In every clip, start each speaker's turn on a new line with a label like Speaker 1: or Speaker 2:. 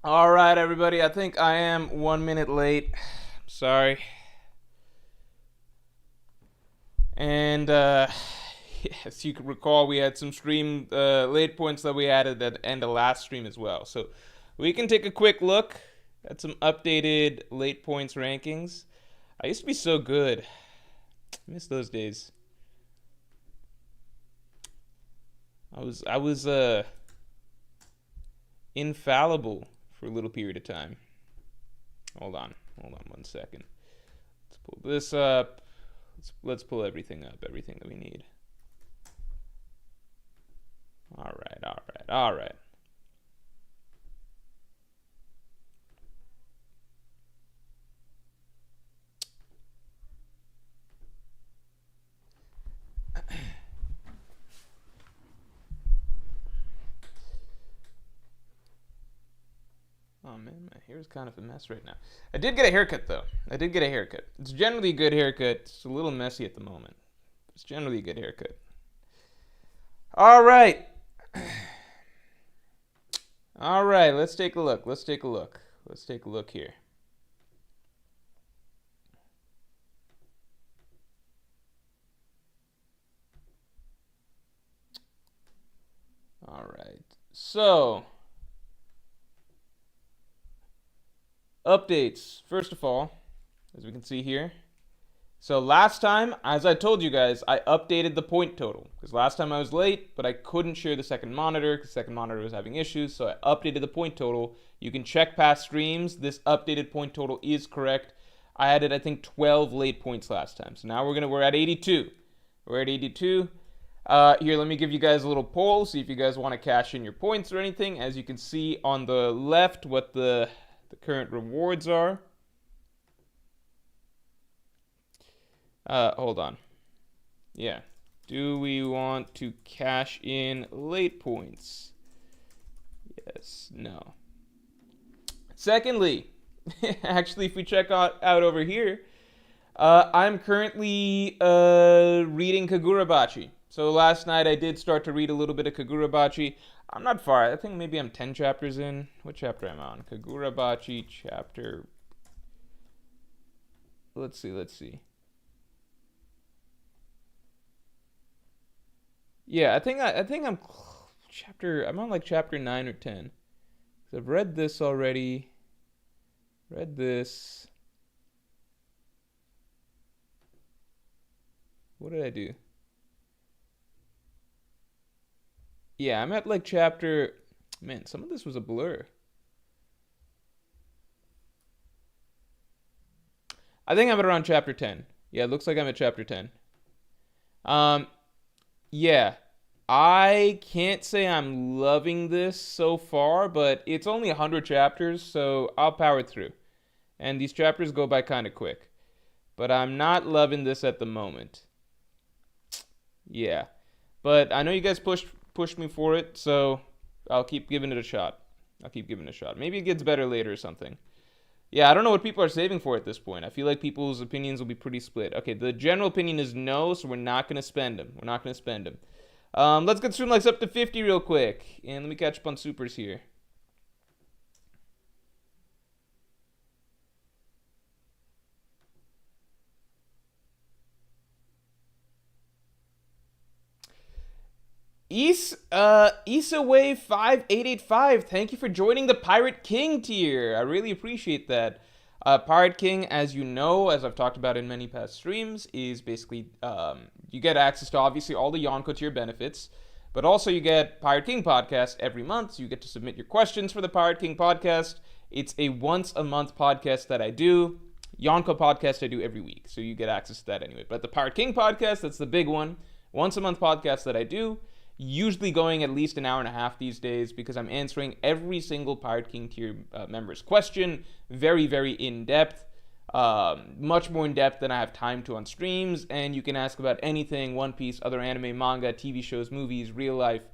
Speaker 1: All right, everybody. I think I am 1 minute late. Sorry. And as you can recall, we had some stream late points that we added at the end of last stream as well. So we can take a quick look at some updated late points rankings. I used to be so good. I miss those days. I was infallible for a little period of time. Hold on 1 second. Let's pull this up. Let's pull everything up, everything that we need. All right. Oh man, my hair is kind of a mess right now. I did get a haircut though. It's generally a good haircut. It's a little messy at the moment. It's generally a good haircut. All right. All right, let's take a look. Let's take a look here. All right. So, updates. First of all, as we can see here. So last time, as I told you guys, I updated the point total. Because last time I was late, but I couldn't share the second monitor because the second monitor was having issues. So I updated the point total. You can check past streams. This updated point total is correct. I added, I think, 12 late points last time. So now we're at 82. We're at 82. Here, let me give you guys a little poll. See if you guys want to cash in your points or anything. As you can see on the left, what the current rewards are. Hold on. Yeah. Do we want to cash in late points? Yes. No. Secondly, actually, if we check out over here, I'm currently reading Kagurabachi. So last night I did start to read a little bit of Kagurabachi. I'm not far. I think maybe I'm 10 chapters in. What chapter am I on? Kagurabachi chapter. Let's see. Yeah, I think I'm on like chapter 9 or 10. 'Cause I've read this already. Read this. What did I do? Yeah, I'm at like chapter. Man, some of this was a blur. I think I'm at around chapter 10. Yeah, it looks like I'm at chapter 10. Um, yeah. I can't say I'm loving this so far, but it's only 100 chapters, so I'll power through. And these chapters go by kind of quick. But I'm not loving this at the moment. Yeah. But I know you guys pushed me for it, so I'll keep giving it a shot. Maybe it gets better later or something. Yeah, I don't know what people are saving for at this point. I feel like people's opinions will be pretty split. Okay, the general opinion is no, so we're not going to spend them. Let's get Streamlabs up to 50 real quick. And let me catch up on supers here. Isaway 5885, thank you for joining the Pirate King tier. I really appreciate that. Pirate King, as you know, as I've talked about in many past streams, is basically you get access to obviously all the Yonko tier benefits, but also you get Pirate King podcast every month. So you get to submit your questions for the Pirate King podcast. It's a once a month podcast that I do. Yonko podcast I do every week, so you get access to that anyway. But the Pirate King podcast, that's the big one. Once a month podcast that I do. Usually going at least an hour and a half these days because I'm answering every single Pirate King tier member's question very, very in-depth. Much more in-depth than I have time to on streams. And you can ask about anything, One Piece, other anime, manga, TV shows, movies, real life,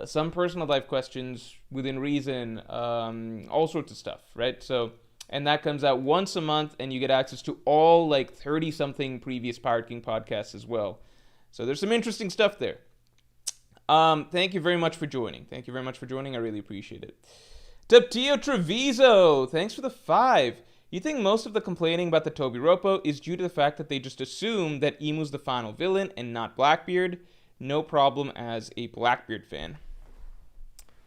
Speaker 1: some personal life questions within reason, all sorts of stuff, right? So, and that comes out once a month and you get access to all like 30-something previous Pirate King podcasts as well. So there's some interesting stuff there. Thank you very much for joining. I really appreciate it. Taptio Treviso, thanks for the 5. You think most of the complaining about the Toby Ropo is due to the fact that they just assume that Emu's the final villain and not Blackbeard? No problem as a Blackbeard fan.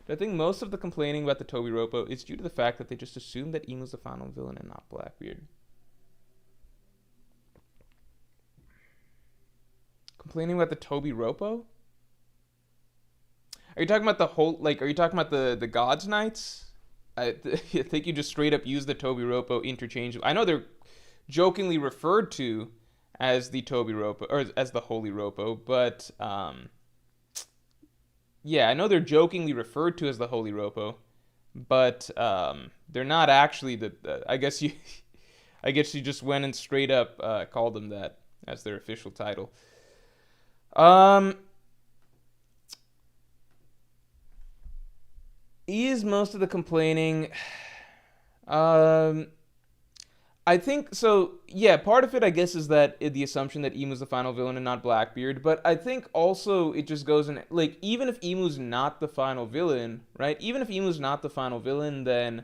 Speaker 1: I think most of the complaining about the Toby Ropo is due to the fact that they just assume that Emu's the final villain and not Blackbeard. Complaining about the Toby Ropo? Are you talking about the whole, like, are you talking about the Gods Knights? I think you just straight up use the Toby Ropo interchangeably. I know they're jokingly referred to as the Toby Ropo, or as the Holy Ropo, but, yeah, I know they're jokingly referred to as the Holy Ropo, but, they're not actually I guess you, I guess you just went and straight up, called them that as their official title. Is most of the complaining, I think so. Yeah, part of it, I guess, is that the assumption that Emu's the final villain and not Blackbeard. But I think also it just goes in, like, even if Emu's not the final villain, right? Even if Emu's not the final villain, then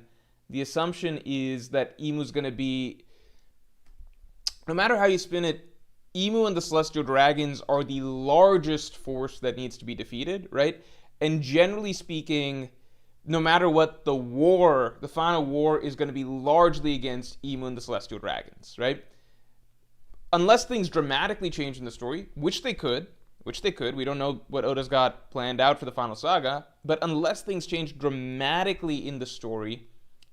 Speaker 1: the assumption is that Emu's gonna be, no matter how you spin it, Emu and the Celestial Dragons are the largest force that needs to be defeated, right? And generally speaking, no matter what, the final war is going to be largely against Emu and the Celestial Dragons, right? Unless things dramatically change in the story, which they could. We don't know what Oda's got planned out for the final saga, but unless things change dramatically in the story,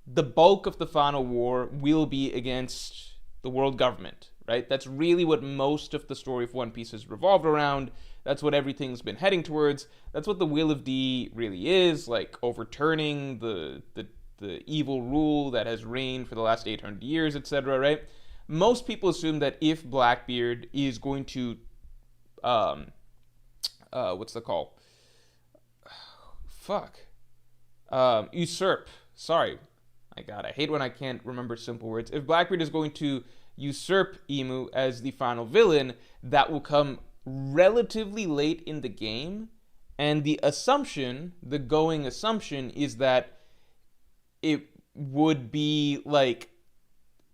Speaker 1: the bulk of the final war will be against the world government, right? That's really what most of the story of One Piece has revolved around. That's what everything's been heading towards. That's what the Will of D really is, like overturning the evil rule that has reigned for the last 800 years, etc., right? Most people assume that if Blackbeard is going to, what's the call? Usurp. Sorry. My God, I hate when I can't remember simple words. If Blackbeard is going to usurp Emu as the final villain, that will come relatively late in the game, and the going assumption is that it would be like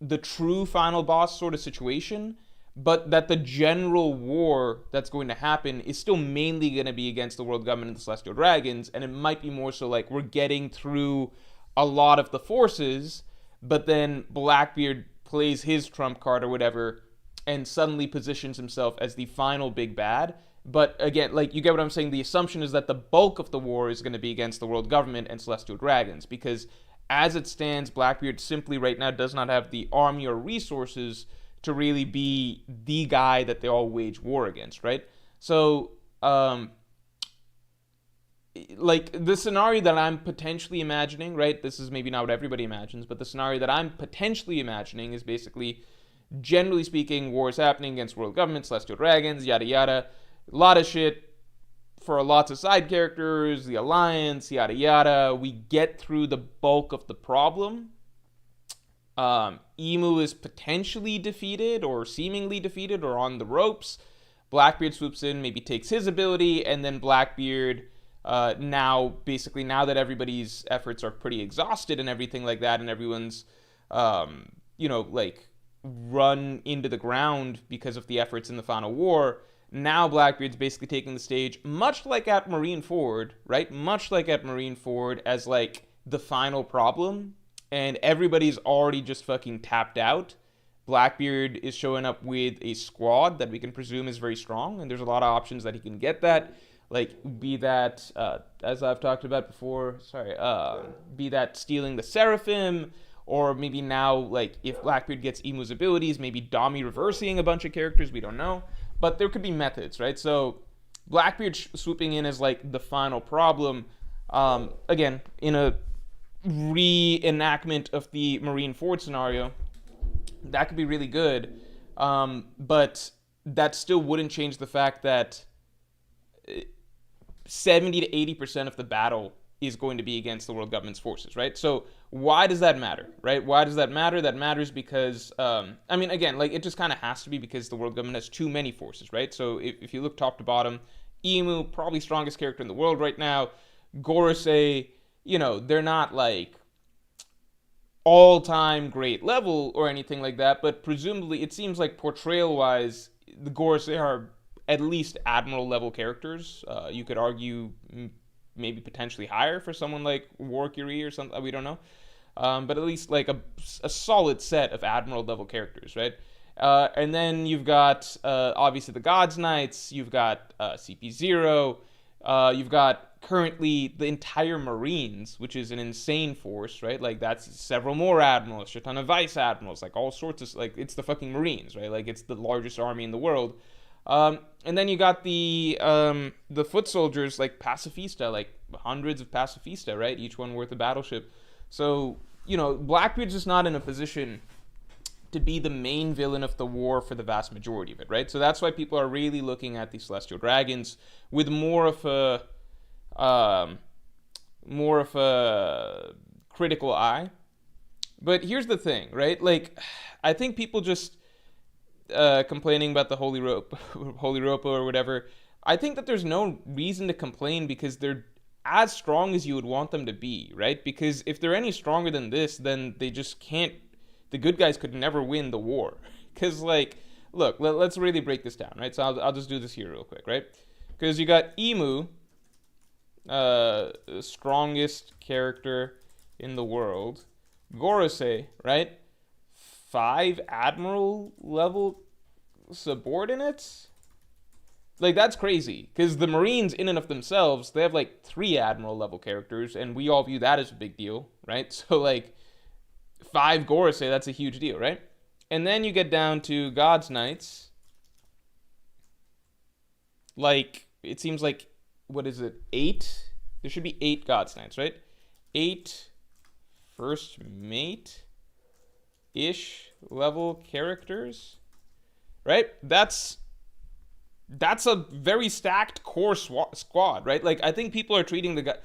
Speaker 1: the true final boss sort of situation, but that the general war that's going to happen is still mainly going to be against the world government and the Celestial Dragons, and it might be more so like we're getting through a lot of the forces, but then Blackbeard plays his trump card or whatever and suddenly positions himself as the final big bad. But again, like, you get what I'm saying? The assumption is that the bulk of the war is going to be against the world government and Celestial Dragons, because as it stands, Blackbeard simply right now does not have the army or resources to really be the guy that they all wage war against, right? So, like, the scenario that I'm potentially imagining, right? This is maybe not what everybody imagines, but the scenario that I'm potentially imagining is basically, generally speaking, war is happening against world government, Celestial Dragons, yada yada. A lot of shit for lots of side characters, the Alliance, yada yada. We get through the bulk of the problem. Emu is potentially defeated or seemingly defeated or on the ropes. Blackbeard swoops in, maybe takes his ability, and then Blackbeard, now that everybody's efforts are pretty exhausted and everything like that, and everyone's, like, run into the ground because of the efforts in the final war, now Blackbeard's basically taking the stage, much like at Marineford, right? Much like at Marineford, as, like, the final problem, and everybody's already just fucking tapped out. Blackbeard is showing up with a squad that we can presume is very strong, and there's a lot of options that he can get that. Like, be that, as I've talked about before, be that stealing the Seraphim, or maybe now, like, if Blackbeard gets Emu's abilities, maybe Dami reversing a bunch of characters, we don't know. But there could be methods, right? So Blackbeard swooping in as, like, the final problem, again, in a reenactment of the Marineford scenario, that could be really good. But that still wouldn't change the fact that 70 to 80% of the battle is going to be against the world government's forces, right? So why does that matter, right? Why does that matter? That matters because, again, like, it just kind of has to be because the world government has too many forces, right? So if you look top to bottom, Emu, probably strongest character in the world right now. Gorosei, they're not, like, all-time great level or anything like that, but presumably it seems like portrayal-wise, the Gorosei are at least admiral level characters. You could argue maybe potentially higher for someone like Warkiri or something. We don't know, but at least like a solid set of admiral level characters, right? And then you've got obviously the Gods Knights. You've got CP0. You've got currently the entire Marines, which is an insane force, right? Like that's several more admirals, a ton of vice admirals, like all sorts of like it's the fucking Marines, right? Like it's the largest army in the world. And then you got the foot soldiers like Pacifista, like hundreds of Pacifista, right? Each one worth a battleship. So Blackbeard's just not in a position to be the main villain of the war for the vast majority of it, right? So that's why people are really looking at these Celestial Dragons with more of a critical eye. But here's the thing, right? Like, I think people just complaining about the Holy Ropo or whatever. I think that there's no reason to complain because they're as strong as you would want them to be, right? Because if they're any stronger than this, then they just can't. The good guys could never win the war. Because, like, look, let's really break this down, right? So I'll just do this here real quick, right? Because you got Emu, strongest character in the world. Gorosei, right? 5 admiral level subordinates? Like, that's crazy. Because the Marines, in and of themselves, they have, like, 3 admiral level characters, and we all view that as a big deal, right? So, like, 5 Gorosei, that's a huge deal, right? And then you get down to God's Knights. Like, it seems like, what is it, 8? There should be 8 God's Knights, right? 8 first mate-ish level characters, right? That's a very stacked core squad, right? Like, I think people are treating the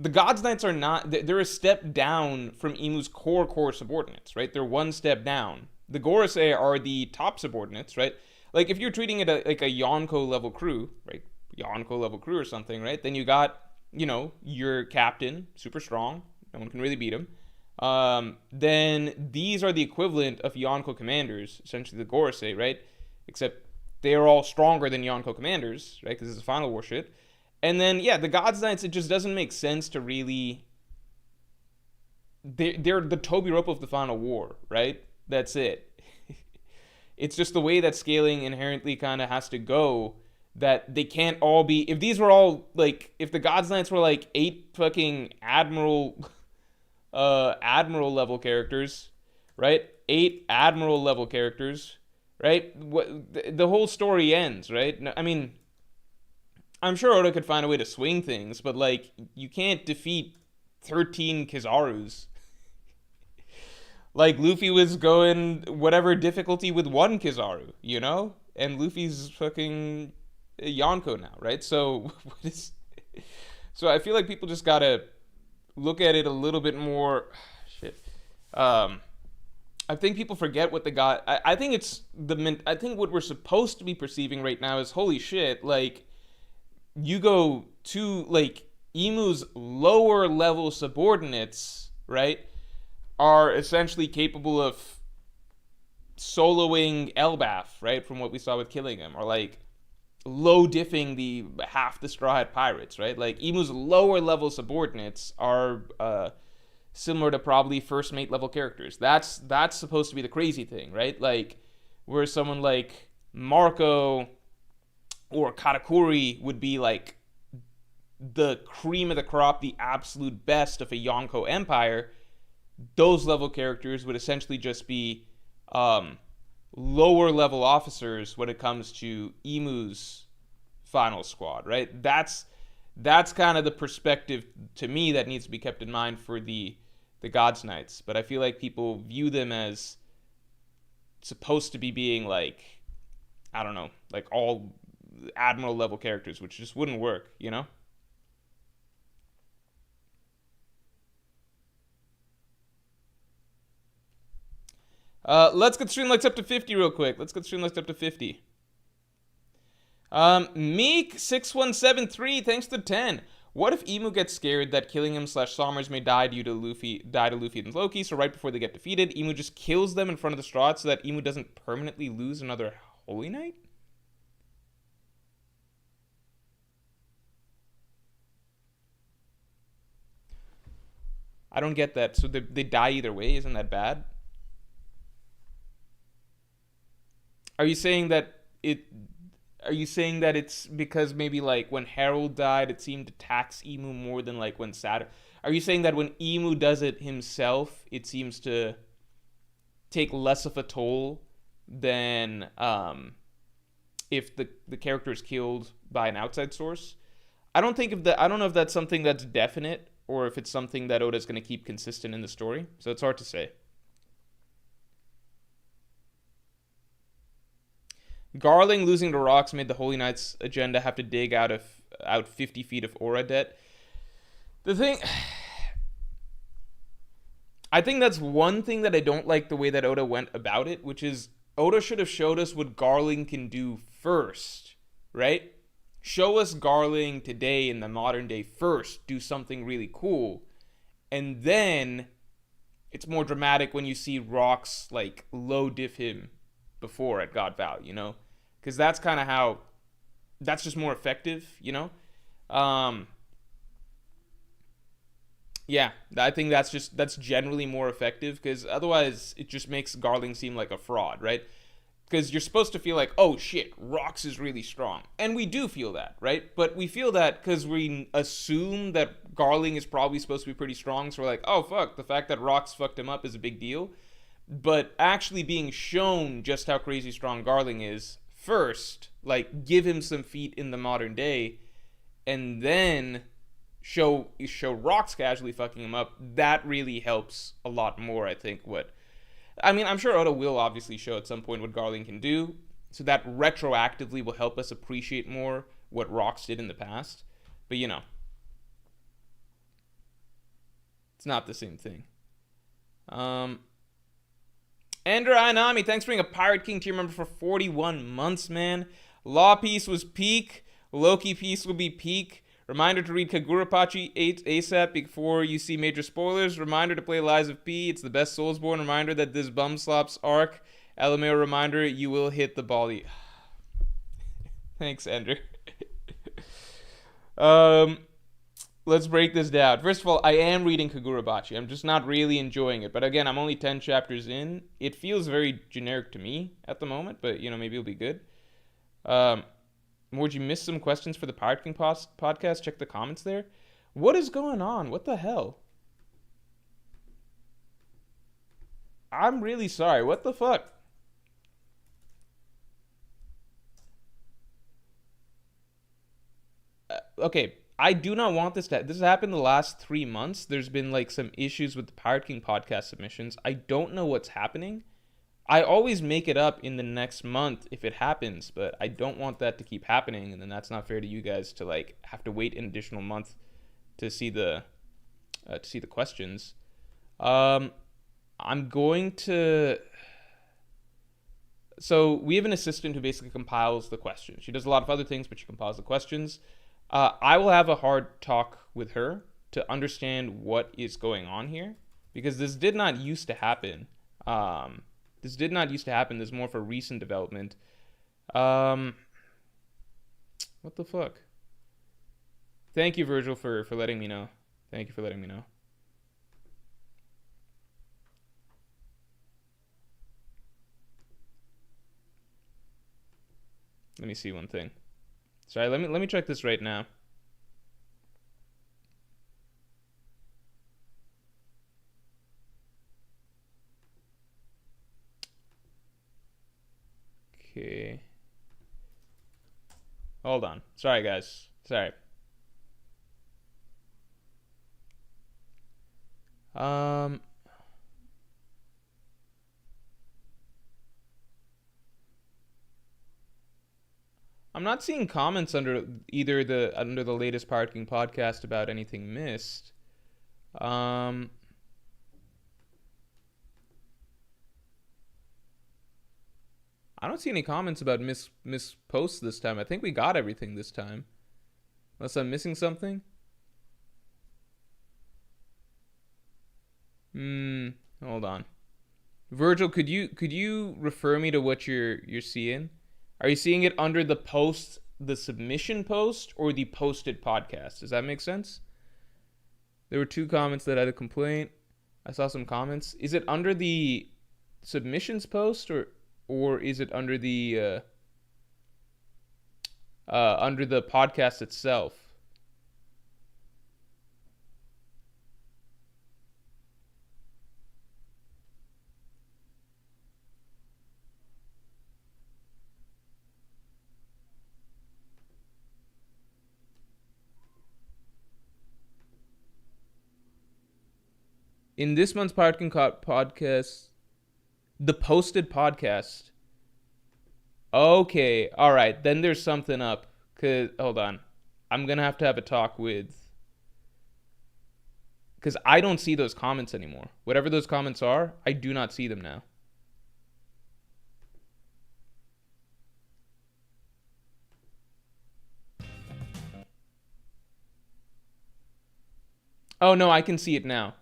Speaker 1: Gods Knights are not. They're a step down from Emu's core subordinates, right? They're one step down. The Gorosei are the top subordinates, right? Like if you're treating it like a Yonko level crew, right? Yonko level crew or something, right? Then you got your captain, super strong. No one can really beat him. Then these are the equivalent of Yonko commanders, essentially the Gorosei, right? Except they are all stronger than Yonko commanders, right? Because this is Final War shit. And then, yeah, the Gods Knights, it just doesn't make sense to really. They're the Toby Rope of the Final War, right? That's it. It's just the way that scaling inherently kind of has to go, that they can't all be. If these were all, like, if the Gods Knights were, like, 8 fucking admiral level characters, right? 8 admiral level characters, right? The whole story ends, right? I mean, I'm sure Oda could find a way to swing things, but, like, you can't defeat 13 Kizarus. Like, Luffy was going whatever difficulty with 1 Kizaru, And Luffy's fucking Yonko now, right? So I feel like people just gotta look at it a little bit more. Shit. I think people forget what I think I think what we're supposed to be perceiving right now is, holy shit, like, you go to, like, Emu's lower level subordinates, right, are essentially capable of soloing Elbaf, right, from what we saw with killing him, or, like, low diffing the half the Straw Hat Pirates, right? Like, Emu's lower level subordinates are similar to probably first mate level characters. That's supposed to be the crazy thing, right? Like, where someone like Marco or Katakuri would be, like, the cream of the crop, the absolute best of a Yonko Empire, those level characters would essentially just be lower level officers when it comes to Emu's final squad, right? That's kind of the perspective, to me, that needs to be kept in mind for the Gods Knights. But I feel like people view them as supposed to be being, like, I don't know, like all admiral level characters, which just wouldn't work, Let's get Streamlux up to 50 real quick. Let's get Streamlux up to 50. Meek6173, thanks to 10. What if Emu gets scared that killing him slash Sommers may die to Luffy and Loki, so right before they get defeated, Emu just kills them in front of the straw so that Emu doesn't permanently lose another Holy Knight? I don't get that. So they die either way? Isn't that bad? Are you saying that it are you saying that it's because maybe like when Harold died, it seemed to tax Emu more than like when Saturn? Are you saying that when Emu does it himself, it seems to take less of a toll than if the character is killed by an outside source? I don't think of that. I don't know if that's something that's definite or if it's something that Oda's going to keep consistent in the story. So it's hard to say. Garling losing to Rocks made the Holy Knights agenda have to dig out 50 feet of aura debt. The thing, I think that's one thing that I don't like the way that Oda went about it, which is Oda should have showed us what Garling can do first, right? Show us Garling today in the modern day first, do something really cool, and then it's more dramatic when you see Rocks like low diff him before at God Valley, you know? Because that's kind of how, that's just more effective, you know? Yeah, I think that's generally more effective because otherwise it just makes Garling seem like a fraud, right? Because you're supposed to feel like, oh shit, Rocks is really strong. And we do feel that, right? But we feel that because we assume that Garling is probably supposed to be pretty strong, so we're like, oh fuck, the fact that Rocks fucked him up is a big deal. But actually being shown just how crazy strong Garling is first, like give him some feat in the modern day, and then show Rocks casually fucking him up, that really helps a lot more, I think. I'm sure Oda will obviously show at some point what Garling can do, so that retroactively will help us appreciate more what Rocks did in the past. But you know, it's not the same thing. Andrew Ainami, thanks for being a Pirate King tier member for 41 months, man. Law Piece was peak. Loki Piece will be peak. Reminder to read Kagurapachi 8 ASAP before you see major spoilers. Reminder to play Lies of P. It's the best Soulsborne. Reminder that this bum slops arc. LMAO reminder, you will hit the bally. Thanks, Andrew. Let's break this down. First of all, I am reading Kagurabachi. I'm just not really enjoying it. But again, I'm only 10 chapters in. It feels very generic to me at the moment, but you know, maybe it'll be good. Would you miss some questions for the Pirate King podcast? Check the comments there. What is going on? What the hell? I'm really sorry. What the fuck? Okay, I do not want this to. This has happened the last 3 months. There's been like some issues with the Pirate King podcast submissions. I don't know what's happening. I always make it up in the next month if it happens, but I don't want that to keep happening, and then that's not fair to you guys to like have to wait an additional month to see the questions. I'm going to. So we have an assistant who basically compiles the questions. She does a lot of other things, but she compiles the questions. I will have a hard talk with her to understand what is going on here, because this did not used to happen. This is more for recent development. What the fuck? Thank you, Virgil, for letting me know. Thank you for letting me know. Let me see one thing. Sorry, let me check this right now. Okay. Hold on. Sorry, guys. Sorry. I'm not seeing comments under the latest Pirate King podcast about anything missed. I don't see any comments about miss posts this time. I think we got everything this time. Unless I'm missing something. Hold on. Virgil, could you refer me to what you're seeing? Are you seeing it under the post, the submission post, or the posted podcast? Does that make sense? There were two comments that had a complaint. I saw some comments. Is it under the submissions post, or is it under the podcast itself? In this month's podcast, the posted podcast. Okay, all right. Then there's something up. Cause hold on, I'm gonna have to have a talk with. Because I don't see those comments anymore. Whatever those comments are, I do not see them now. Oh no, I can see it now.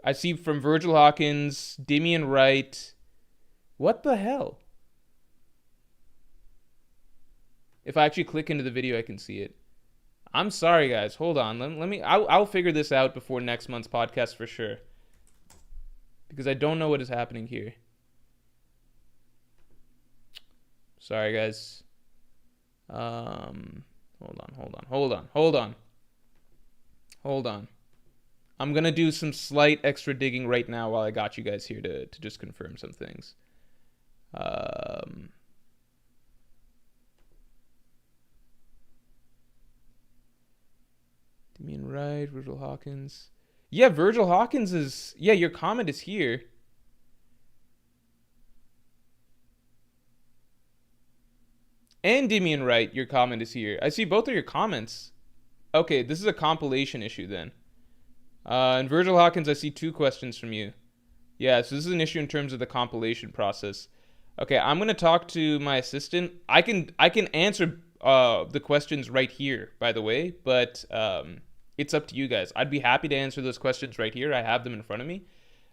Speaker 1: I see from Virgil Hawkins, Damian Wright. What the hell? If I actually click into the video, I can see it. I'm sorry, guys. Hold on. Let me. I'll figure this out before next month's podcast for sure. Because I don't know what is happening here. Sorry, guys. Hold on. I'm gonna do some slight extra digging right now while I got you guys here to just confirm some things. Damian Wright, Virgil Hawkins. Yeah, Virgil Hawkins is. Yeah, your comment is here. And Damian Wright, your comment is here. I see both of your comments. Okay, this is a compilation issue then. And Virgil Hawkins, I see two questions from you. Yeah, so this is an issue in terms of the compilation process. Okay, I'm gonna talk to my assistant. I can answer the questions right here, by the way, but it's up to you guys. I'd be happy to answer those questions right here. I have them in front of me.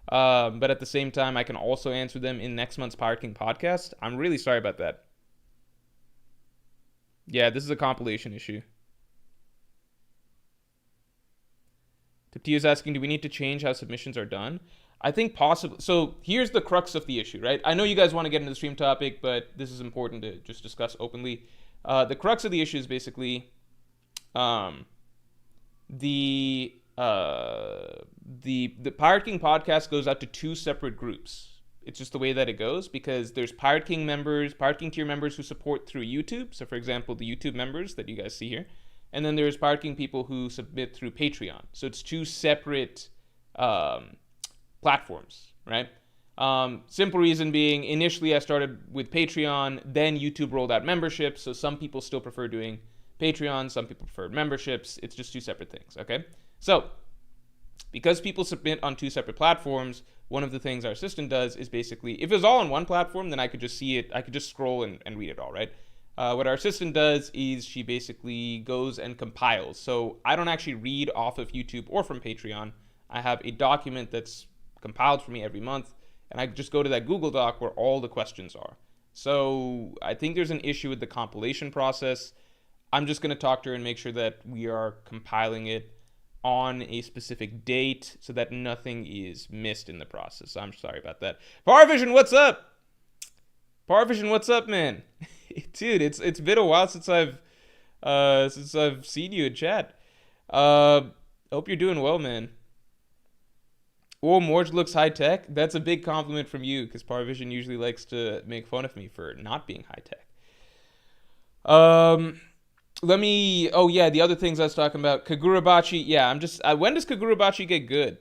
Speaker 1: But at the same time, I can also answer them in next month's Pirate King podcast. I'm really sorry about that. Yeah, this is a compilation issue. Tipti is asking, do we need to change how submissions are done? I think possibly. So here's the crux of the issue, right? I know you guys want to get into the stream topic, but this is important to just discuss openly. The crux of the issue is basically the Pirate King podcast goes out to two separate groups. It's just the way that it goes because there's Pirate King members, Pirate King tier members who support through YouTube. So for example, the YouTube members that you guys see here. And then there's Pirate King people who submit through Patreon. So it's two separate platforms, right? Simple reason being, initially I started with Patreon, then YouTube rolled out memberships. So some people still prefer doing Patreon, some people prefer memberships. It's just two separate things, okay? So because people submit on two separate platforms, one of the things our assistant does is basically, if it was all on one platform, then I could just see it, I could just scroll and read it all, right? What our assistant does is she basically goes and compiles. So I don't actually read off of YouTube or from Patreon. I have a document that's compiled for me every month, and I just go to that Google Doc where all the questions are. So I think there's an issue with the compilation process. I'm just going to talk to her and make sure that we are compiling it on a specific date so that nothing is missed in the process. I'm sorry about that. Parvision, what's up? Parvision, what's up, man? Dude, it's been a while since I've seen you in chat. Hope you're doing well, man. Oh, Morge looks high tech. That's a big compliment from you, because Parvision usually likes to make fun of me for not being high tech. Oh yeah, the other things I was talking about. Kagurabachi, yeah, when does Kagurabachi get good?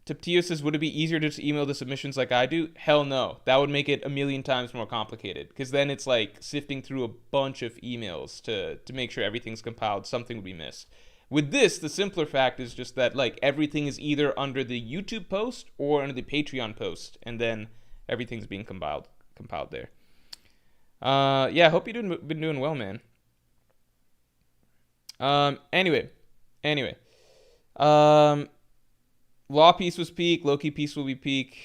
Speaker 1: Tiptio says, would it be easier to just email the submissions like I do? Hell no. That would make it a million times more complicated, because then it's like sifting through a bunch of emails to make sure everything's compiled. Something would be missed. With this, the simpler fact is just that like everything is either under the YouTube post or under the Patreon post, and then everything's being compiled there. Yeah, hope you've been doing well, man. Anyway. Law Piece was peak. Loki Piece will be peak.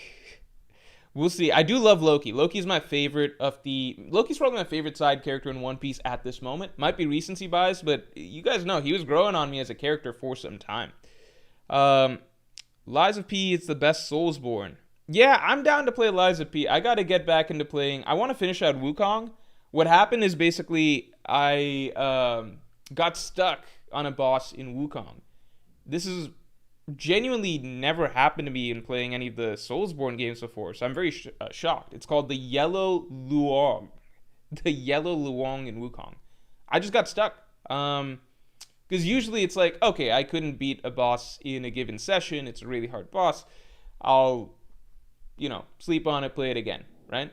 Speaker 1: We'll see. I do love Loki. Loki's probably my favorite side character in One Piece at this moment. Might be recency bias, but you guys know he was growing on me as a character for some time. Lies of P, it's the best Soulsborne. Yeah, I'm down to play Lies of P. I got to get back into playing. I want to finish out Wukong. What happened is basically I got stuck on a boss in Wukong. This is genuinely never happened to me in playing any of the Soulsborne games before, so I'm very shocked. It's called the Yellow Luong. The Yellow Luong in Wukong. I just got stuck. Because usually it's like, okay, I couldn't beat a boss in a given session. It's a really hard boss. I'll, sleep on it, play it again, right?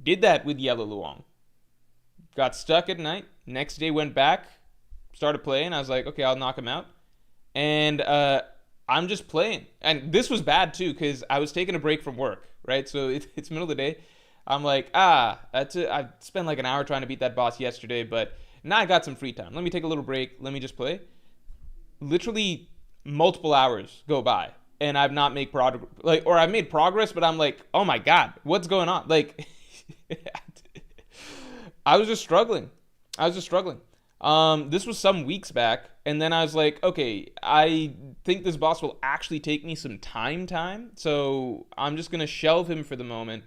Speaker 1: Did that with Yellow Luong. Got stuck at night. Next day went back, started playing. I was like, okay, I'll knock him out. And I'm just playing. And this was bad too, because I was taking a break from work, right? So it's middle of the day. I'm like, I spent like an hour trying to beat that boss yesterday, but now I got some free time. Let me take a little break. Let me just play. Literally multiple hours go by, and I've not made progress. Or I've made progress, but I'm like, oh my god, what's going on? Like, I was just struggling. This was some weeks back, and then I was like, okay, I think this boss will actually take me some time, so I'm just gonna shelve him for the moment.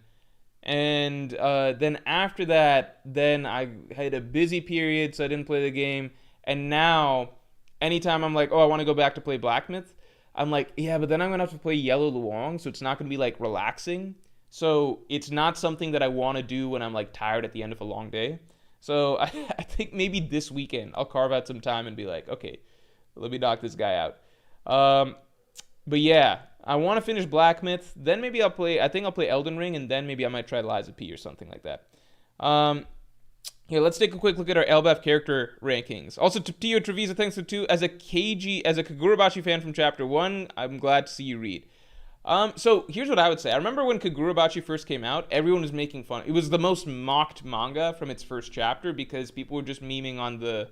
Speaker 1: And then after that, then I had a busy period, so I didn't play the game. And now, anytime I'm like, oh, I want to go back to play Black Myth, I'm like, yeah, but then I'm going to have to play Yellow Luong, so it's not going to be, like, relaxing. So it's not something that I want to do when I'm, like, tired at the end of a long day. So I think maybe this weekend I'll carve out some time and be like, okay, let me knock this guy out. But yeah, I want to finish Black Myth. Then maybe I'll play Elden Ring, and then maybe I might try Lies of P or something like that. Here, let's take a quick look at our LBAF character rankings. Also, Tio Trevisa, thanks to two. As a Kagurabachi fan from Chapter 1, I'm glad to see you read. So here's what I would say. I remember when Kagurabachi first came out, everyone was making fun. It was the most mocked manga from its first chapter because people were just memeing on the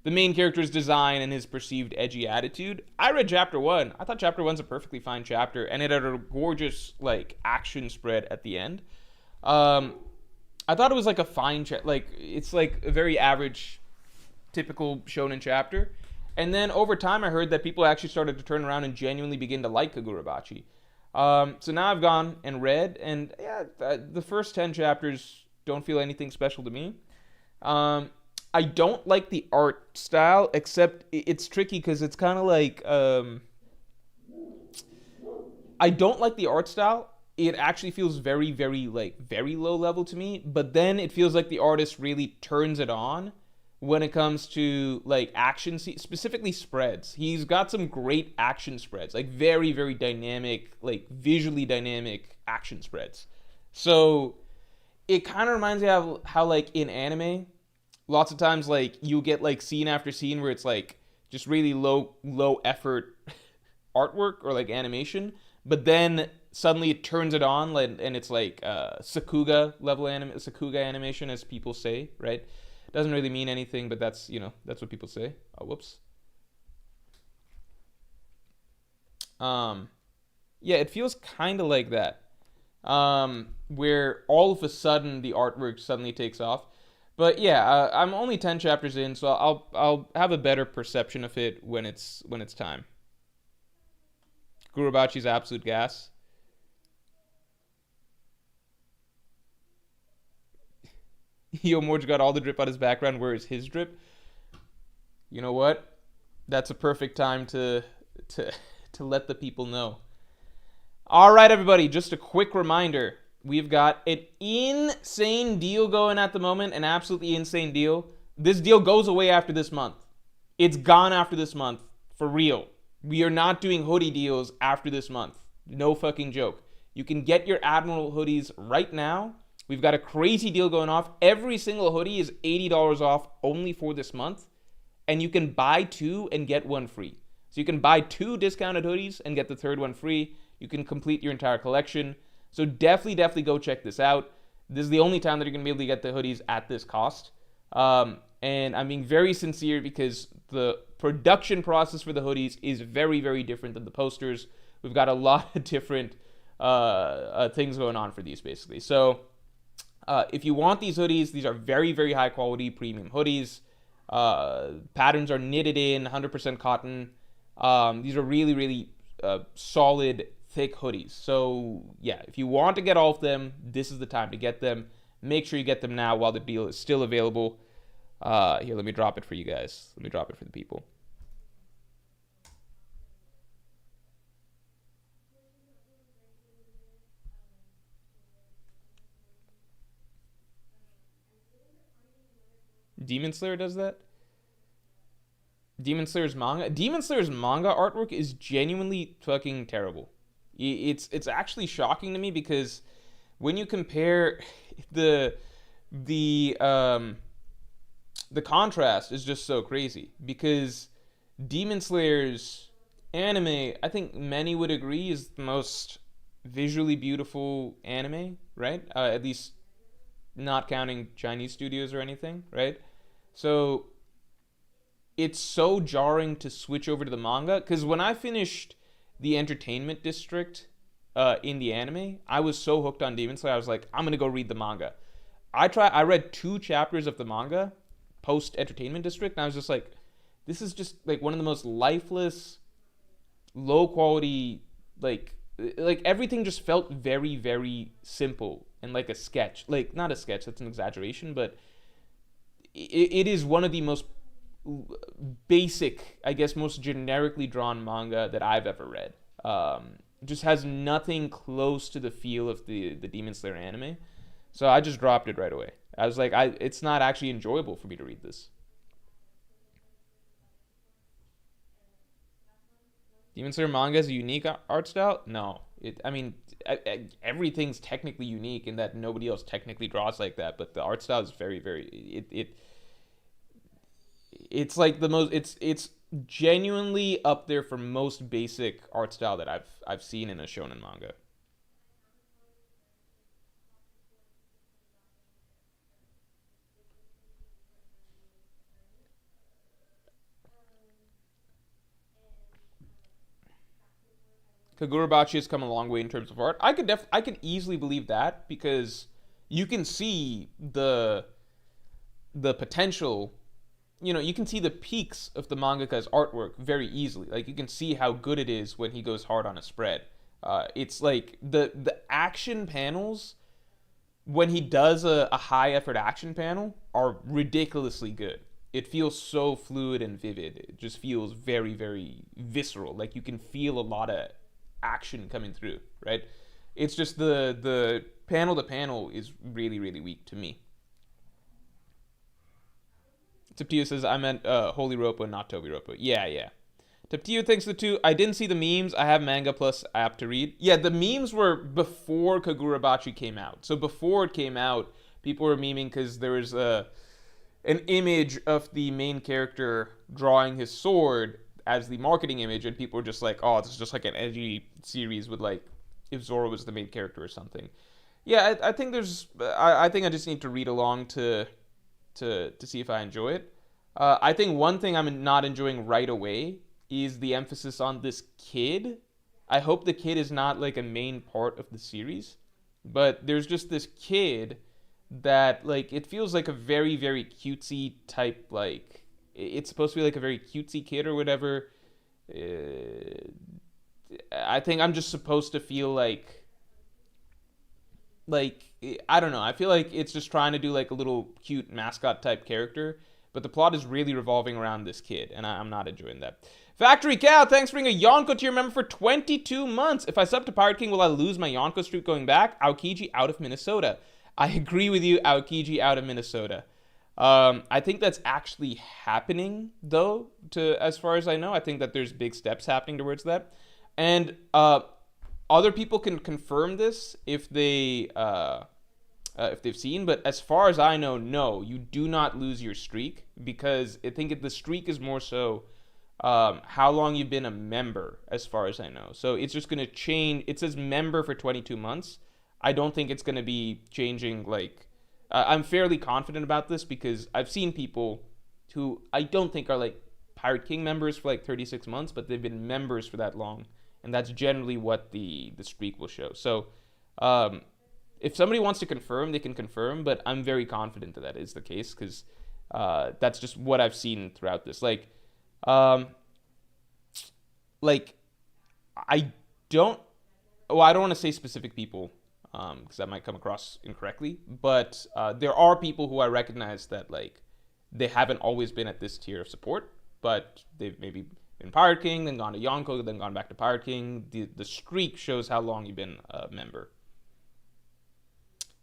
Speaker 1: main character's design and his perceived edgy attitude. I read Chapter 1. I thought Chapter 1's a perfectly fine chapter, and it had a gorgeous, like, action spread at the end. I thought it was, like, a fine it's, like, a very average, typical shonen chapter. And then over time, I heard that people actually started to turn around and genuinely begin to like Kagurabachi. So now I've gone and read, and yeah, the first 10 chapters don't feel anything special to me. I don't like the art style, except it's tricky because it's kind of like, I don't like the art style. It actually feels very, very, very low level to me, but then it feels like the artist really turns it on when it comes to, like, action, specifically spreads. He's got some great action spreads, like, very, very dynamic, like, visually dynamic action spreads. So it kind of reminds me of how, like, in anime, lots of times, like, you get, like, scene after scene where it's, like, just really low effort artwork or, like, animation, but then suddenly it turns it on, and it's, like, Sakuga animation, as people say, right? Doesn't really mean anything, but that's what people say. Oh, whoops. Yeah, it feels kind of like that, where all of a sudden the artwork suddenly takes off. But yeah, I'm only 10 chapters in, so I'll have a better perception of it when it's time. Kagurabachi's absolute gas. Yo, Morge got all the drip on his background. Where is his drip? You know what? That's a perfect time to let the people know. All right, everybody. Just a quick reminder. We've got an insane deal going at the moment. An absolutely insane deal. This deal goes away after this month. It's gone after this month. For real. We are not doing hoodie deals after this month. No fucking joke. You can get your Admiral hoodies right now. We've got a crazy deal going off. Every single hoodie is $80 off only for this month. And you can buy two and get one free. So you can buy two discounted hoodies and get the third one free. You can complete your entire collection. So definitely go check this out. This is the only time that you're going to be able to get the hoodies at this cost. And I'm being very sincere because the production process for the hoodies is very, very different than the posters. We've got a lot of different things going on for these, basically. So if you want these hoodies, these are very, very high quality premium hoodies. Patterns are knitted in, 100% cotton. These are really, really solid, thick hoodies. So yeah, if you want to get all of them, this is the time to get them. Make sure you get them now while the deal is still available. Here, let me drop it for you guys. Let me drop it for the people. Demon Slayer does that? Demon Slayer's manga? Demon Slayer's manga artwork is genuinely fucking terrible. It's actually shocking to me because when you compare the the um the contrast is just so crazy because Demon Slayer's anime, I think many would agree, is the most visually beautiful anime, right? At least not counting Chinese studios or anything, right? So it's so jarring to switch over to the manga because when I finished the entertainment district in the anime, I was so hooked on Demon Slayer. I was like, I'm gonna go read the manga. I read 2 chapters of the manga post entertainment district, and I was just like, this is just like one of the most lifeless, low quality, like everything just felt very, very simple and like a sketch. Like not a sketch, that's an exaggeration, but it is one of the most basic, I guess, most generically drawn manga that I've ever read. Just has nothing close to the feel of the Demon Slayer anime. So I just dropped it right away. I was like, it's not actually enjoyable for me to read this. Demon Slayer manga is a unique art style? No. I mean, everything's technically unique in that nobody else technically draws like that, but the art style is very, very. It's like the most. It's genuinely up there for most basic art style that I've seen in a shonen manga. Kagurabachi has come a long way in terms of art. I could easily believe that because you can see the potential. You know, you can see the peaks of the mangaka's artwork very easily. Like you can see how good it is when he goes hard on a spread. It's like the action panels when he does a high effort action panel are ridiculously good. It feels so fluid and vivid. It just feels very, very visceral. Like you can feel a lot of action coming through, right? It's just the panel to panel is really, really weak to me. Taptio says I meant Holy Ropo, not Toby Ropo. Yeah, yeah. Taptio thanks for the 2. I didn't see the memes. I have Manga Plus app to read. Yeah, the memes were before Kagurabachi came out. So before it came out, people were memeing because there was an image of the main character drawing his sword as the marketing image, and people were just like, oh, this is just like an edgy series with like if Zoro was the main character or something. Yeah, I think I think I just need to read along to see if I enjoy it. I think one thing I'm not enjoying right away is the emphasis on this kid. I hope the kid is not like a main part of the series, but there's just this kid that like it feels like a very, very cutesy type, like it's supposed to be like a very cutesy kid or whatever. I think I'm just supposed to feel like I don't know. I feel like it's just trying to do like a little cute mascot type character, but the plot is really revolving around this kid, and I'm not enjoying that. Factory Cow, thanks for being a Yonko tier member for 22 months. If I sub to Pirate King, will I lose my Yonko streak going back? Aokiji out of Minnesota. I agree with you, Aokiji out of Minnesota. I think that's actually happening, though, as far as I know. I think that there's big steps happening towards that. And other people can confirm this if they've seen, but as far as I know, no, you do not lose your streak because I think the streak is more so how long you've been a member, as far as I know. So it's just going to change. It says member for 22 months. I don't think it's going to be changing. Like, I'm fairly confident about this because I've seen people who I don't think are like Pirate King members for like 36 months, but they've been members for that long, and that's generally what the streak will show. So, if somebody wants to confirm, they can confirm, but I'm very confident that that is the case because that's just what I've seen throughout this. Um, like I don't. Well, I don't want to say specific people because that might come across incorrectly. But there are people who I recognize that like they haven't always been at this tier of support, but they've maybe been Pirate King, then gone to Yonko, then gone back to Pirate King. The streak shows how long you've been a member.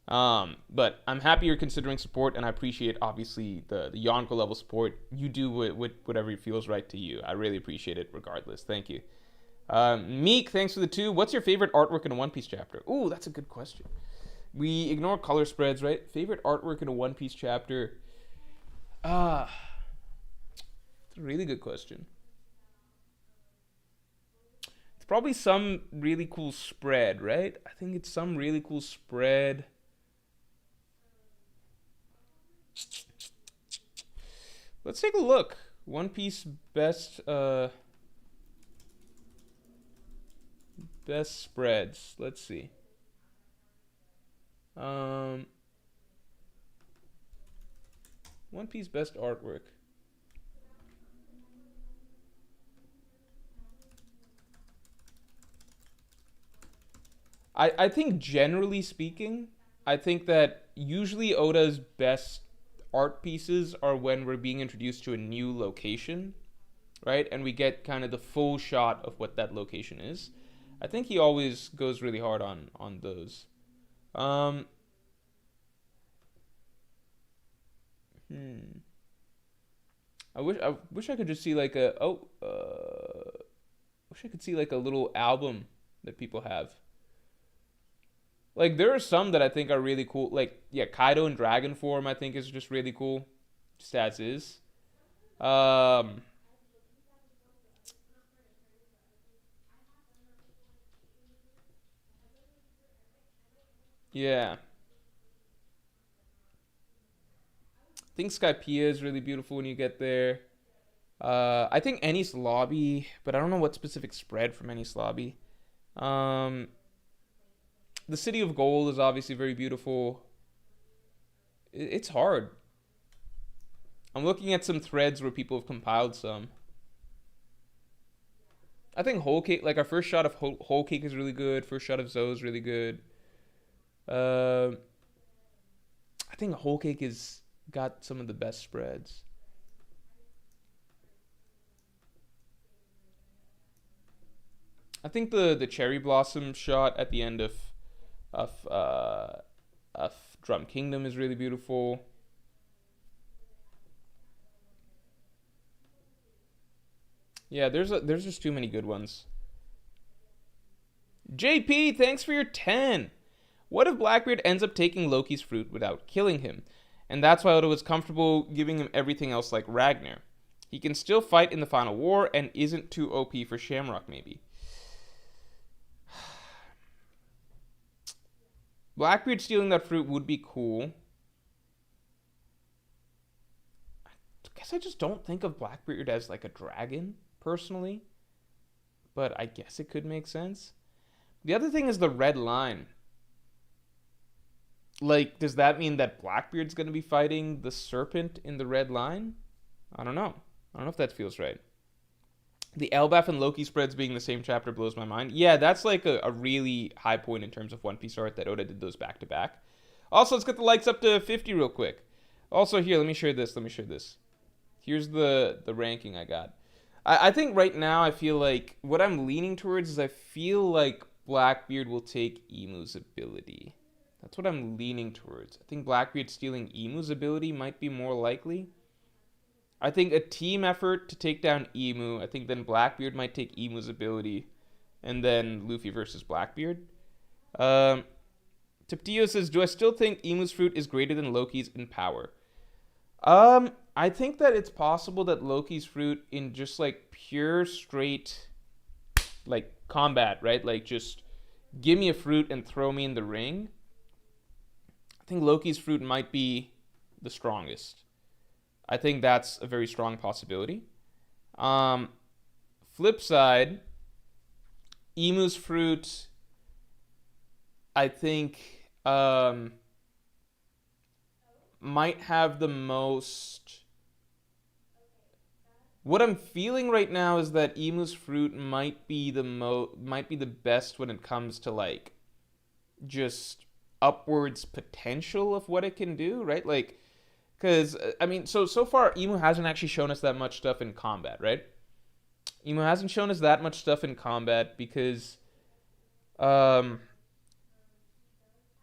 Speaker 1: But I'm happy you're considering support, and I appreciate obviously the Yonko level support. You do whatever feels right to you. I really appreciate it regardless. Thank you. Meek, thanks for the 2. What's your favorite artwork in a One Piece chapter? Ooh, that's a good question. We ignore color spreads, right? Favorite artwork in a One Piece chapter? It's a really good question. It's probably some really cool spread, right? I think it's some really cool spread. Let's take a look. One Piece best best spreads. Let's see. One Piece best artwork. I think generally speaking, I think that usually Oda's best art pieces are when we're being introduced to a new location, right? And we get kind of the full shot of what that location is. I think he always goes really hard on those. Um, hmm. I wish I could just see like wish I could see like a little album that people have. Like there are some that I think are really cool. Like yeah, Kaido in dragon form I think is just really cool, just as is. Um, yeah, I think Skypiea is really beautiful when you get there. I think Ennis Lobby, but I don't know what specific spread from Ennis Lobby. Um, the City of Gold is obviously very beautiful. It's hard. I'm looking at some threads where people have compiled some. I think Whole Cake, like our first shot of Whole Cake is really good. First shot of Zoe is really good. Uh, I think Whole Cake is got some of the best spreads. I think the cherry blossom shot at the end of uh, of Drum Kingdom is really beautiful. Yeah, there's just too many good ones. JP, thanks for your 10. What if Blackbeard ends up taking Loki's fruit without killing him? And that's why Oda was comfortable giving him everything else like Ragnar. He can still fight in the final war and isn't too OP for Shamrock, maybe. Blackbeard stealing that fruit would be cool. I guess I just don't think of Blackbeard as like a dragon, personally. But I guess it could make sense. The other thing is the red line. Like, does that mean that Blackbeard's going to be fighting the serpent in the red line? I don't know. I don't know if that feels right. The Elbaf and Loki spreads being the same chapter blows my mind. Yeah, that's like a really high point in terms of One Piece art that Oda did those back to back. Also, let's get the likes up to 50 real quick. Also, here, let me share this. Let me share this. Here's the ranking I got. I think right now I feel like what I'm leaning towards is I feel like Blackbeard will take Emu's ability. That's what I'm leaning towards. I think Blackbeard stealing Emu's ability might be more likely. I think a team effort to take down Emu. I think then Blackbeard might take Emu's ability, and then Luffy versus Blackbeard. Um, Tiptio says, "Do I still think Emu's fruit is greater than Loki's in power?" I think that it's possible that Loki's fruit in just like pure straight like combat, right? Like just give me a fruit and throw me in the ring. I think Loki's fruit might be the strongest. I think that's a very strong possibility. Um, Flip side, Emu's fruit, I think, might have the most. What I'm feeling right now is that Emu's fruit might be the best when it comes to like just upwards potential of what it can do, right? Like, because I mean, so far Emu hasn't actually shown us that much stuff in combat, right? Emu hasn't shown us that much stuff in combat because, um,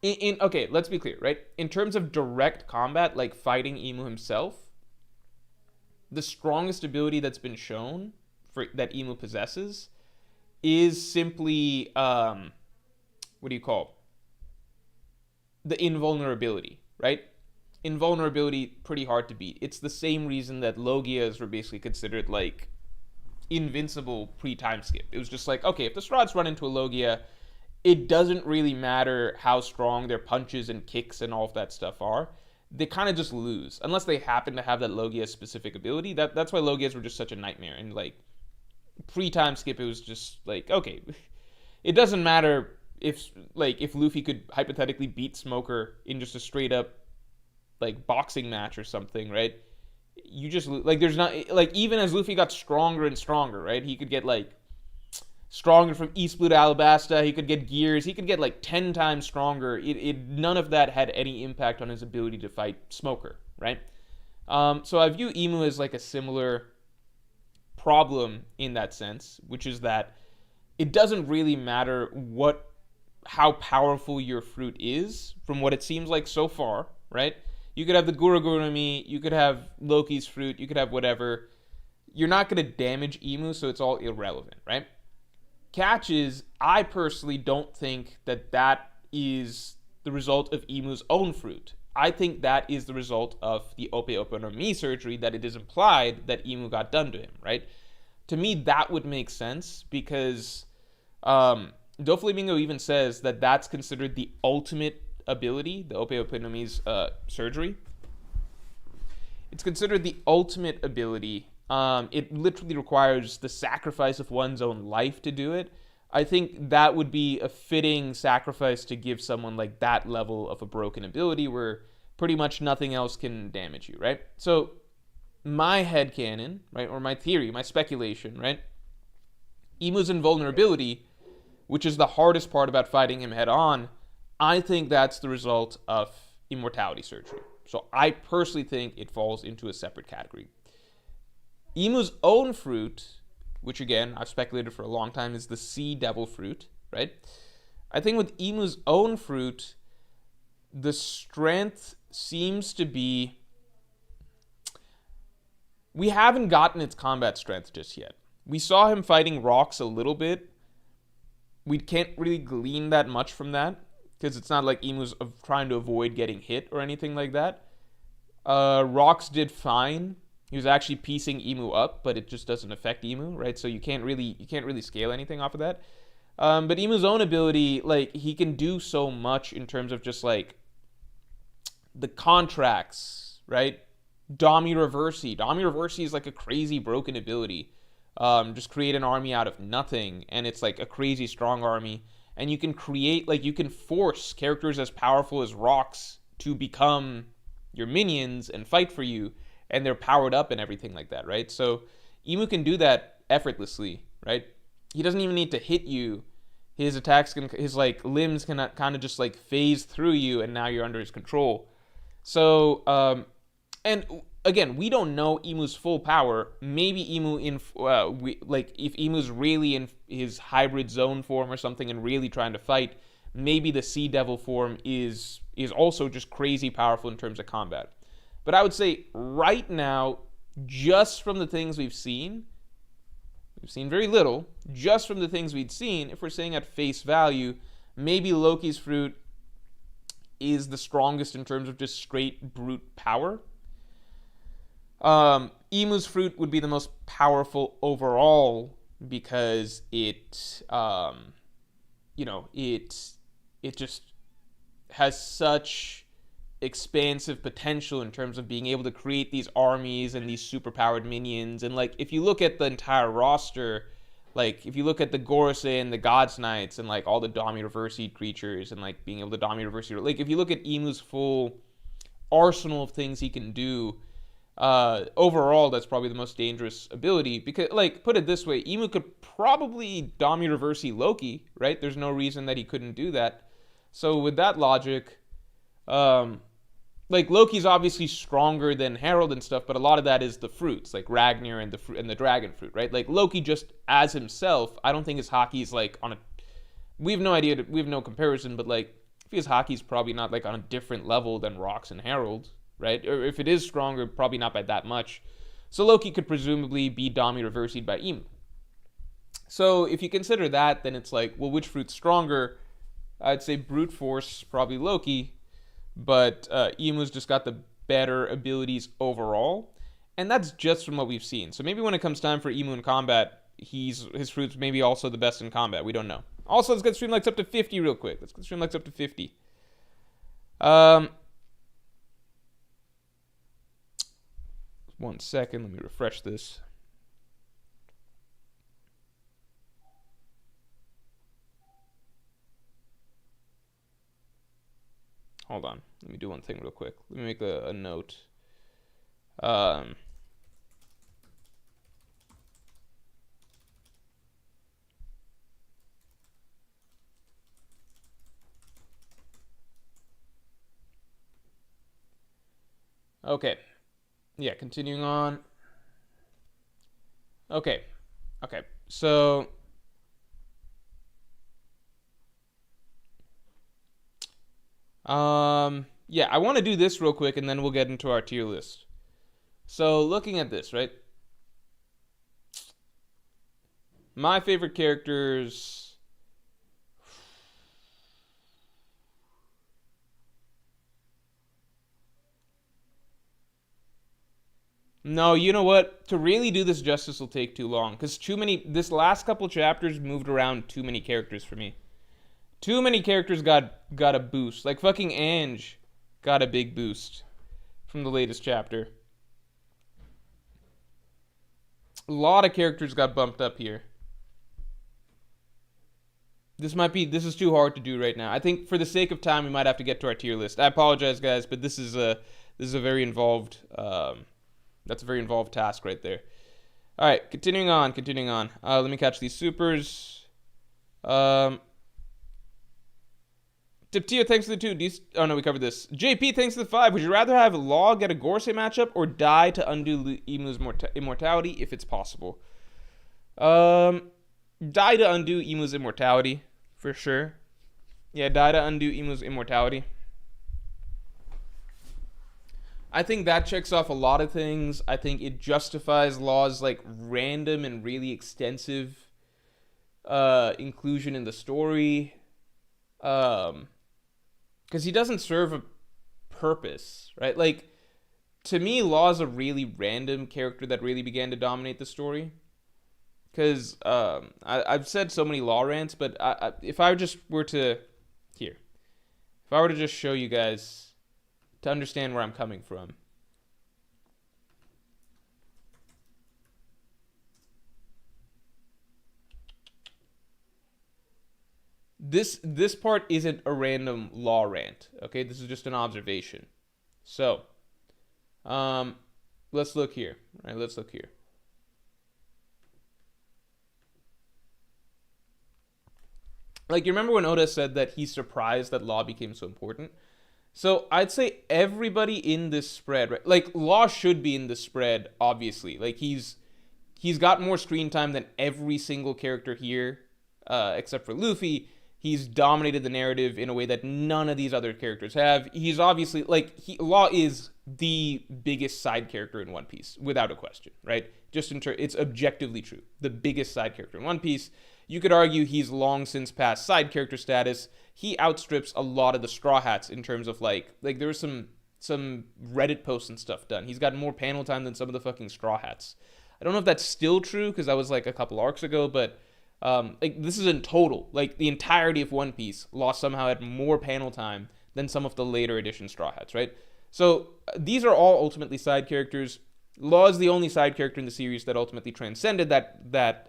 Speaker 1: okay, let's be clear, right? In terms of direct combat, like fighting Emu himself, the strongest ability that's been shown that Emu possesses is simply what do you call the invulnerability, right? Invulnerability pretty hard to beat. It's the same reason that Logias were basically considered like invincible pre-time skip. It was just like, okay, if the Strahds run into a Logia, it doesn't really matter how strong their punches and kicks and all of that stuff are. They kind of just lose unless they happen to have that Logia specific ability. That's why Logias were just such a nightmare. And like pre-time skip, it was just like, okay, it doesn't matter if Luffy could hypothetically beat Smoker in just a straight up like boxing match or something, right? You just like there's not like even as Luffy got stronger and stronger, right? He could get like stronger from East Blue to Alabasta. He could get gears. He could get like 10 times stronger. None of that had any impact on his ability to fight Smoker, right? So I view Emu as like a similar problem in that sense, which is that it doesn't really matter how powerful your fruit is from what it seems like so far, right? You could have the Gurugurumi, you could have Loki's fruit, you could have whatever. You're not going to damage Emu, so it's all irrelevant, right? Catches, I personally don't think that is the result of Emu's own fruit. I think that is the result of the Ope Ope no Mi surgery that it is implied that Emu got done to him, right? To me, that would make sense because Doflamingo even says that that's considered the ultimate ability, the Ope Ope no Mi's surgery. It's considered the ultimate ability. It literally requires the sacrifice of one's own life to do it. I think that would be a fitting sacrifice to give someone like that level of a broken ability where pretty much nothing else can damage you, right? So my headcanon, right, or my theory, my speculation, right? Emu's invulnerability, which is the hardest part about fighting him head on, I think that's the result of immortality surgery. So I personally think it falls into a separate category. Emu's own fruit, which again I've speculated for a long time, is the Sea Devil fruit, right? I think with Emu's own fruit, the strength seems to be. We haven't gotten its combat strength just yet. We saw him fighting rocks a little bit. We can't really glean that much from that because it's not like Emu's trying to avoid getting hit or anything like that. Rocks did fine. He was actually piecing Emu up, but it just doesn't affect Emu, right? So you can't really scale anything off of that. But Emu's own ability, like he can do so much in terms of just like the contracts, right? Dami Reversi. Dami Reversi is like a crazy broken ability. Just create an army out of nothing, and it's like a crazy strong army. And you can create, like you can force characters as powerful as rocks to become your minions and fight for you, and they're powered up and everything like that, right? So Emu can do that effortlessly, right? He doesn't even need to hit you. His attacks his like limbs can kind of just like phase through you, and now you're under his control. So, and again, we don't know Emu's full power. Maybe Emu if Emu's really in his hybrid zone form or something and really trying to fight, maybe the Sea Devil form is also just crazy powerful in terms of combat. But I would say right now, just from the things we've seen very little. Just from the things we'd seen, if we're saying at face value, maybe Loki's fruit is the strongest in terms of just straight brute power. Emu's fruit would be the most powerful overall because it just has such expansive potential in terms of being able to create these armies and these superpowered minions. And like, if you look at the entire roster, like if you look at the Gorosei and the God's Knights and like all the Dami Reversi creatures and like being able to Dami Reversi, like if you look at Imu's full arsenal of things he can do, overall that's probably the most dangerous ability. Because like, put it this way, Imu could probably Dami Reversi Loki, right? There's no reason that he couldn't do that. So with that logic, like Loki's obviously stronger than Harold and stuff, but a lot of that is the fruits, like Ragnar and the dragon fruit, right? Like Loki just as himself, I don't think his hockey's like on a. We have no idea. We have no comparison, but like if his hockey's probably not like on a different level than Rox and Harold, right? Or if it is stronger, probably not by that much. So Loki could presumably be Dami Reversi'd by Imu. So if you consider that, then it's like, well, which fruit's stronger? I'd say brute force, probably Loki. But Imu's just got the better abilities overall, and that's just from what we've seen. So maybe when it comes time for Imu in combat, his fruits maybe also the best in combat. We don't know. Also, let's get stream likes up to 50 real quick. Let's get stream likes up to 50. 1 second. Let me refresh this. Hold on. Let me do one thing real quick. Let me make a note. Okay. Yeah, continuing on. Okay. So yeah, I want to do this real quick and then we'll get into our tier list. So looking at this, right? My favorite characters. No, you know what? To really do this justice will take too long because this last couple chapters moved around too many characters for me. Too many characters got a boost. Like fucking Ange got a big boost from the latest chapter. A lot of characters got bumped up here. This is too hard to do right now. I think for the sake of time we might have to get to our tier list. I apologize guys, but this is a very involved that's a very involved task right there. All right, continuing on. Let me catch these supers. Tiptia, thanks for the 2. Oh, no, we covered this. JP, thanks for the 5. Would you rather have Law get a Gorosei matchup or die to undo Imu's immortality if it's possible? Die to undo Imu's immortality, for sure. Yeah, die to undo Imu's immortality. I think that checks off a lot of things. I think it justifies Law's like random and really extensive inclusion in the story. Because he doesn't serve a purpose, right? Like, to me, Law's a really random character that really began to dominate the story. Because I've said so many Law rants, but if I were to just show you guys to understand where I'm coming from. This part isn't a random Law rant, okay? This is just an observation. So, let's look here. All right, let's look here. Like, you remember when Oda said that he's surprised that Law became so important? So, I'd say everybody in this spread, right? Like, Law should be in this spread, obviously. Like, he's got more screen time than every single character here, except for Luffy. He's dominated the narrative in a way that none of these other characters have. He's obviously, Law is the biggest side character in One Piece, without a question, right? It's objectively true. The biggest side character in One Piece. You could argue he's long since passed side character status. He outstrips a lot of the Straw Hats in terms of, like there was some Reddit posts and stuff done. He's got more panel time than some of the fucking Straw Hats. I don't know if that's still true, because that was, like, a couple arcs ago, but... this is in total. Like, the entirety of One Piece, Law somehow had more panel time than some of the later edition Straw Hats, right? So these are all ultimately side characters. Law is the only side character in the series that ultimately transcended that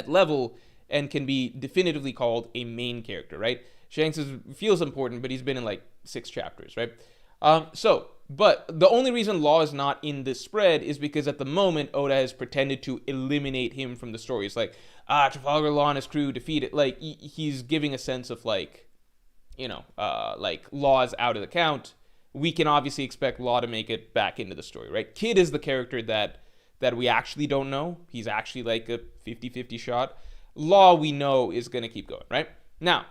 Speaker 1: level and can be definitively called a main character, right? Shanks feels important, but he's been in like 6 chapters, right? But the only reason Law is not in this spread is because at the moment Oda has pretended to eliminate him from the story. It's like, Trafalgar Law and his crew defeated. Like he's giving a sense of like, like Law is out of the count. We can obviously expect Law to make it back into the story, right? Kid is the character that we actually don't know. He's actually like a 50-50 shot. Law, we know, is going to keep going, right? Now,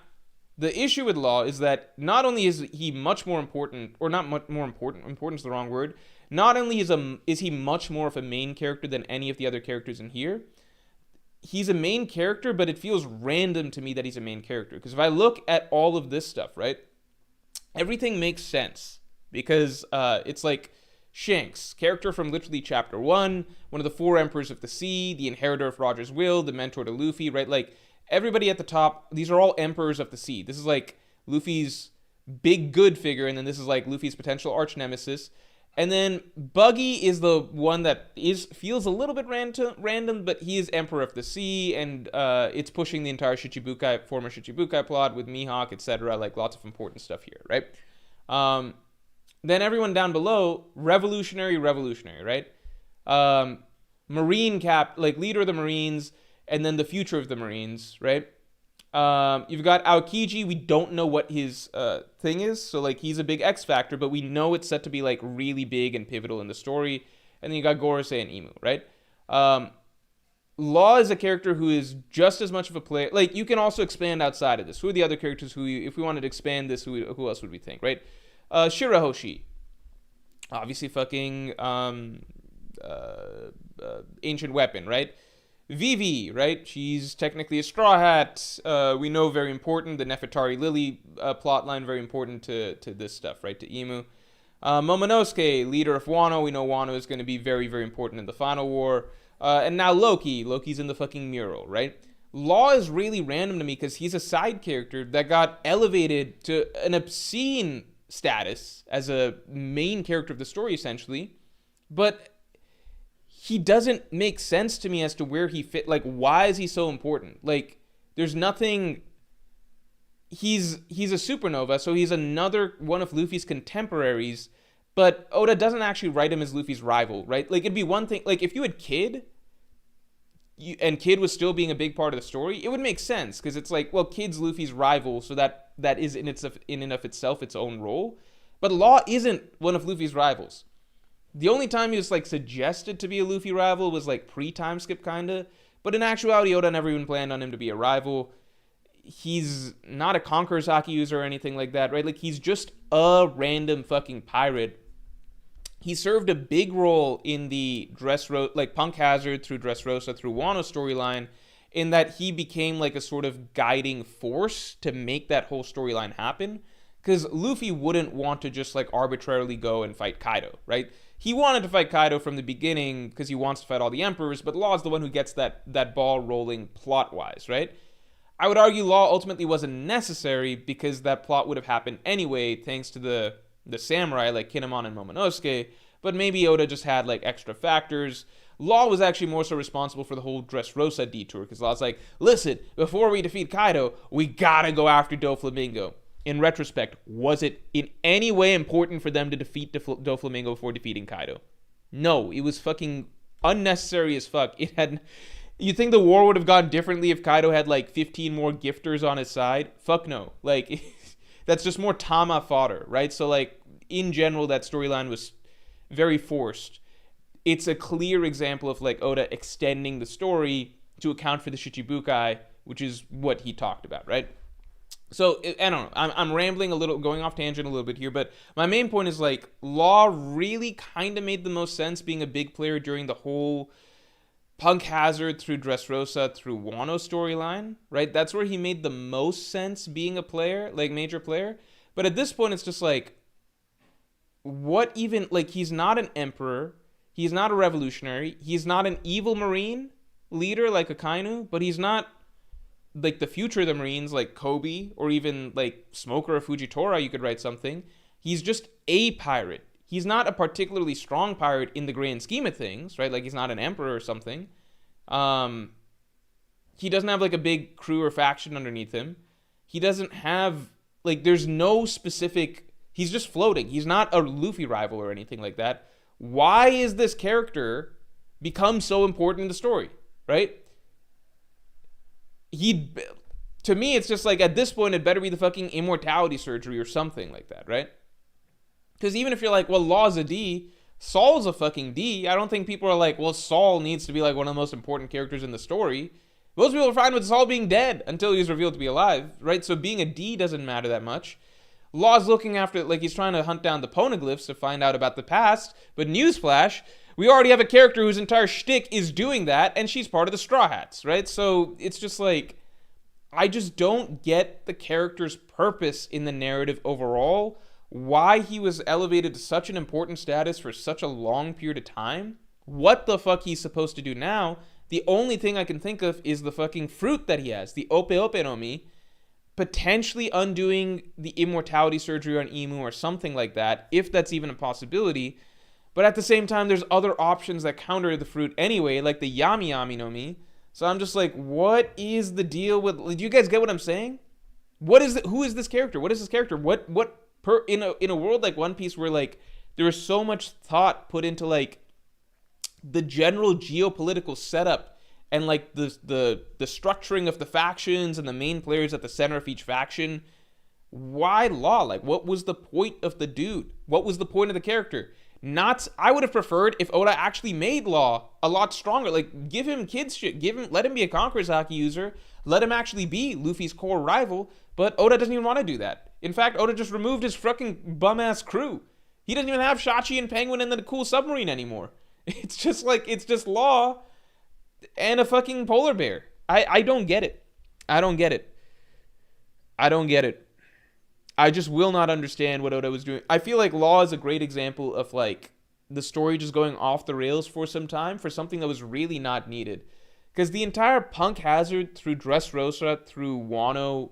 Speaker 1: the issue with Law is that not only is he much more important, or not much more important, important is the wrong word, not only is he much more of a main character than any of the other characters in here, he's a main character, but it feels random to me that he's a main character. Because if I look at all of this stuff, right, everything makes sense. Because it's like Shanks, character from literally chapter 1, one of the 4 emperors of the sea, the inheritor of Roger's will, the mentor to Luffy, right? Like, everybody at the top, these are all emperors of the sea. This is like Luffy's big good figure, and then this is like Luffy's potential arch nemesis. And then Buggy is the one that feels a little bit random, but he is emperor of the sea, and it's pushing the entire former Shichibukai plot with Mihawk, etc. Like, lots of important stuff here, right? Then everyone down below, revolutionary, right? Marine like leader of the Marines, and then the future of the Marines, right? You've got Aokiji. We don't know what his thing is, so like he's a big X factor, but we know it's set to be like really big and pivotal in the story. And then you got Gorosei and Imu, right? Law is a character who is just as much of a player. Like, you can also expand outside of this. Who are the other characters if we wanted to expand this, who else would we think, right? Shirahoshi, obviously fucking ancient weapon, right? Vivi, right? She's technically a Straw Hat. We know very important. The Nefertari Lily plotline, very important to this stuff, right? To Imu. Momonosuke, leader of Wano. We know Wano is going to be very, very important in the final war. And now Loki. Loki's in the fucking mural, right? Law is really random to me because he's a side character that got elevated to an obscene status as a main character of the story, essentially. But he doesn't make sense to me as to where he fit. Like, why is he so important? Like, there's nothing. He's a supernova, so he's another one of Luffy's contemporaries, but Oda doesn't actually write him as Luffy's rival, right? Like, it'd be one thing, like, if you had Kid, and Kid was still being a big part of the story, it would make sense, because it's like, well, Kid's Luffy's rival, so that is in and of itself its own role. But Law isn't one of Luffy's rivals. The only time he was like suggested to be a Luffy rival was like pre-time skip kinda, but in actuality Oda never even planned on him to be a rival. He's not a Conqueror's Haki user or anything like that, right? Like, he's just a random fucking pirate. He served a big role in the like Punk Hazard through Dressrosa through Wano storyline, in that he became like a sort of guiding force to make that whole storyline happen. Because Luffy wouldn't want to just like arbitrarily go and fight Kaido, right? He wanted to fight Kaido from the beginning because he wants to fight all the emperors, but Law is the one who gets that ball rolling plot-wise, right? I would argue Law ultimately wasn't necessary because that plot would have happened anyway thanks to the samurai like Kinemon and Momonosuke, but maybe Oda just had like extra factors. Law was actually more so responsible for the whole Dressrosa detour, because Law's like, listen, before we defeat Kaido, we gotta go after Doflamingo. In retrospect, was it in any way important for them to defeat Doflamingo before defeating Kaido? No, it was fucking unnecessary as fuck. You think the war would have gone differently if Kaido had like 15 more gifters on his side? Fuck no. Like, that's just more Tama fodder, right? So like, in general, that storyline was very forced. It's a clear example of like Oda extending the story to account for the Shichibukai, which is what he talked about, right? So, I don't know, I'm rambling a little, going off tangent a little bit here, but my main point is like, Law really kind of made the most sense being a big player during the whole Punk Hazard through Dressrosa through Wano storyline, right? That's where he made the most sense being a player, like major player. But at this point, it's just like, what even, like, he's not an emperor, he's not a revolutionary, he's not an evil marine leader like Akainu, but he's not like the future of the Marines, like Kobe or even like Smoker or Fujitora, you could write something. He's just a pirate. He's not a particularly strong pirate in the grand scheme of things, right? Like he's not an emperor or something. He doesn't have like a big crew or faction underneath him. He doesn't have like there's no specific. He's just floating. He's not a Luffy rival or anything like that. Why is this character become so important in the story, right? To me, it's just like at this point, it better be the fucking immortality surgery or something like that, right? Because even if you're like, well, Law's a D, Saul's a fucking D, I don't think people are like, well, Saul needs to be like one of the most important characters in the story. Most people are fine with Saul being dead until he's revealed to be alive, right? So being a D doesn't matter that much. Law's looking after, like he's trying to hunt down the poneglyphs to find out about the past, but newsflash, we already have a character whose entire shtick is doing that, and she's part of the Straw Hats, right? So it's just like, I just don't get the character's purpose in the narrative overall, why he was elevated to such an important status for such a long period of time, what the fuck he's supposed to do now. The only thing I can think of is the fucking fruit that he has, the Ope Ope no Mi, potentially undoing the immortality surgery on Imu or something like that, if that's even a possibility. But at the same time, there's other options that counter the fruit anyway, like the Yami Yami no Mi. So I'm just like, what is the deal with... Do you guys get what I'm saying? Who is this character? What is this character? In a world like One Piece where like there is so much thought put into like the general geopolitical setup and like the structuring of the factions and the main players at the center of each faction, why Law? Like, what was the point of the dude? What was the point of the character? I would have preferred if Oda actually made Law a lot stronger. Like, give him kids shit. Let him be a Conqueror's Haki user. Let him actually be Luffy's core rival. But Oda doesn't even want to do that. In fact, Oda just removed his fucking bum-ass crew. He doesn't even have Shachi and Penguin and the cool submarine anymore. It's just Law and a fucking polar bear. I don't get it. I don't get it. I just will not understand what Oda was doing. I feel like Law is a great example of like the story just going off the rails for some time for something that was really not needed. Because the entire Punk Hazard through Dressrosa through Wano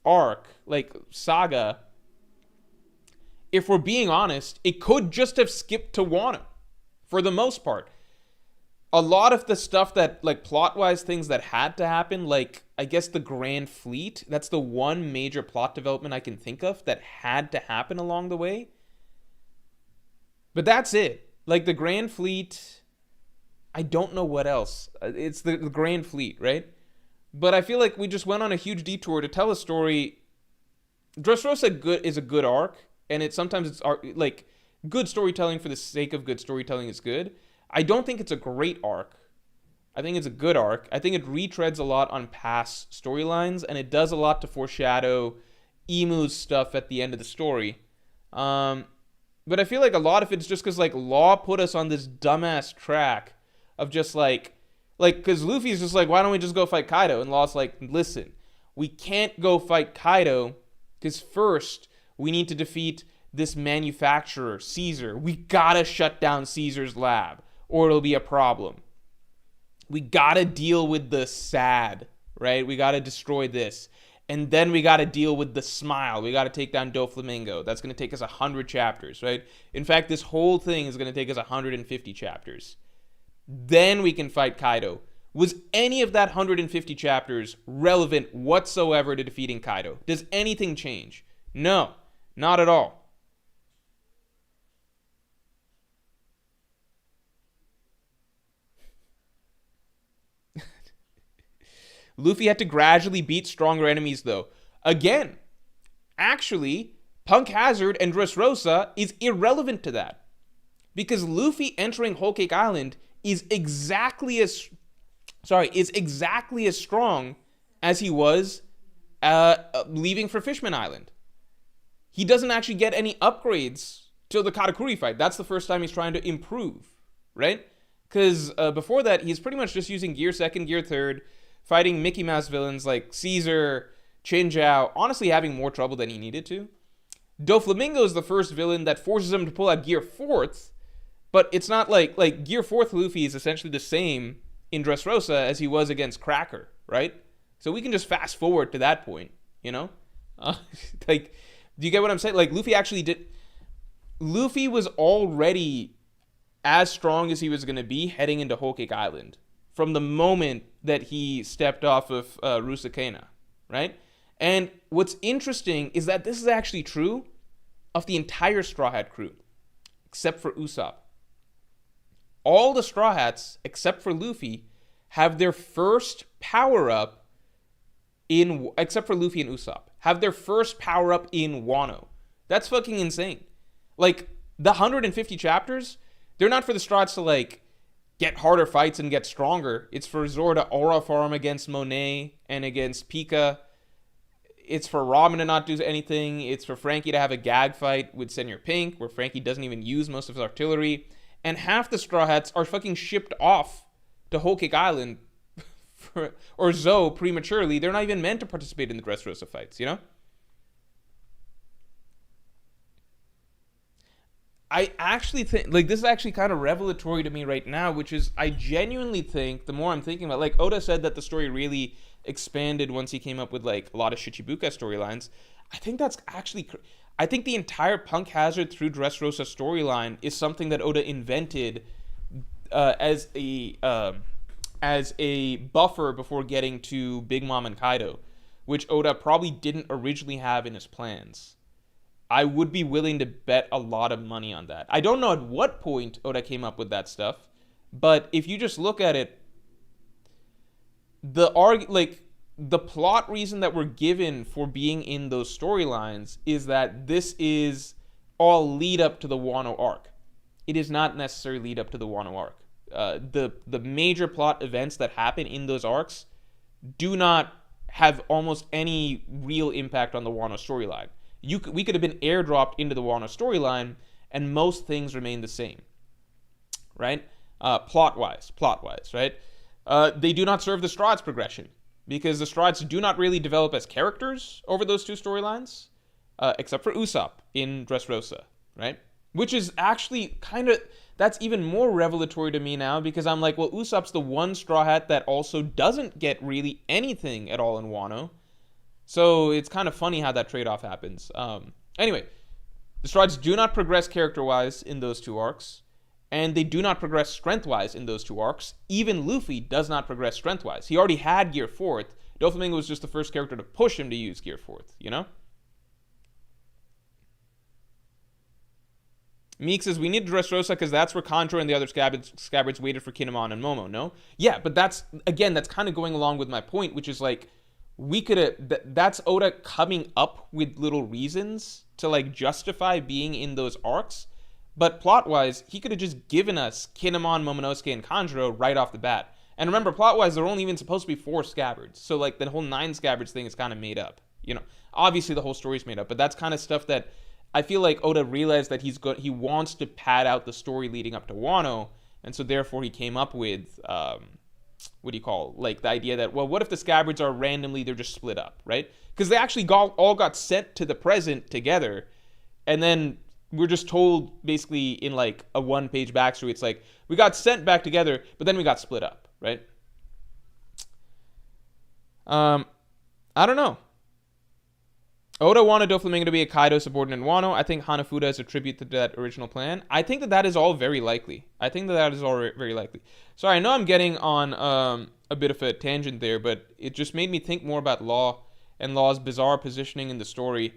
Speaker 1: arc, like saga, if we're being honest, it could just have skipped to Wano for the most part. A lot of the stuff that, like, plot-wise things that had to happen, like, I guess the Grand Fleet, that's the one major plot development I can think of that had to happen along the way. But that's it. Like, the Grand Fleet, I don't know what else. It's the Grand Fleet, right? But I feel like we just went on a huge detour to tell a story. Dressrosa is a good arc, and sometimes it's, like, good storytelling for the sake of good storytelling is good. I don't think it's a great arc. I think it's a good arc. I think it retreads a lot on past storylines, and it does a lot to foreshadow Imu's stuff at the end of the story. But I feel like a lot of it's just because, like, Law put us on this dumbass track of just, because Luffy's just like, why don't we just go fight Kaido? And Law's like, listen, we can't go fight Kaido because first we need to defeat this manufacturer, Caesar. We gotta shut down Caesar's lab, or it'll be a problem. We gotta deal with the SAD, right? We gotta destroy this. And then we gotta deal with the Smile. We gotta take down Doflamingo. That's gonna take us 100 chapters, right? In fact, this whole thing is gonna take us 150 chapters. Then we can fight Kaido. Was any of that 150 chapters relevant whatsoever to defeating Kaido? Does anything change? No, not at all. Luffy had to gradually beat stronger enemies, though. Again, actually, Punk Hazard and Dressrosa is irrelevant to that. Because Luffy entering Whole Cake Island is exactly as strong as he was leaving for Fishman Island. He doesn't actually get any upgrades till the Katakuri fight. That's the first time he's trying to improve, right? Because before that, he's pretty much just using Gear 2nd, Gear 3rd, fighting Mickey Mouse villains like Caesar, Chinjao, honestly having more trouble than he needed to. Doflamingo is the first villain that forces him to pull out Gear 4th, but it's not like Gear 4th Luffy is essentially the same in Dressrosa as he was against Cracker, right? So we can just fast forward to that point, you know? Uh, like, do you get what I'm saying? Like, Luffy was already as strong as he was going to be heading into Whole Cake Island from the moment that he stepped off of Rusakena, right? And what's interesting is that this is actually true of the entire Straw Hat crew, except for Usopp. All the Straw Hats, except for Luffy, have their first power-up except for Luffy and Usopp, have their first power-up in Wano. That's fucking insane. Like, the 150 chapters, they're not for the Straw Hats to, like, get harder fights and get stronger. It's for Zoro to aura farm against Monet and against Pika. It's for Robin to not do anything. It's for Frankie to have a gag fight with Senor Pink, where Frankie doesn't even use most of his artillery. And half the Straw Hats are fucking shipped off to Whole Cake Island or Zoe prematurely. They're not even meant to participate in the Dressrosa fights, you know? I actually think, like, this is actually kind of revelatory to me right now, which is, I genuinely think, the more I'm thinking about, like, Oda said that the story really expanded once he came up with, like, a lot of Shichibuka storylines. I think that's actually, I think the entire Punk Hazard through Dressrosa storyline is something that Oda invented as a buffer before getting to Big Mom and Kaido, which Oda probably didn't originally have in his plans. I would be willing to bet a lot of money on that. I don't know at what point Oda came up with that stuff, but if you just look at it, the plot reason that we're given for being in those storylines is that this is all lead up to the Wano arc. It is not necessarily lead up to the Wano arc. The major plot events that happen in those arcs do not have almost any real impact on the Wano storyline. We could have been airdropped into the Wano storyline, and most things remain the same, right? Plot-wise, right? They do not serve the Straw Hats progression, because the Straw Hats do not really develop as characters over those two storylines, except for Usopp in Dressrosa, right? Which is actually kind of, that's even more revelatory to me now, because I'm like, well, Usopp's the one Straw Hat that also doesn't get really anything at all in Wano. So it's kind of funny how that trade-off happens. Anyway, the Straw Hats do not progress character-wise in those two arcs, and they do not progress strength-wise in those two arcs. Even Luffy does not progress strength-wise. He already had Gear 4th. Doflamingo was just the first character to push him to use Gear 4th, you know? Meek says, we need Dressrosa because that's where Contra and the other scabbards waited for Kinemon and Momo, no? Yeah, but that's kind of going along with my point, which is like, we could have, that's Oda coming up with little reasons to, like, justify being in those arcs, but plot-wise, he could have just given us Kinemon, Momonosuke, and Kanjuro right off the bat. And remember, plot-wise, there are only even supposed to be 4 scabbards, so, like, the whole 9 scabbards thing is kind of made up, you know? Obviously, the whole story's made up, but that's kind of stuff that I feel like Oda realized that he wants to pad out the story leading up to Wano, and so therefore he came up with, like, the idea that, well, what if the scabbards are randomly, they're just split up, right? Because they actually all got sent to the present together, and then we're just told, basically, in, like, a one-page backstory, it's like, we got sent back together, but then we got split up, right? I don't know. Oda wanted Doflamingo to be a Kaido subordinate in Wano. I think Hanafuda is a tribute to that original plan. I think that is all very likely. Sorry, I know I'm getting on a bit of a tangent there, but it just made me think more about Law and Law's bizarre positioning in the story.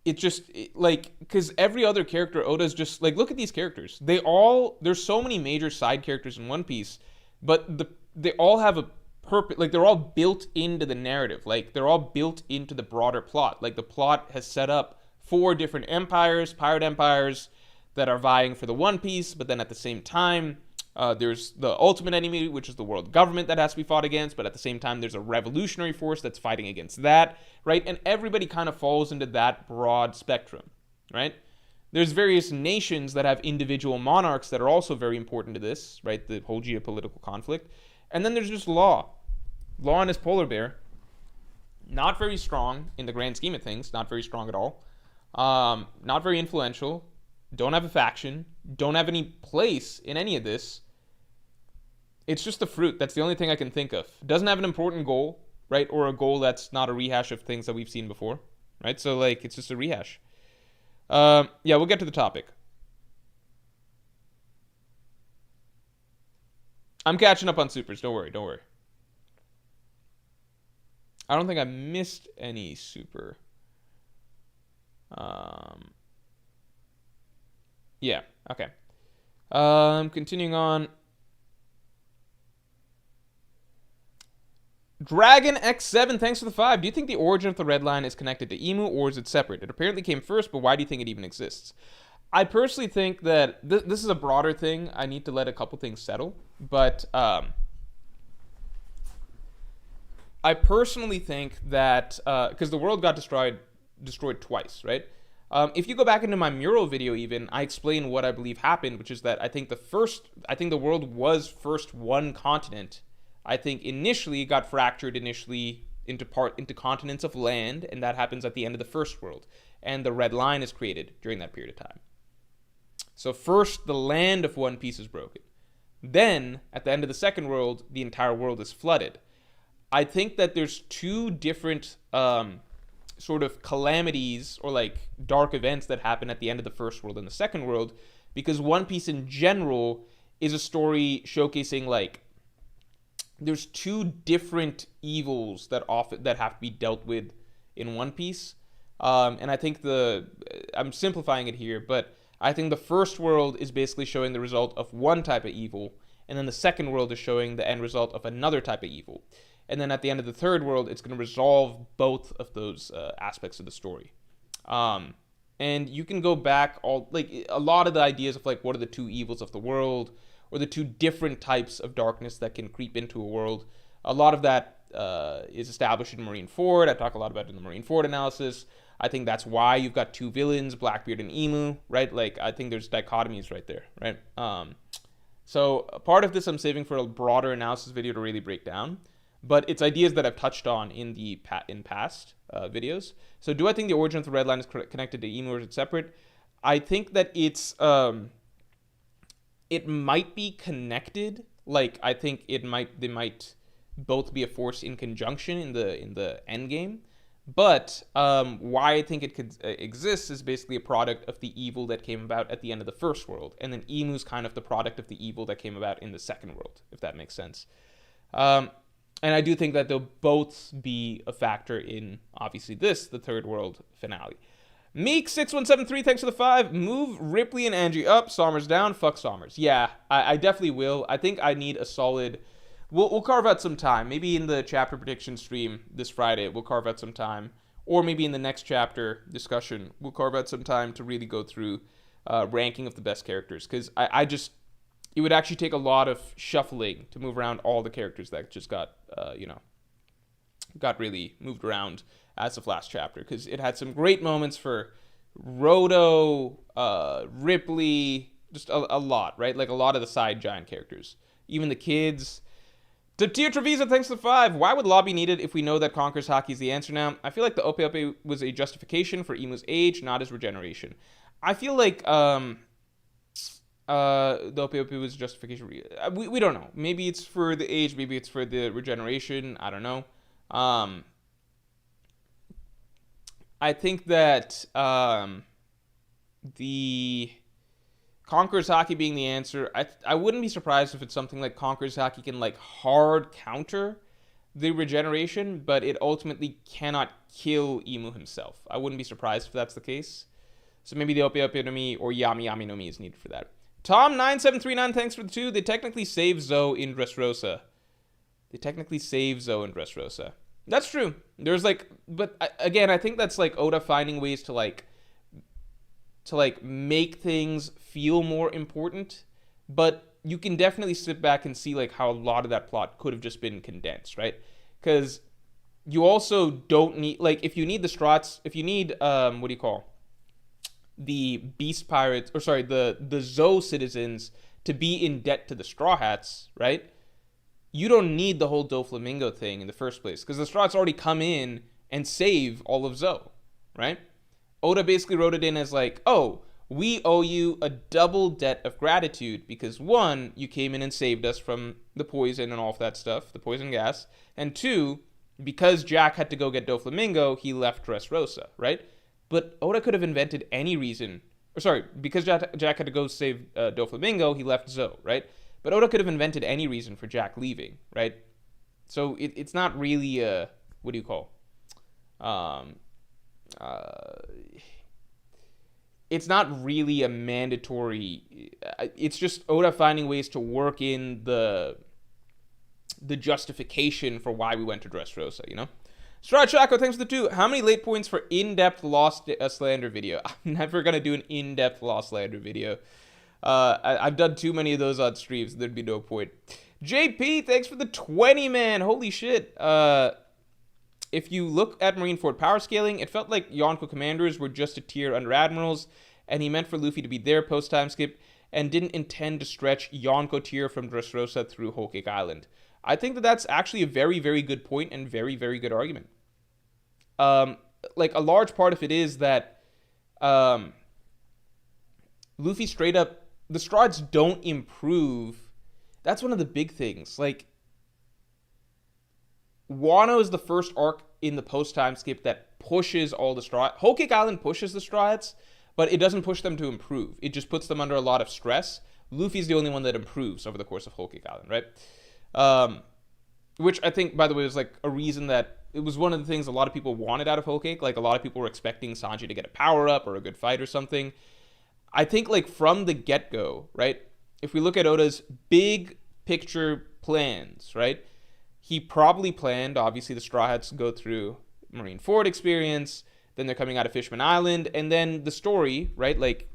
Speaker 1: Because every other character, Oda's just, like, look at these characters. There's so many major side characters in One Piece, but they all have a purpose, like, they're all built into the narrative, like, they're all built into the broader plot. Like, the plot has set up 4 different empires, pirate empires, that are vying for the One Piece, but then at the same time, there's the ultimate enemy, which is the world government that has to be fought against, but at the same time, there's a revolutionary force that's fighting against that, right? And everybody kind of falls into that broad spectrum, right? There's various nations that have individual monarchs that are also very important to this, right? The whole geopolitical conflict. And then there's just Law and his polar bear. Not very strong in the grand scheme of things. Not very strong at all. Not very influential. Don't have a faction. Don't have any place in any of this. It's just the fruit. That's the only thing I can think of. It doesn't have an important goal, right? Or a goal that's not a rehash of things that we've seen before, right? So like it's just a rehash. Yeah, we'll get to the topic. I'm catching up on supers. Don't worry. Don't worry. I don't think I missed any super. Yeah. Okay. Continuing on. Dragon X7, thanks for the 5. Do you think the origin of the red line is connected to Emu, or is it separate? It apparently came first, but why do you think it even exists? I personally think that this is a broader thing. I need to let a couple things settle. But I personally think that, because the world got destroyed twice, right? If you go back into my mural video even, I explain what I believe happened, which is that I think the world was first one continent. I think initially got fractured into continents of land, and that happens at the end of the first world. And the red line is created during that period of time. So first, the land of One Piece is broken. Then, at the end of the second world, the entire world is flooded. I think that there's two different sort of calamities or like dark events that happen at the end of the first world and the second world, because One Piece in general is a story showcasing like there's two different evils that have to be dealt with in One Piece. And I think I'm simplifying it here, but I think the first world is basically showing the result of one type of evil, and then the second world is showing the end result of another type of evil. And then at the end of the third world, it's going to resolve both of those aspects of the story. And you can go back a lot of the ideas of like what are the two evils of the world, or the two different types of darkness that can creep into a world. A lot of that is established in Marineford. I talk a lot about it in the Marineford analysis. I think that's why you've got two villains, Blackbeard and Emu, right? Like, I think there's dichotomies right there, right? So part of this I'm saving for a broader analysis video to really break down, but it's ideas that I've touched on in past videos. So do I think the origin of the red line is connected to Emu, or is it separate? I think that it might be connected. Like, I think they might both be a force in conjunction in the end game. But why I think it could exist is basically a product of the evil that came about at the end of the first world, and then Emu's kind of the product of the evil that came about in the second world, if that makes sense. And I do think that they'll both be a factor in, obviously, the third world finale. Meek6173, thanks for the 5. Move Ripley and Angie up, Sommers down, fuck Sommers. Yeah, I definitely will. I think I need a solid... We'll carve out some time. Maybe in the chapter prediction stream this Friday, we'll carve out some time. Or maybe in the next chapter discussion, we'll carve out some time to really go through ranking of the best characters. Because it would actually take a lot of shuffling to move around all the characters that just got really moved around as of last chapter. Because it had some great moments for Roto, Ripley, just a lot, right? Like a lot of the side giant characters. Even the kids... Tia Trevisa, thanks for the 5. Why would Law be needed if we know that Conqueror's Haki is the answer now? I feel like the Ope Ope was a justification for Emu's age, not his regeneration. I feel like the Ope Ope was a justification. We don't know. Maybe it's for the age, maybe it's for the regeneration. I don't know. I think that the... Conqueror's Haki being the answer, I wouldn't be surprised if it's something like Conqueror's Haki can like hard counter the regeneration, but it ultimately cannot kill Emu himself. I wouldn't be surprised if that's the case. So maybe the Ope Ope no Mi or Yami Yami no Mi is needed for that. Tom9739, thanks for the 2. They technically save Zoe in Dressrosa. That's true. There's like, but again, I think that's like Oda finding ways to make things feel more important, but you can definitely sit back and see like how a lot of that plot could have just been condensed, right? Because you also don't need, like, if you need the Strats, if you need the Beast Pirates, or sorry, the Zoe citizens to be in debt to the Straw Hats, right? You don't need the whole Doflamingo thing in the first place, because the Strats already come in and save all of Zoe, right? Oda basically wrote it in as like, oh, we owe you a double debt of gratitude because one, you came in and saved us from the poison and all of that stuff, the poison gas, and two, because Jack had to go get Doflamingo, he left Dressrosa, right? But Oda could have invented any reason. Or sorry, because Jack had to go save Doflamingo, he left Zoe, right? But Oda could have invented any reason for Jack leaving, right? So it's not really a, what do you call? It's not really a mandatory. It's just Oda finding ways to work in the justification for why we went to Dressrosa, you know? Stride Chaco, thanks for the 2. How many late points for in-depth Lost Slander video? I'm never going to do an in-depth Lost Slander video. I've done too many of those on streams. There'd be no point. JP, thanks for the 20, man. Holy shit. If you look at Marineford power scaling, it felt like Yonko commanders were just a tier under admirals, and he meant for Luffy to be there post-time skip, and didn't intend to stretch Yonko tier from Dressrosa through Whole Cake Island. I think that that's actually a very, very good point and very, very good argument. Like, a large part of it is that Luffy straight up, the Strides don't improve. That's one of the big things. Like, Wano is the first arc in the post-time skip that pushes all the Strides. Whole Cake Island pushes the Strides, but it doesn't push them to improve. It just puts them under a lot of stress. Luffy's the only one that improves over the course of Whole Cake Island, right? Which I think, by the way, was like a reason that it was one of the things a lot of people wanted out of Whole Cake. Like, a lot of people were expecting Sanji to get a power-up or a good fight or something. I think, like, from the get-go, right, if we look at Oda's big picture plans, right, he probably planned, obviously, the Straw Hats go through Marineford experience, then they're coming out of Fishman Island, and then the story, right, like,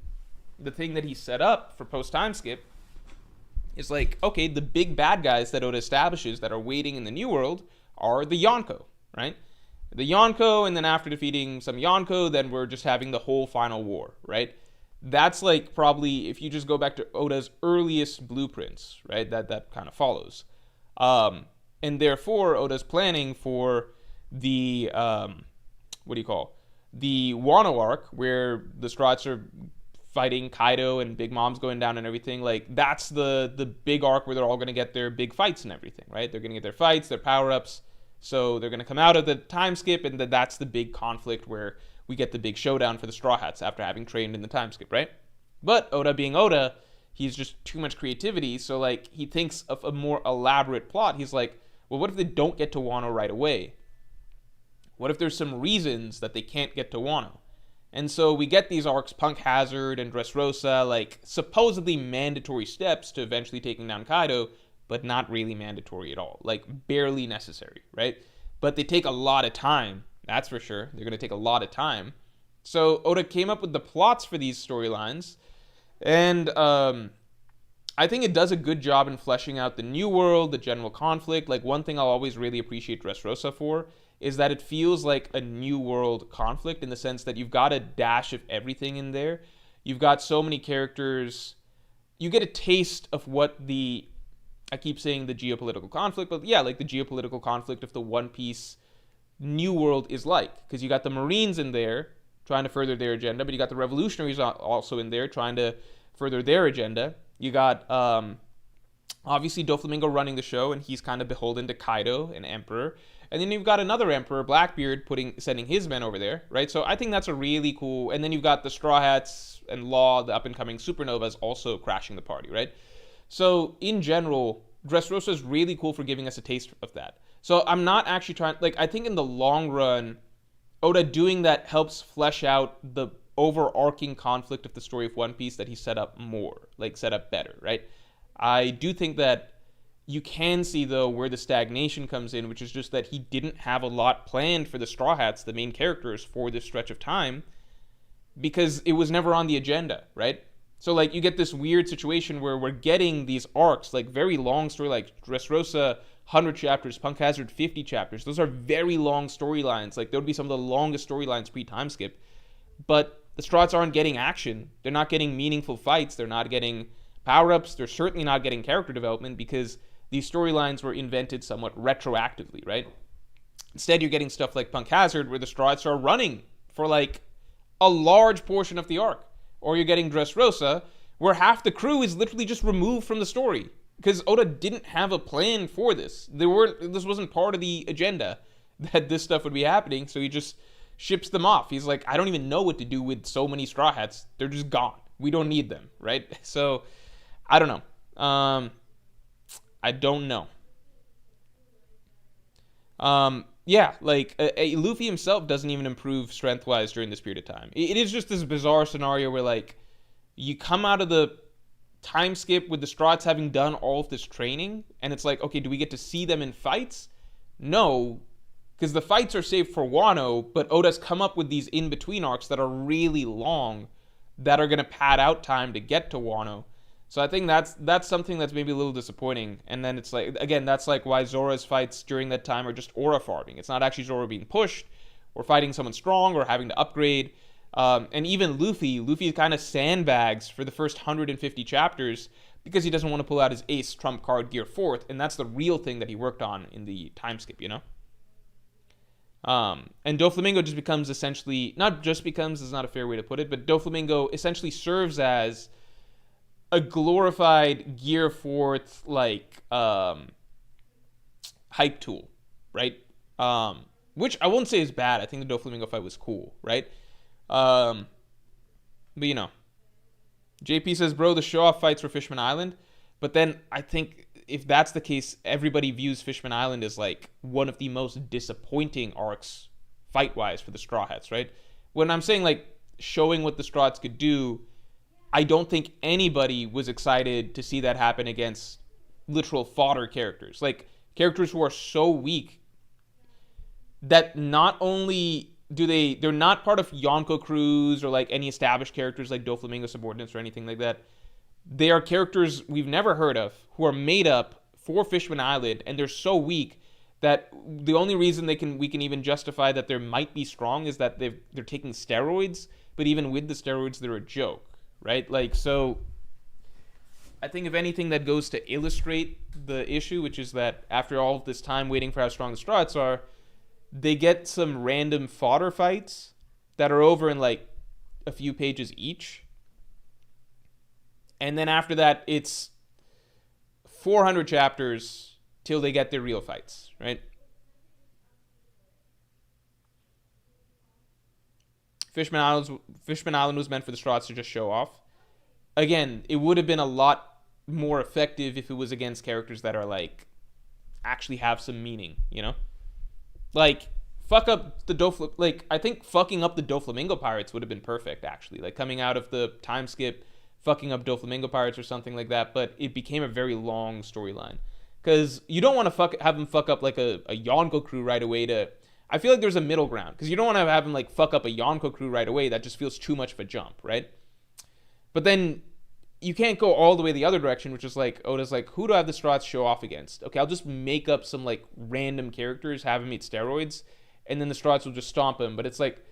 Speaker 1: the thing that he set up for post-time skip is like, okay, the big bad guys that Oda establishes that are waiting in the New World are the Yonko, right? The Yonko, and then after defeating some Yonko, then we're just having the whole final war, right? That's like probably, if you just go back to Oda's earliest blueprints, right, that kind of follows. And therefore, Oda's planning for the, the Wano arc, where the Strats are fighting Kaido and Big Mom's going down and everything. Like, that's the big arc where they're all going to get their big fights and everything, right? They're going to get their fights, their power-ups. So they're going to come out of the time skip, and then that's the big conflict where we get the big showdown for the Straw Hats after having trained in the time skip, right? But Oda being Oda, he's just too much creativity, so, like, he thinks of a more elaborate plot. He's like, well, what if they don't get to Wano right away? What if there's some reasons that they can't get to Wano? And so we get these arcs, Punk Hazard and Dressrosa, like, supposedly mandatory steps to eventually taking down Kaido, but not really mandatory at all. Like, barely necessary, right? But they take a lot of time, that's for sure. They're going to take a lot of time. So Oda came up with the plots for these storylines, and I think it does a good job in fleshing out the New World, the general conflict. Like, one thing I'll always really appreciate Dressrosa for is that it feels like a New World conflict in the sense that you've got a dash of everything in there. You've got so many characters. You get a taste of what I keep saying the geopolitical conflict, but yeah, like the geopolitical conflict of the One Piece New World is like. Because you got the Marines in there trying to further their agenda, but you got the Revolutionaries also in there trying to further their agenda. You got, obviously, Doflamingo running the show, and he's kind of beholden to Kaido, an emperor. And then you've got another emperor, Blackbeard, sending his men over there, right? So I think that's a really cool... And then you've got the Straw Hats and Law, the up-and-coming supernovas, also crashing the party, right? So, in general, Dressrosa is really cool for giving us a taste of that. So I'm not actually trying... Like, I think in the long run, Oda doing that helps flesh out the overarching conflict of the story of One Piece that he set up more. Like, set up better, right? I do think that you can see, though, where the stagnation comes in, which is just that he didn't have a lot planned for the Straw Hats, the main characters, for this stretch of time, because it was never on the agenda, right? So, like, you get this weird situation where we're getting these arcs, like, very long story, like Dressrosa, 100 chapters, Punk Hazard, 50 chapters. Those are very long storylines. Like, there would be some of the longest storylines pre-time skip. But the Strats aren't getting action. They're not getting meaningful fights. They're not getting power-ups. They're certainly not getting character development because these storylines were invented somewhat retroactively, right? Instead, you're getting stuff like Punk Hazard where the Strats are running for, like, a large portion of the arc. or you're getting Dressrosa, where half the crew is literally just removed from the story because Oda didn't have a plan for this. This wasn't part of the agenda that this stuff would be happening, so he just ships them off. He's like, I don't even know what to do with so many Straw Hats. They're just gone. We don't need them, right? So, I don't know. I don't know. Yeah, like Luffy himself doesn't even improve strength-wise during this period of time. It is just this bizarre scenario where like you come out of the time skip with the Straw Hats having done all of this training, and it's like, okay, do we get to see them in fights? No, because the fights are saved for Wano, but Oda's come up with these in-between arcs that are really long that are going to pad out time to get to Wano. So I think that's something that's maybe a little disappointing. And then it's like, again, that's like why Zora's fights during that time are just aura farming. It's not actually Zora being pushed or fighting someone strong or having to upgrade. And even Luffy kind of sandbags for the first 150 chapters because he doesn't want to pull out his ace trump card Gear 4th, and that's the real thing that he worked on in the time skip, you know? And Doflamingo just becomes essentially, not just becomes is not a fair way to put it, but Doflamingo essentially serves as a glorified Gear 4th, like, hype tool, right? Which I won't say is bad. I think the Doflamingo fight was cool, right? But you know, JP says, bro, the show-off fights for Fishman Island. But then I think if that's the case, everybody views Fishman Island as like one of the most disappointing arcs fight-wise for the Straw Hats, right? When I'm saying like showing what the Straw Hats could do, I don't think anybody was excited to see that happen against literal fodder characters. Like characters who are so weak that not only they're not part of Yonko crews or like any established characters like Doflamingo subordinates or anything like that. They are characters we've never heard of who are made up for Fishman Island, and they're so weak that the only reason we can even justify that they might be strong is that they're taking steroids, but even with the steroids, they're a joke, right? Like, so I think if anything that goes to illustrate the issue, which is that after all of this time waiting for how strong the Straw Hats are, they get some random fodder fights that are over in like a few pages each. And then after that, it's 400 chapters till they get their real fights, right? Fishman Island was meant for the Straw Hats to just show off. Again, it would have been a lot more effective if it was against characters that are like actually have some meaning, you know? Like, fuck up the like, I think fucking up the Doflamingo Pirates would have been perfect, actually. Like, coming out of the time skip, fucking up Doflamingo Pirates or something like that, but it became a very long storyline. Because you don't want to have him fuck up, like, a Yonko crew right away to... I feel like there's a middle ground. Because you don't want to have him, like, fuck up a Yonko crew right away. That just feels too much of a jump, right? But then you can't go all the way the other direction, which is like, Oda's like, who do I have the Straw Hats show off against? Okay, I'll just make up some, like, random characters, have him eat steroids, and then the Straw Hats will just stomp him. But it's like,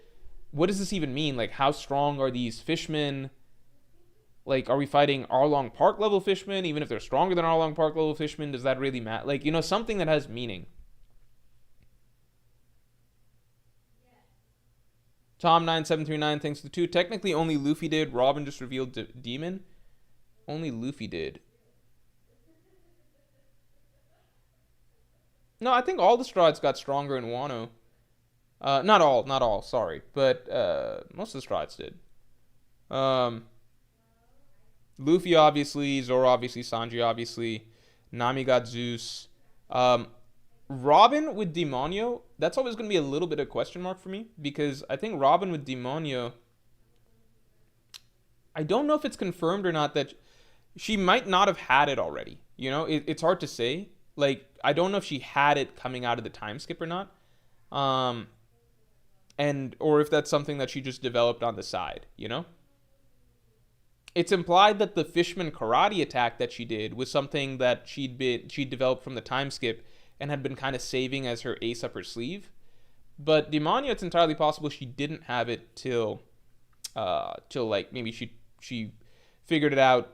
Speaker 1: what does this even mean? Like, how strong are these fishmen? Like, are we fighting Arlong Park level fishmen? Even if they're stronger than Arlong Park level fishmen, does that really matter? Like, you know, something that has meaning. Tom9739, thanks to the 2. Technically, only Luffy did. Robin just revealed Demon. Only Luffy did. No, I think all the Straw Hats got stronger in Wano. Not all, sorry. But most of the Straw Hats did. Luffy, obviously. Zoro, obviously. Sanji, obviously. Nami got Zeus. Robin with Demonio, that's always going to be a little bit of a question mark for me. Because I think Robin with Demonio... I don't know if it's confirmed or not that... She might not have had it already. You know, it's hard to say. Like, I don't know if she had it coming out of the time skip or not. Or if that's something that she just developed on the side, you know? It's implied that the Fishman karate attack that she did was something that she'd developed from the time skip and had been kind of saving as her ace up her sleeve. But Demonio, it's entirely possible she didn't have it till like maybe she figured it out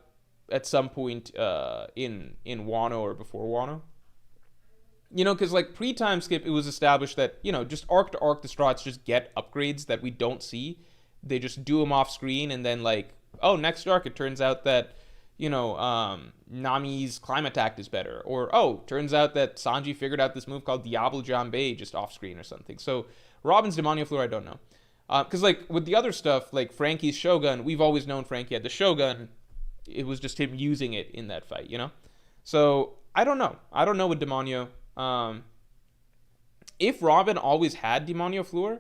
Speaker 1: at some point in Wano or before Wano. You know, because like pre-time skip, it was established that, you know, just arc to arc, the Straw Hats just get upgrades that we don't see. They just do them off screen, and then like oh, next arc, it turns out that, Nami's climate attack is better. Or, oh, turns out that Sanji figured out this move called Diablo Jambé just off screen or something. So, Robin's Demonio Fleur, I don't know. Because, like, with the other stuff, like Frankie's Shogun, we've always known Frankie had the Shogun. It was just him using it in that fight, So, I don't know. I don't know with Demonio. If Robin always had Demonio Fleur,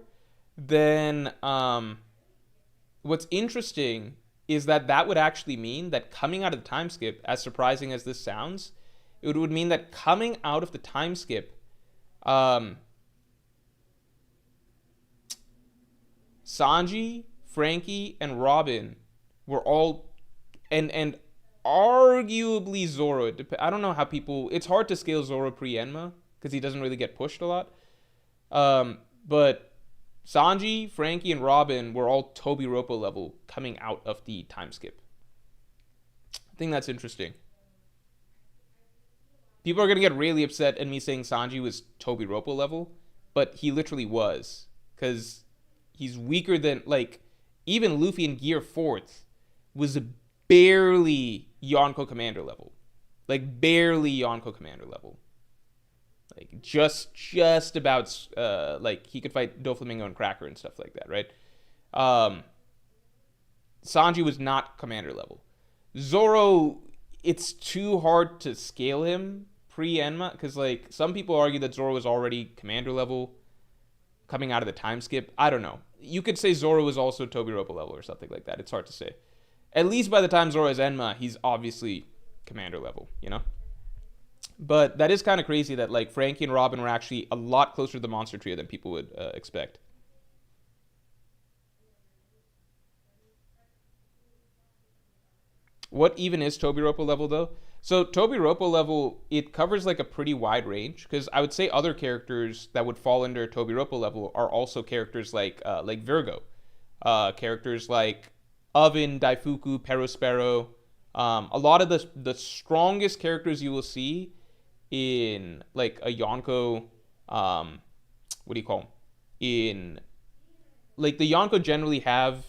Speaker 1: then what's interesting is that would actually mean that coming out of the time skip, as surprising as this sounds, it would mean that coming out of the time skip, Sanji, Frankie, and Robin were all, and arguably Zoro. I don't know how people. It's hard to scale Zoro pre-Enma because he doesn't really get pushed a lot. But Sanji, Frankie, and Robin were all Toby Roppo level coming out of the time skip. I think that's interesting. People are going to get really upset at me saying Sanji was Toby Roppo level, but he literally was. Because he's weaker than, like, even Luffy in Gear 4th was barely Yonko Commander level. Like, barely Yonko Commander level. Like, just about, like, he could fight Doflamingo and Cracker and stuff like that, right? Sanji was not Commander level. Zoro, it's too hard to scale him pre-Enma, because, like, some people argue that Zoro was already Commander level coming out of the time skip. I don't know. You could say Zoro was also Toby Roppo level or something like that. It's hard to say. At least by the time Zoro is Enma, he's obviously Commander level, But that is kind of crazy that, like, Frankie and Robin were actually a lot closer to the monster trio than people would expect. What even is Toby Roppo level, though? So Toby Roppo level, it covers, like, a pretty wide range, because I would say other characters that would fall under Toby Roppo level are also characters like Virgo. Characters like Oven, Daifuku, Perospero. A lot of the strongest characters you will see in, like, a Yonko, what do you call them? In, like, the Yonko generally have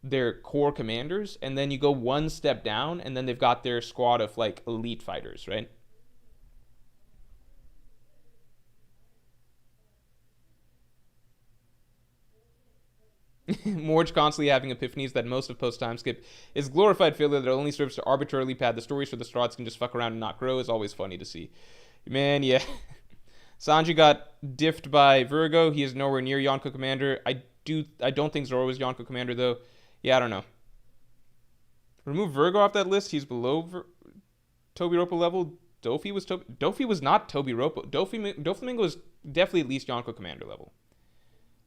Speaker 1: their core commanders, and then you go one step down, and then they've got their squad of, like, elite fighters, right? Morge constantly having epiphanies that most of post-time skip is glorified filler that only serves to arbitrarily pad the stories so the Strahds can just fuck around and not grow is always funny to see. Man, yeah. Sanji got diffed by Virgo. He is nowhere near Yonko Commander. I don't think Zoro was Yonko Commander, though. Yeah, I don't know. Remove Virgo off that list. He's below Toby Roppo level. Dofi was not Toby Roppo. Doflamingo was definitely at least Yonko Commander level.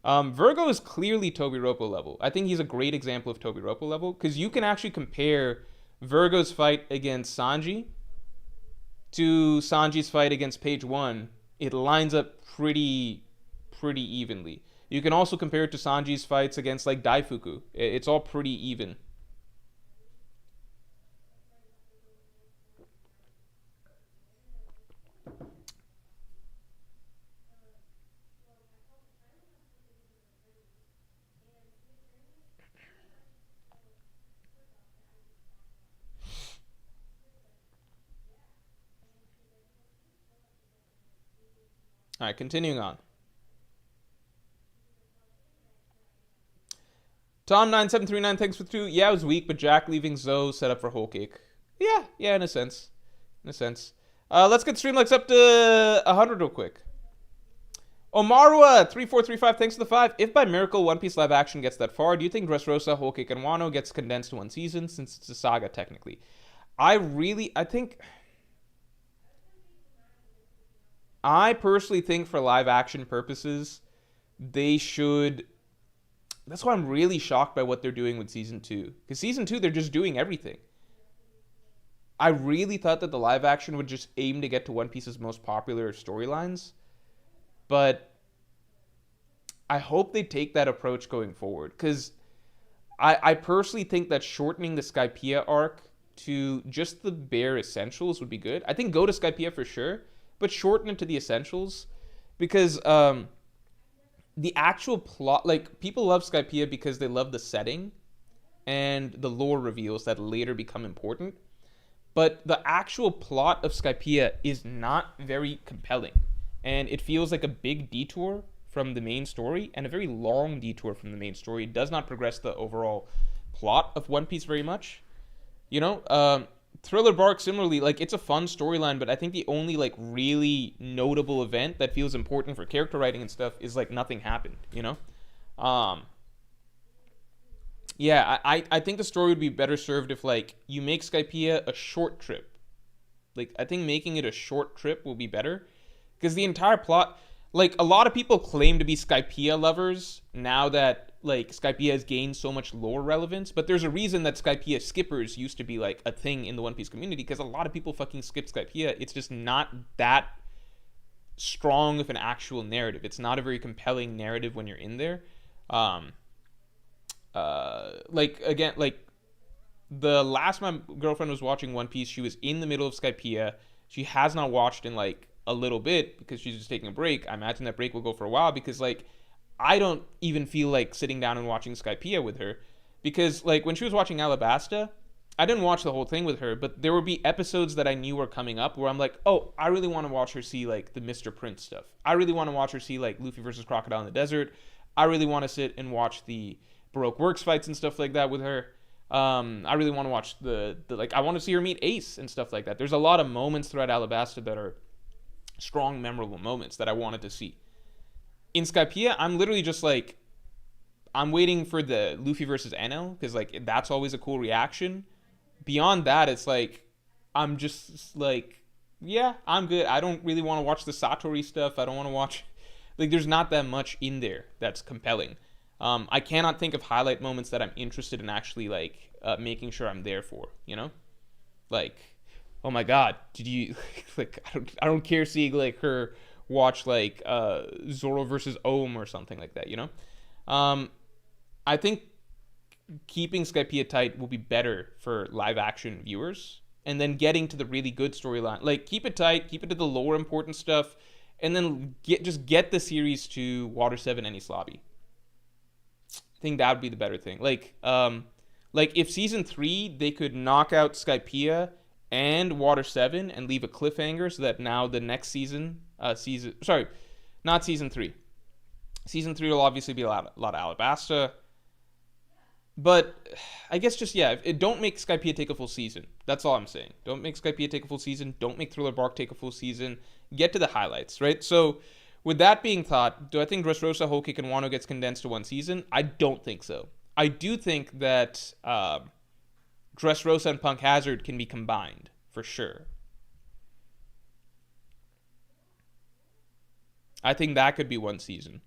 Speaker 1: Virgo is clearly Toby Roppo level. I think he's a great example of Toby Roppo level, because you can actually compare Virgo's fight against Sanji to Sanji's fight against Page 1. It lines up pretty evenly. You can also compare it to Sanji's fights against, like, Daifuku. It's all pretty even. All right, continuing on. Tom9739, thanks for 2. Yeah, it was weak, but Jack leaving Zoe set up for whole cake. Yeah, in a sense. Let's get Streamlux up to 100 real quick. Omarua3435, thanks for the 5. If by miracle One Piece live action gets that far, do you think Dressrosa, Whole Cake, and Wano gets condensed to one season, since it's a saga technically? I personally think for live action purposes, they should. That's why I'm really shocked by what they're doing with Season 2. Because Season 2, they're just doing everything. I really thought that the live action would just aim to get to One Piece's most popular storylines. But I hope they take that approach going forward. Because I personally think that shortening the Skypiea arc to just the bare essentials would be good. I think go to Skypiea for sure, but shorten it to the essentials. Because the actual plot, like, people love Skypiea because they love the setting, and the lore reveals that later become important. But the actual plot of Skypiea is not very compelling. And it feels like a big detour from the main story and a very long detour from the main story. It does not progress the overall plot of One Piece very much. You know, Thriller Bark similarly, like it's a fun storyline, but I think the only like really notable event that feels important for character writing and stuff is like nothing happened, you know? Um, yeah, I think the story would be better served if like you make Skypiea a short trip. Like I think making it a short trip will be better because the entire plot, like a lot of people claim to be Skypiea lovers now that like Skypiea has gained so much lore relevance, but there's a reason that Skypiea skippers used to be like a thing in the One Piece community because a lot of people fucking skip Skypiea. It's just not that strong of an actual narrative. It's not a very compelling narrative when you're in there. Um, like again, like the last my girlfriend was watching One Piece, she was in the middle of Skypiea. She has not watched in like a little bit because she's just taking a break. I imagine that break will go for a while because like I don't even feel like sitting down and watching Skypiea with her because like when she was watching Alabasta, I didn't watch the whole thing with her, but there would be episodes that I knew were coming up where I'm like, oh, I really want to watch her see like the Mr. Prince stuff. I really want to watch her see like Luffy versus Crocodile in the desert. I really want to sit and watch the Baroque Works fights and stuff like that with her. I really want to watch the like I want to see her meet Ace and stuff like that. There's a lot of moments throughout Alabasta that are strong, memorable moments that I wanted to see. In Skypiea, I'm literally just like I'm waiting for the Luffy versus Enel because like that's always a cool reaction. Beyond that, it's like I'm just like yeah, I'm good. I don't really want to watch the Satori stuff. I don't want to watch like there's not that much in there that's compelling. I cannot think of highlight moments that I'm interested in actually like making sure I'm there for. You know, like oh my god, did you like? I don't care seeing like her watch like Zoro versus Ohm or something like that. You know, I think keeping Skypiea tight will be better for live action viewers, and then getting to the really good storyline. Like keep it tight, keep it to the lower important stuff, and then get the series to Water 7 and Enies Lobby. I think that would be the better thing. Like if season 3 they could knock out Skypiea and Water 7 and leave a cliffhanger so that now the next not season 3. Season 3 will obviously be a lot of Alabasta. But I guess just, yeah, don't make Skypiea take a full season. That's all I'm saying. Don't make Skypiea take a full season. Don't make Thriller Bark take a full season. Get to the highlights, right? So with that being thought, do I think Dressrosa, Whole Cake, and Wano gets condensed to one season? I don't think so. I do think that Dressrosa and Punk Hazard can be combined, for sure. I think that could be one season.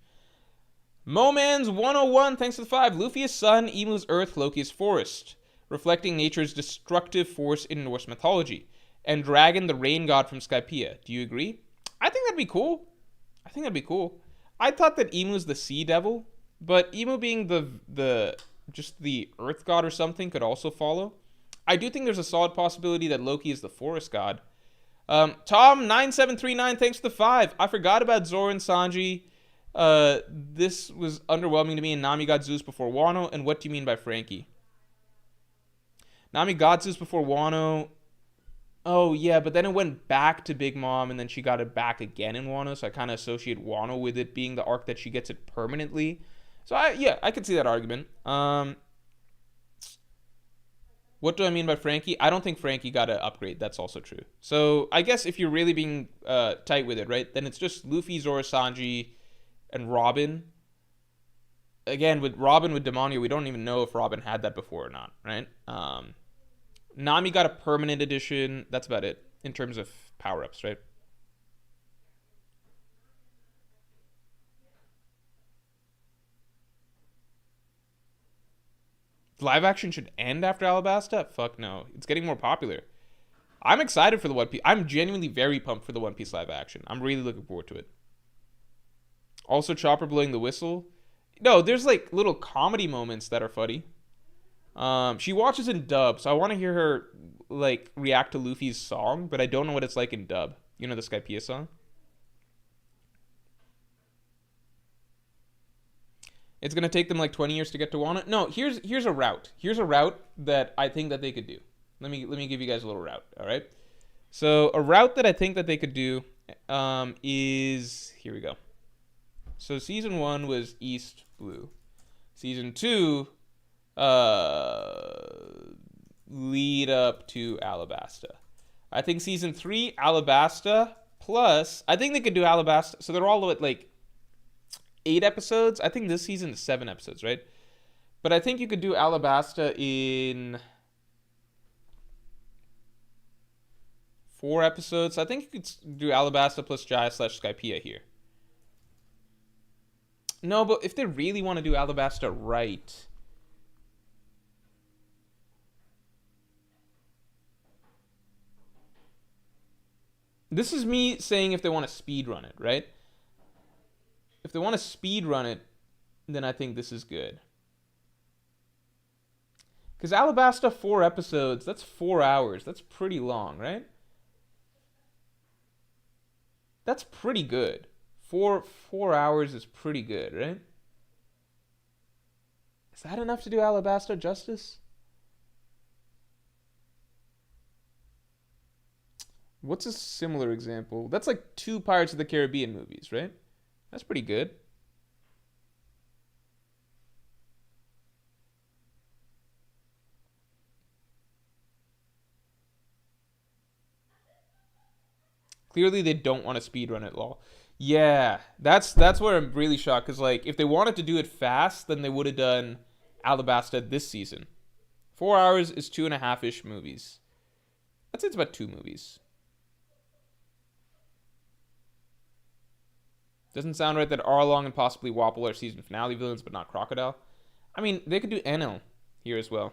Speaker 1: Momans 101, thanks for the 5. Luffy is sun, Emu is earth, Loki is forest, reflecting nature's destructive force in Norse mythology. And Dragon, the rain god from Skypiea. Do you agree? I think that'd be cool. I thought that Emu's the sea devil, but Emu being the just the earth god or something could also follow. I do think there's a solid possibility that Loki is the forest god. Tom9739, thanks for the 5. I forgot about Zoro and Sanji. This was underwhelming to me, and Nami got Zeus before Wano. And what do you mean by Frankie? Nami got Zeus before Wano. Oh, yeah, but then it went back to Big Mom, and then she got it back again in Wano, so I kind of associate Wano with it being the arc that she gets it permanently. So, I could see that argument. What do I mean by Frankie? I don't think Frankie got an upgrade. That's also true. So, I guess if you're really being tight with it, right, then it's just Luffy, Zoro, Sanji, and Robin. Again, with Robin with Demonio, we don't even know if Robin had that before or not, right? Nami got a permanent edition. That's about it in terms of power-ups, right? Live action should end after Alabasta? Fuck no. It's getting more popular. I'm excited for the One Piece. I'm genuinely very pumped for the One Piece live action. I'm really looking forward to it. Also, Chopper blowing the whistle. No, there's like little comedy moments that are funny. She watches in dub, so I want to hear her like react to Luffy's song, but I don't know what it's like in dub. You know the Skypiea song? It's gonna take them like 20 years to get to Wano. No, here's a route. Here's a route that I think that they could do. Let me give you guys a little route. All right. So a route that I think that they could do is here we go. So season 1 was East Blue. Season 2 lead up to Alabasta. I think season 3 Alabasta plus I think they could do Alabasta. So they're all at like 8 episodes. I think this season is 7 episodes, right? But I think you could do Alabasta in 4 episodes. I think you could do Alabasta plus Jaya/Skypiea here. No, but if they really want to do Alabasta right, this is me saying if they want to speed run it, right? If they want to speed run it, then I think this is good. Because Alabasta 4 episodes, that's 4 hours. That's pretty long, right? That's pretty good. 4 hours is pretty good, right? Is that enough to do Alabasta justice? What's a similar example? That's like 2 Pirates of the Caribbean movies, right? That's pretty good. Clearly they don't want to speedrun it, lol. Yeah, that's where I'm really shocked, because like if they wanted to do it fast, then they would have done Alabasta this season. 4 hours is 2.5-ish movies. I'd say it's about 2 movies. Doesn't sound right that Arlong and possibly Wapol are season finale villains, but not Crocodile. I mean, they could do Enel here as well.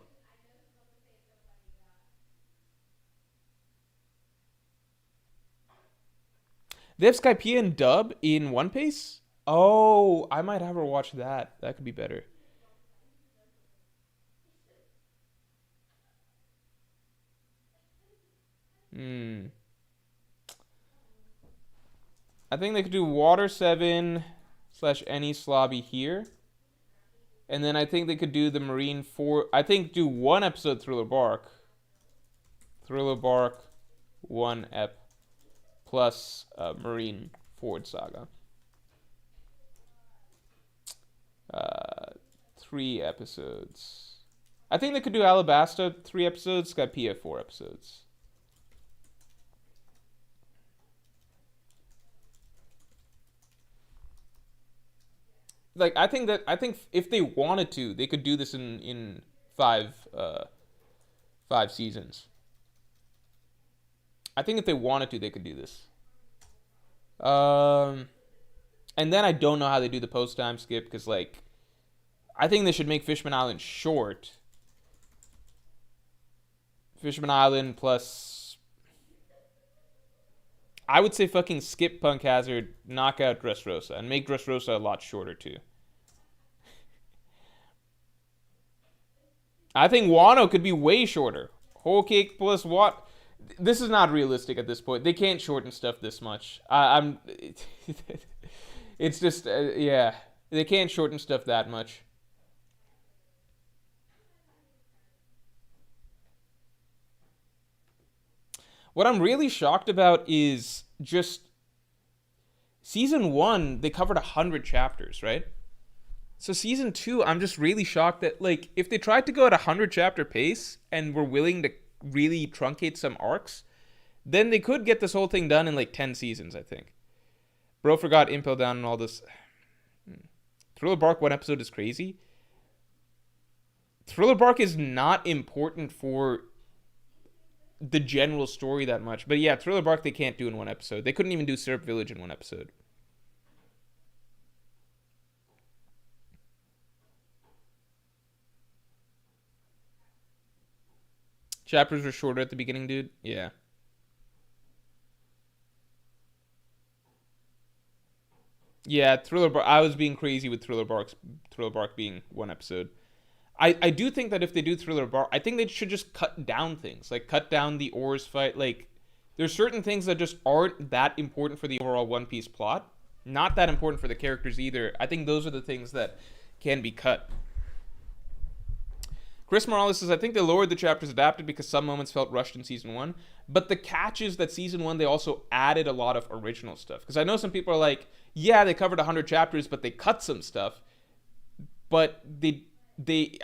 Speaker 1: They have Skypiea and dub in One Piece? Oh, I might have her watch that. That could be better. I think they could do Water 7 slash any slobby here. And then I think they could do the Marine 4. I think do 1 episode Thriller Bark. Thriller Bark, 1 ep. Plus Marine Ford Saga. 3 episodes. I think they could do Alabasta 3 episodes, Skypiea 4 episodes. Like I think if they wanted to, they could do this in 5 seasons. I think if they wanted to, they could do this. And then I don't know how they do the post time skip, because like I think they should make Fishman Island short. Fishman Island plus I would say fucking skip Punk Hazard, knock out Dressrosa, and make Dressrosa a lot shorter too. I think Wano could be way shorter. Whole cake plus what? This is not realistic at this point. They can't shorten stuff this much. I'm. It's just yeah. They can't shorten stuff that much. What I'm really shocked about is just season 1. They covered 100 chapters, right? So season 2, I'm just really shocked that like if they tried to go at a 100 chapter pace and were willing to really truncate some arcs, then they could get this whole thing done in like 10 seasons, I think. Bro forgot Impel Down and all this. Thriller Bark 1 episode is crazy. Thriller Bark is not important for the general story that much. But yeah, Thriller Bark they can't do in 1 episode. They couldn't even do Syrup Village in 1 episode. Chapters were shorter at the beginning, dude. Yeah. Yeah, Thriller Bark. I was being crazy with Thriller Bark being 1 episode. I do think that if they do Thriller Bark, I think they should just cut down things. Like, cut down the Oars fight. Like, there's certain things that just aren't that important for the overall One Piece plot. Not that important for the characters either. I think those are the things that can be cut. Chris Morales says, I think they lowered the chapters adapted because some moments felt rushed in season 1. But the catch is that season 1, they also added a lot of original stuff. Because I know some people are like, yeah, they covered 100 chapters, but they cut some stuff. But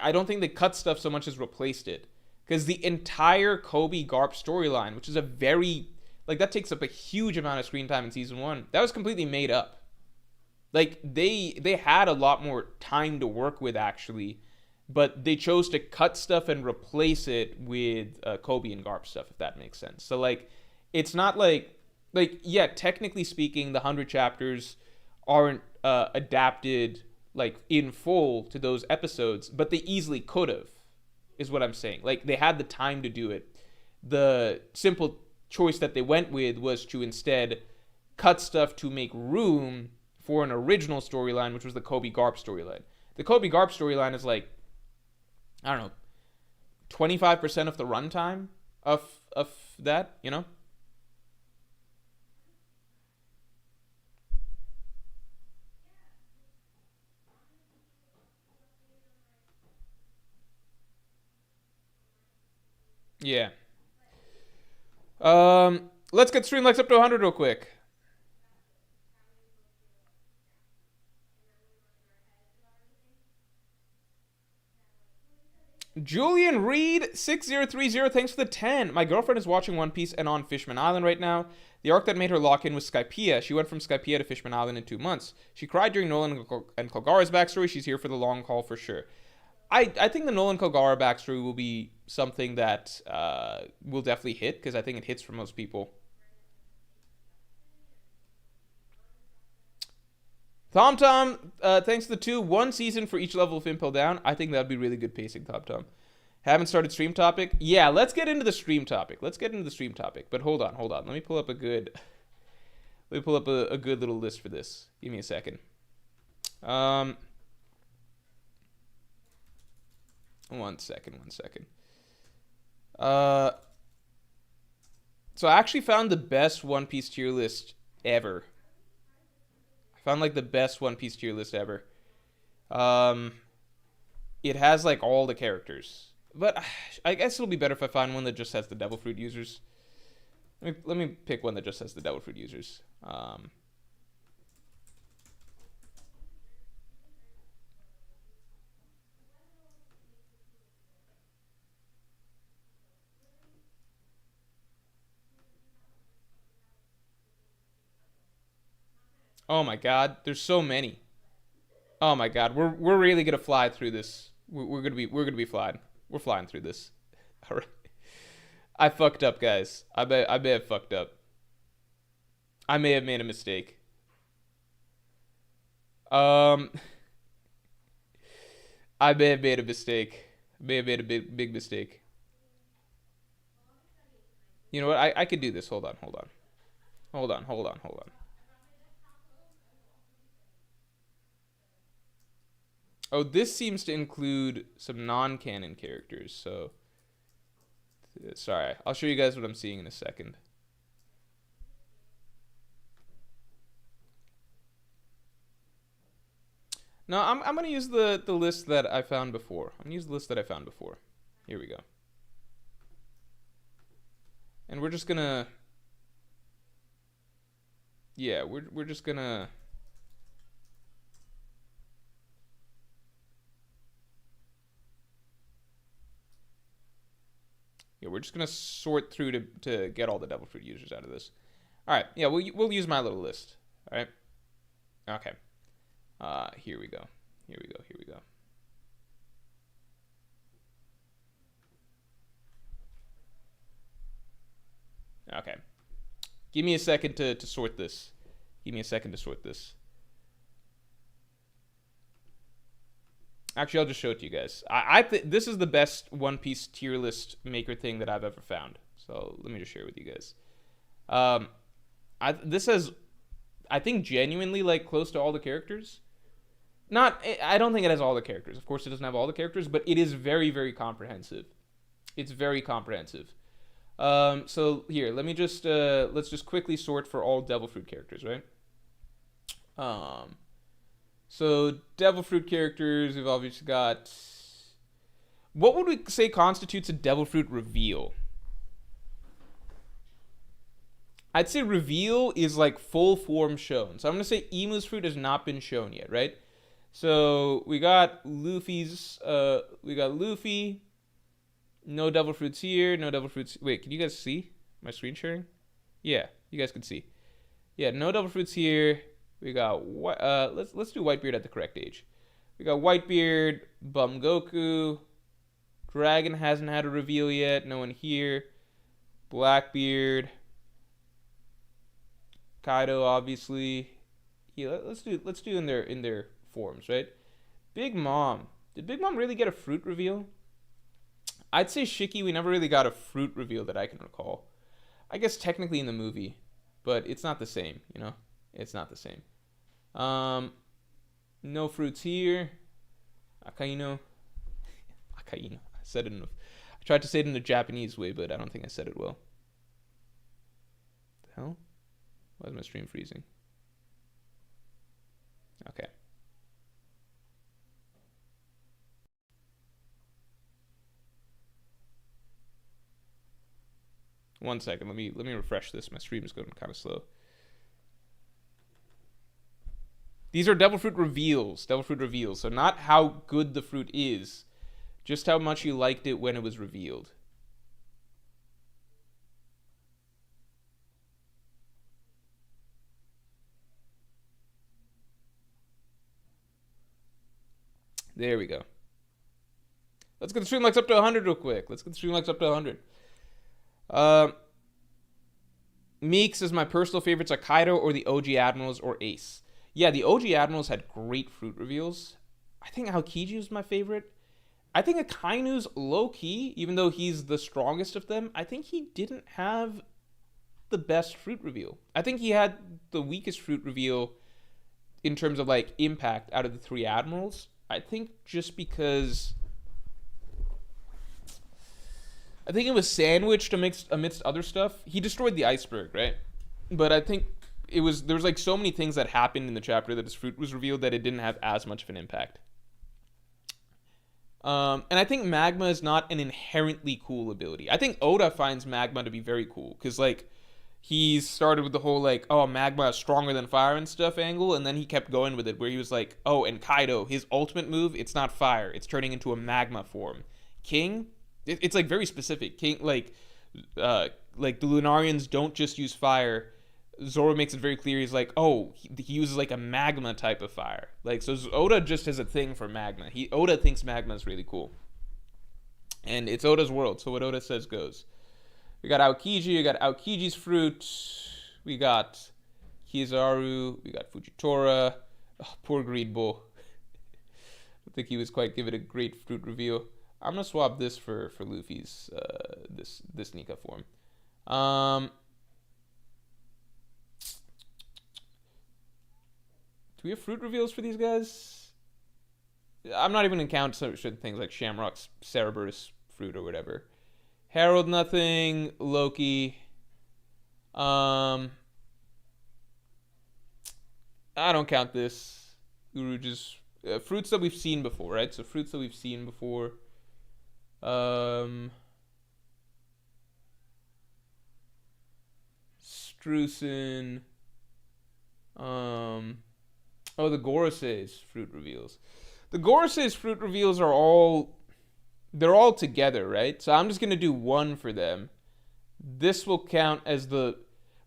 Speaker 1: I don't think they cut stuff so much as replaced it. Because the entire Kobe Garp storyline, which is a very, like, that takes up a huge amount of screen time in season 1, that was completely made up. Like, they had a lot more time to work with, actually. But they chose to cut stuff and replace it with Kobe and Garp stuff, if that makes sense. So, like, it's not like, yeah, technically speaking, the 100 chapters aren't adapted, like, in full to those episodes, but they easily could have, is what I'm saying. Like, they had the time to do it. The simple choice that they went with was to instead cut stuff to make room for an original storyline, which was the Kobe Garp storyline. The Kobe Garp storyline is, like, I don't know, 25% of the runtime of that, you know? Yeah. Let's get stream likes up to 100 real quick. Julian Reed 6030, thanks for the 10. My girlfriend is watching One Piece and on Fishman Island right now. The arc that made her lock in was Skypiea. She went from Skypiea to Fishman Island in 2 months. She cried during Nolan and Kogara's backstory. She's here for the long haul for sure. I think the Nolan Kogara backstory will be something that will definitely hit, because I think it hits for most people. Tom, thanks to the 2, 1 season for each level of Impel Down. I think that'd be really good pacing, Tom. Haven't started stream topic? Yeah, let's get into the stream topic. But hold on. Let me pull up a good little list for this. Give me a second. One second. So I actually found the best One Piece tier list ever. Found like the best One Piece tier list ever. It has like all the characters, but I guess it'll be better if I find one that just has the Devil Fruit users. Let me pick one that just has the Devil Fruit users. Oh my God, there's so many. Oh my God, we're really gonna fly through this. We're gonna be flying. We're flying through this. All right. I fucked up, guys. I may have fucked up. I may have made a mistake. I may have made a mistake. May have made a big mistake. You know what? I could do this. Hold on. Oh, this seems to include some non-canon characters, so sorry. I'll show you guys what I'm seeing in a second. No, I'm gonna use the list that I found before. Here we go. And we're just gonna, yeah, we're just gonna, yeah, we're just gonna sort through to get all the Devil Fruit users out of this. All right, yeah, we'll use my little list. All right, okay. Here we go. Okay. Give me a second to sort this. Actually, I'll just show it to you guys. I think this is the best One Piece tier list maker thing that I've ever found. So let me just share it with you guys. This has, I think, genuinely like close to all the characters. I don't think it has all the characters. Of course, it doesn't have all the characters, but it is very, very comprehensive. It's very comprehensive. So here, let me just let's just quickly sort for all Devil Fruit characters, right? So devil fruit characters, we've obviously got. What would we say constitutes a devil fruit reveal? I'd say reveal is like full form shown. So I'm gonna say Emu's fruit has not been shown yet, right? So we got Luffy's. We got Luffy. No devil fruits here. No devil fruits. Wait, can you guys see my screen sharing? Yeah, you guys can see. Yeah, no devil fruits here. We got let's do Whitebeard at the correct age. We got Whitebeard, Bum Goku. Dragon hasn't had a reveal yet. No one here. Blackbeard. Kaido, obviously. Yeah, let's do in their forms, right? Big Mom. Did Big Mom really get a fruit reveal? I'd say Shiki, we never really got a fruit reveal that I can recall. I guess technically in the movie, but it's not the same, you know? It's not the same. No fruits here. Akaino. Akaino. I said it I tried to say it in the Japanese way, but I don't think I said it well. The hell? Why is my stream freezing? Okay. One second. Let me refresh this. My stream is going kind of slow. These are devil fruit reveals. Devil fruit reveals. So not how good the fruit is, just how much you liked it when it was revealed. There we go. Let's get the stream likes up to 100 real quick. Let's get the stream likes up to 100. Meeks is my personal favorites are Kaido or the OG Admirals or Ace. Yeah, the OG Admirals had great fruit reveals. I think Aokiji was my favorite. I think Akainu's low-key, even though he's the strongest of them, I think he didn't have the best fruit reveal. I think he had the weakest fruit reveal in terms of, like, impact out of the three Admirals. I think just because... I think it was sandwiched amidst other stuff. He destroyed the iceberg, right? But I think there was like so many things that happened in the chapter that his fruit was revealed that it didn't have as much of an impact. And I think Magma is not an inherently cool ability. I think Oda finds Magma to be very cool because like he started with the whole like, oh, Magma is stronger than fire and stuff angle, and then he kept going with it where he was like, oh, and Kaido, his ultimate move, it's not fire, it's turning into a magma form. King, it's like very specific. King, like the Lunarians don't just use fire. Zoro makes it very clear. He's like, oh, he uses like a magma type of fire. Like, so Oda just has a thing for magma. Oda thinks magma is really cool, and it's Oda's world. So what Oda says goes. We got Aokiji. We got Aokiji's fruit. We got Kizaru. We got Fujitora. Oh, poor Greed Bull. I think he was quite given a great fruit reveal. I'm gonna swap this for Luffy's this Nika form. Do we have fruit reveals for these guys? I'm not even gonna count certain things like Shamrock's Cerberus fruit or whatever. Harold nothing. Loki. I don't count this. Uruge's fruits that we've seen before, right? So fruits that we've seen before. Strusen. Oh, the Gorose's fruit reveals. The Gorose's fruit reveals are they're all together, right? So I'm just gonna do one for them. This will count as right?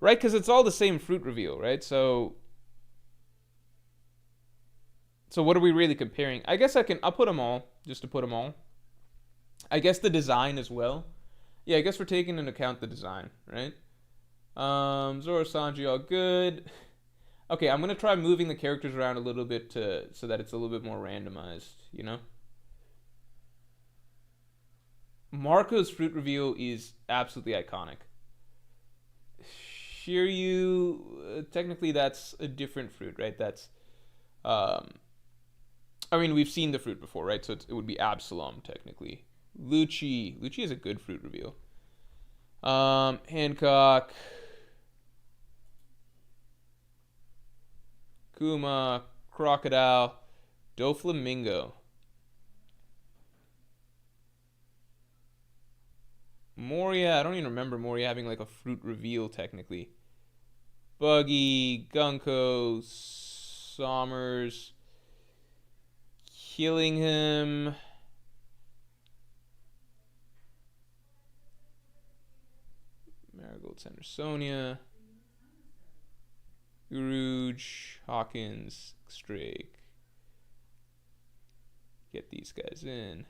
Speaker 1: Because it's all the same fruit reveal, right? So what are we really comparing? I guess I'll put them all, just to put them all. I guess the design as well. Yeah, I guess we're taking into account the design, right? Zoro, Sanji, all good. Okay, I'm gonna try moving the characters around a little bit so that it's a little bit more randomized, you know? Marco's fruit reveal is absolutely iconic. Shiryu, technically that's a different fruit, right? That's, I mean, we've seen the fruit before, right? So it would be Absalom, technically. Lucci is a good fruit reveal. Hancock. Kuma, Crocodile. Doflamingo. Moria. I don't even remember Moria having like a fruit reveal technically. Buggy. Gunko. Sommers. Killing him. Marigold Sandersonia. Rouge. Hawkins. Strake. Get these guys in.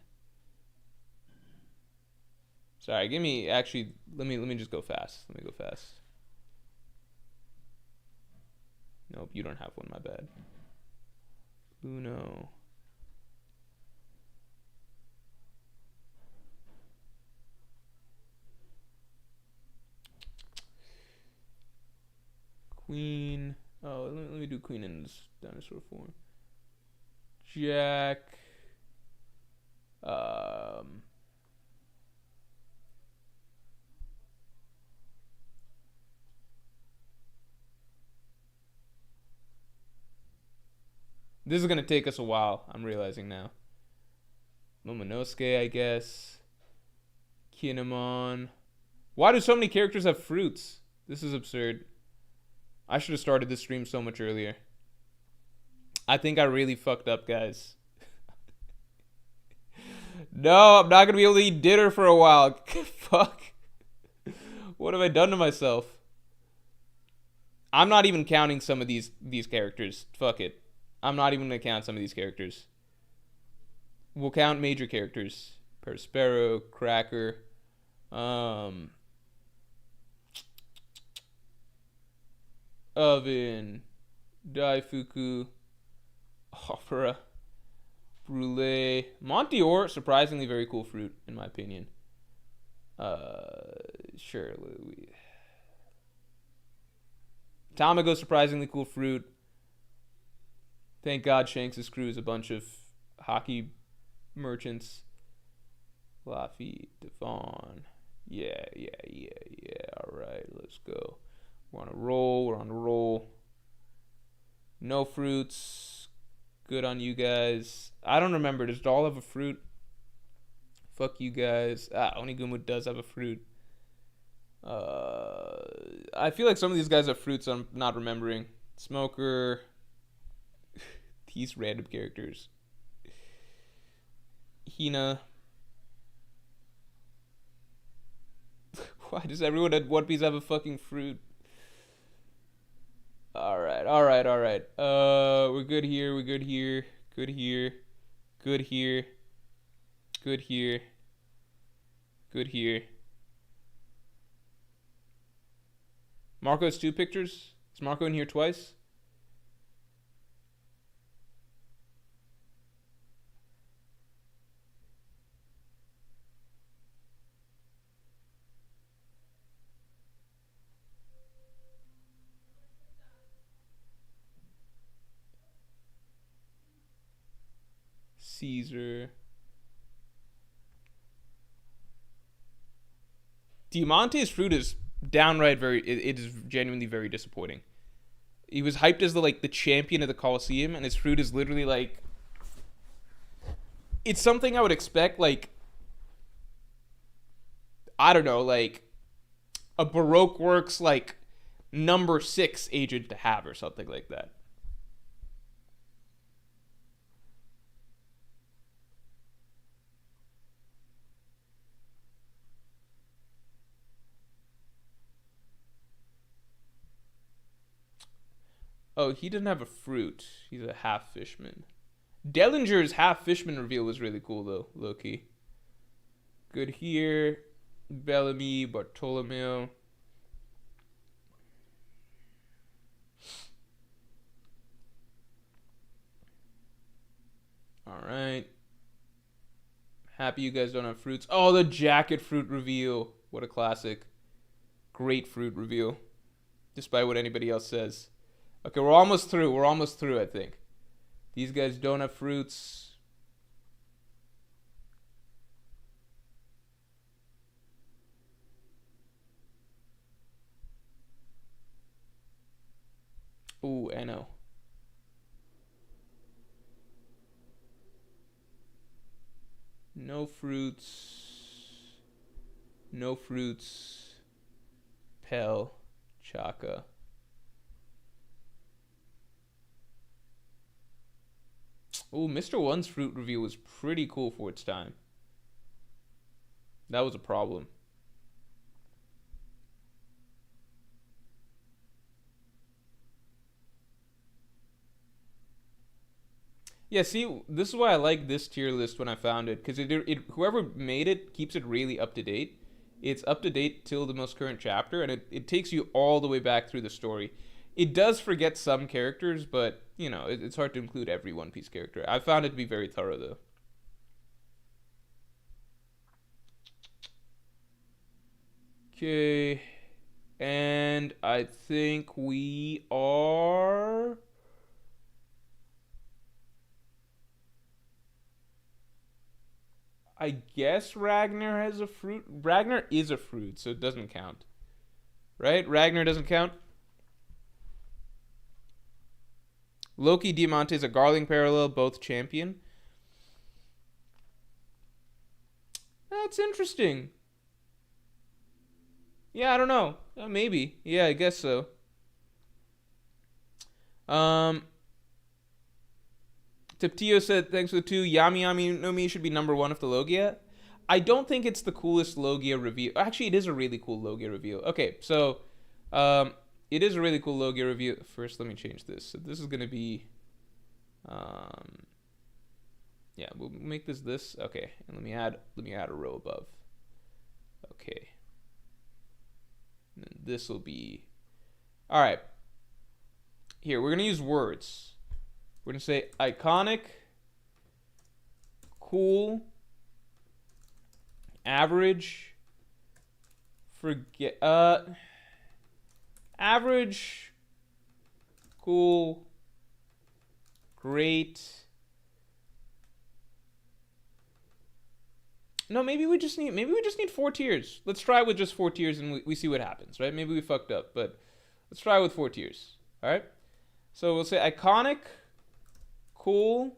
Speaker 1: Sorry, give me actually let me just go fast. Let me go fast. Nope, you don't have one, my bad. Uno. Queen. Oh, let me do queen in this dinosaur form. Jack. This is gonna take us a while, I'm realizing now. Momonosuke, I guess. Kinemon. Why do so many characters have fruits? This is absurd. I should have started this stream so much earlier. I think I really fucked up, guys. No, I'm not gonna be able to eat dinner for a while. Fuck. What have I done to myself? I'm not even counting some of these characters. Fuck it. I'm not even gonna count some of these characters. We'll count major characters. Perspero, Cracker, Oven, Daifuku, Opera, Brulee, Monteor, surprisingly very cool fruit in my opinion. Sure. Tamago, surprisingly cool fruit. Thank God Shanks' crew is a bunch of hockey merchants. Laffy, Devon. Yeah. Alright, let's go. We're on a roll. No fruits. Good on you guys. I don't remember. Does Doll have a fruit? Fuck you guys. Onigumu does have a fruit. I feel like some of these guys have fruits I'm not remembering. Smoker. These random characters. Hina. Why does everyone at One Piece have a fucking fruit? Alright. We're good here. Good here. Marco has 2 pictures? Is Marco in here twice? Caesar. Diamante's fruit is downright it is genuinely very disappointing. He was hyped as the champion of the Colosseum, and his fruit is literally like, it's something I would expect, like, I don't know, like a Baroque Works like number 6 agent to have or something like that. Oh, he didn't have a fruit. He's a half fishman. Dellinger's half fishman reveal was really cool though, low key. Good here. Bellamy, Bartolomeo. Alright. Happy you guys don't have fruits. Oh, the jacket fruit reveal. What a classic. Great fruit reveal. Despite what anybody else says. Okay, we're almost through, I think. These guys don't have fruits. Ooh, Eno. No fruits. No fruits. Pel. Chaka. Oh, Mr. One's fruit reveal was pretty cool for its time. That was a problem. Yeah, see, this is why I like this tier list when I found it, because whoever made it keeps it really up to date. It's up to date till the most current chapter, and it takes you all the way back through the story. It does forget some characters, but, you know, it's hard to include every One Piece character. I found it to be very thorough, though. Okay. And I think we are... I guess Ragnar has a fruit. Ragnar is a fruit, so it doesn't count. Right? Ragnar doesn't count. Loki Diamante is a Garling parallel, both champion. That's interesting. Yeah, I don't know. Maybe. Yeah, I guess so. Tiptio said, thanks for the 2. Yami Yami no Mi should be number 1 of the Logia. I don't think it's the coolest Logia reveal. Actually, it is a really cool Logia reveal. Okay, so it is a really cool Logia reveal. First, let me change this. So this is going to be... yeah, we'll make this. Okay, and let me add a row above. Okay. And then this will be... All right. Here, we're going to use words. We're going to say iconic, cool, average, average, cool, great. No, maybe we just need 4 tiers. Let's try with just 4 tiers and we see what happens, right? Maybe we fucked up, but let's try with 4 tiers. All right? So we'll say iconic, cool,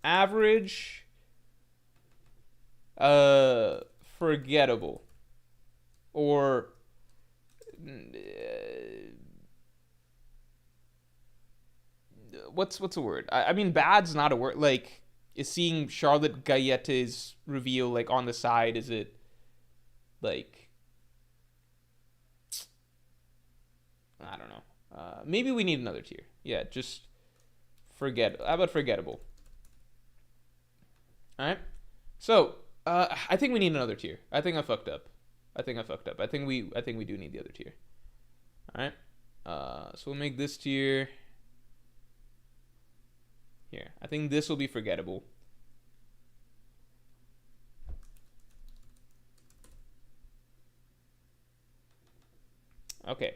Speaker 1: average, forgettable, or what's a word? I mean, bad's not a word. Like, is seeing Charlotte Gayete's reveal like on the side? Is it like, I don't know. Maybe we need another tier. Yeah, just forget. How about forgettable? All right. So I think we need another tier. I think I fucked up. I think we do need the other tier. All right. So we'll make this tier here. I think this will be forgettable. Okay.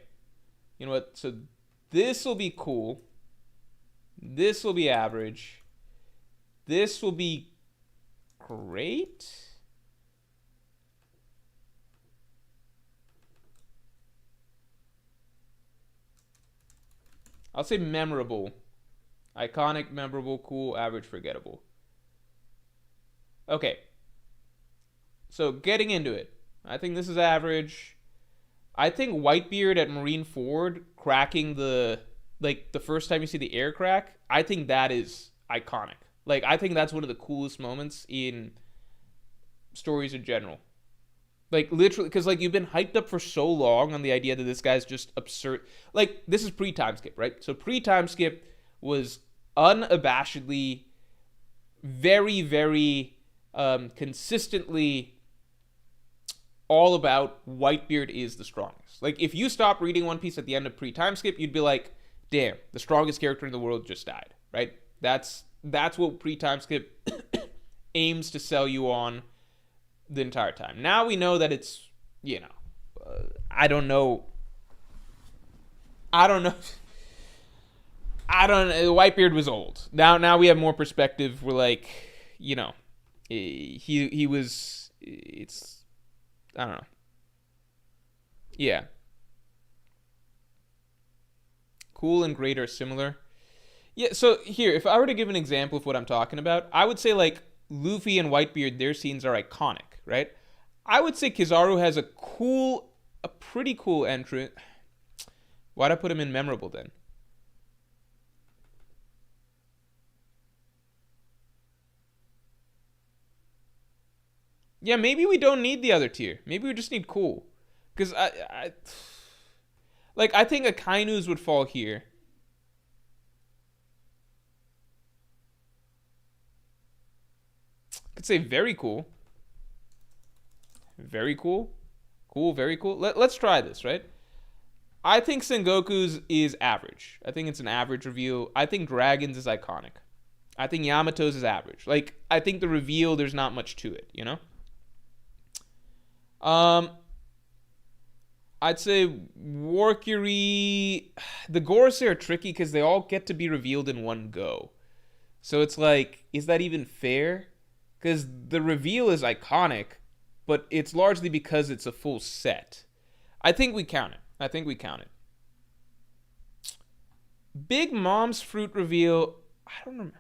Speaker 1: You know what? So this will be cool. This will be average. This will be great. I'll say memorable. Iconic, memorable, cool, average, forgettable. Okay. So getting into it. I think this is average. I think Whitebeard at Marineford cracking the first time you see the air crack, I think that is iconic. Like, I think that's one of the coolest moments in stories in general. Like, literally, because, like, you've been hyped up for so long on the idea that this guy's just absurd. Like, this is pre-time skip, right? So pre-time skip was unabashedly, very, very consistently all about Whitebeard is the strongest. Like, if you stop reading One Piece at the end of pre-time skip, you'd be like, damn, the strongest character in the world just died, right? That's what pre-time skip aims to sell you on the entire time. Now we know that it's, you know, I don't know. Whitebeard was old. Now we have more perspective. We're like, you know, he was. It's, I don't know. Yeah. Cool and great are similar. Yeah, so here, if I were to give an example of what I'm talking about, I would say like Luffy and Whitebeard, their scenes are iconic, right? I would say Kizaru has a pretty cool entrance. Why'd I put him in memorable then? Yeah, maybe we don't need the other tier. Maybe we just need cool. Because like, I think Akainu's would fall here. I could say very cool. Very cool. Cool, very cool. Let's try this, right? I think Sengoku's is average. I think it's an average reveal. I think Dragon's is iconic. I think Yamato's is average. Like, I think the reveal, there's not much to it, you know? Um, I'd say Warcury. The Gorosei are tricky because they all get to be revealed in one go. So it's like, is that even fair? Because the reveal is iconic, but it's largely because it's a full set. I think we count it. I think we count it. Big Mom's fruit reveal. I don't know.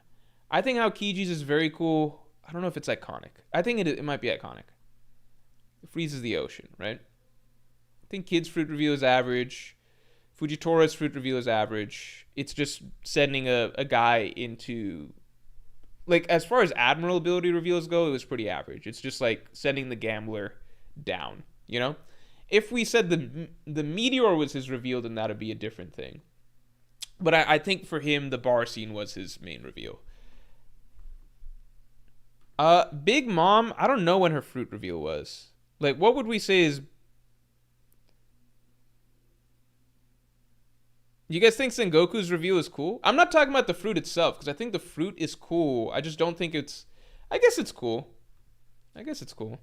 Speaker 1: I think Aokiji's is very cool. I don't know if it's iconic. I think it might be iconic. It freezes the ocean, right? I think Kid's fruit reveal is average. Fujitori's fruit reveal is average. It's just sending a guy into, like, as far as Admiral ability reveals go, it was pretty average. It's just like sending the gambler down, you know? If we said the meteor was his reveal, then that'd be a different thing. But I think for him, the bar scene was his main reveal. Big Mom, I don't know when her fruit reveal was. Like, what would we say is... You guys think Sengoku's reveal is cool? I'm not talking about the fruit itself, because I think the fruit is cool. I just don't think it's... I guess it's cool. I guess it's cool.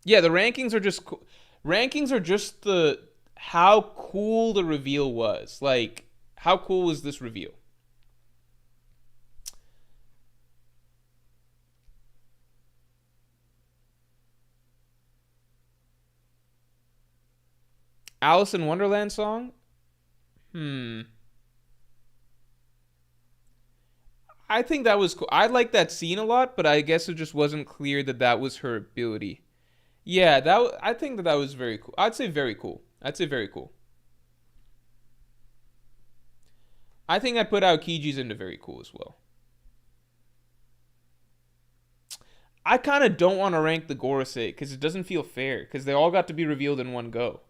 Speaker 1: Yeah, the rankings are just... Rankings are just the... How cool the reveal was. Like, how cool was this reveal? Alice in Wonderland song? I think that was cool. I like that scene a lot, but I guess it just wasn't clear that that was her ability. Yeah, I think that was very cool. I'd say very cool. I'd say very cool. I think I'd put Aokiji's into very cool as well. I kind of don't want to rank the Gorosei because it doesn't feel fair because they all got to be revealed in one go.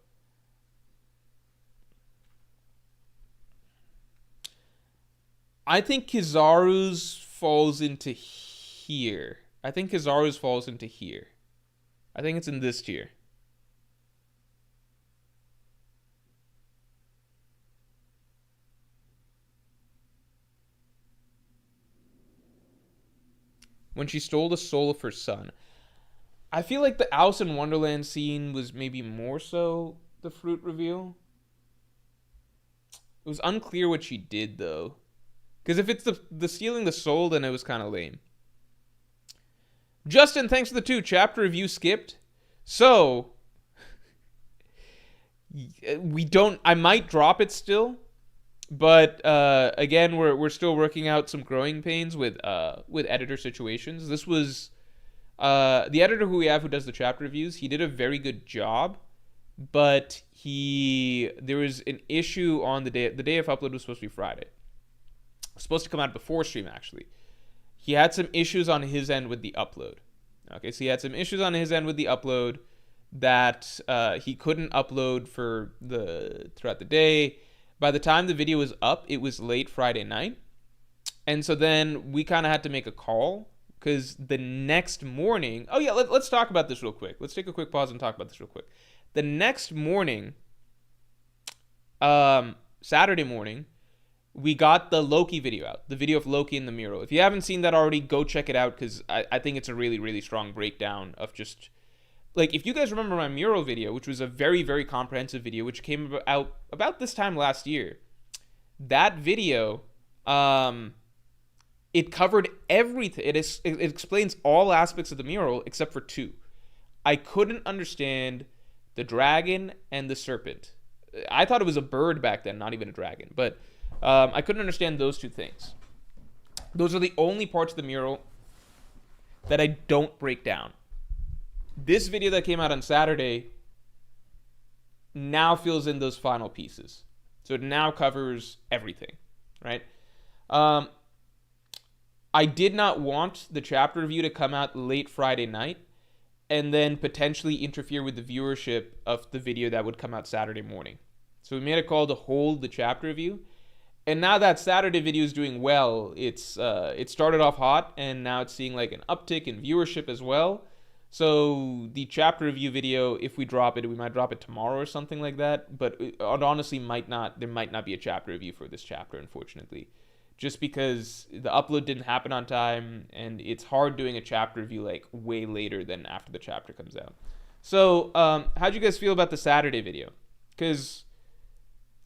Speaker 1: I think Kizaru's falls into here. I think Kizaru's falls into here. I think it's in this tier. When she stole the soul of her son. I feel like the Alice in Wonderland scene was maybe more so the fruit reveal. It was unclear what she did though. Because if it's the stealing the soul, then it was kind of lame. Justin, thanks for the 2. Chapter review skipped. So, we don't... I might drop it still. But, again, we're still working out some growing pains with editor situations. This was... the editor who we have who does the chapter reviews, he did a very good job. But there was an issue on the day of upload was supposed to be Friday. Supposed to come out before stream, actually. He had some issues on his end with the upload. Okay, so he had some issues on his end with the upload that he couldn't upload throughout the day. By the time the video was up, it was late Friday night. And so then we kind of had to make a call because the next morning... Oh, yeah, let's talk about this real quick. Let's take a quick pause and talk about this real quick. The next morning, Saturday morning, we got the Loki video out, the video of Loki in the mural. If you haven't seen that already, go check it out because I think it's a really, really strong breakdown of just... Like, if you guys remember my mural video, which was a very, very comprehensive video, which came out about this time last year, that video, it covered everything. It explains all aspects of the mural except for 2. I couldn't understand the dragon and the serpent. I thought it was a bird back then, not even a dragon. But I couldn't understand those two things. Those are the only parts of the mural that I don't break down. This video that came out on Saturday now fills in those final pieces. So it now covers everything, right? I did not want the chapter review to come out late Friday night and then potentially interfere with the viewership of the video that would come out Saturday morning. So we made a call to hold the chapter review. And now that Saturday video is doing well, it started off hot, and now it's seeing like an uptick in viewership as well. So the chapter review video, if we drop it, we might drop it tomorrow or something like that. But it honestly there might not be a chapter review for this chapter, unfortunately. Just because the upload didn't happen on time, and it's hard doing a chapter review like way later than after the chapter comes out. So how'd you guys feel about the Saturday video? Because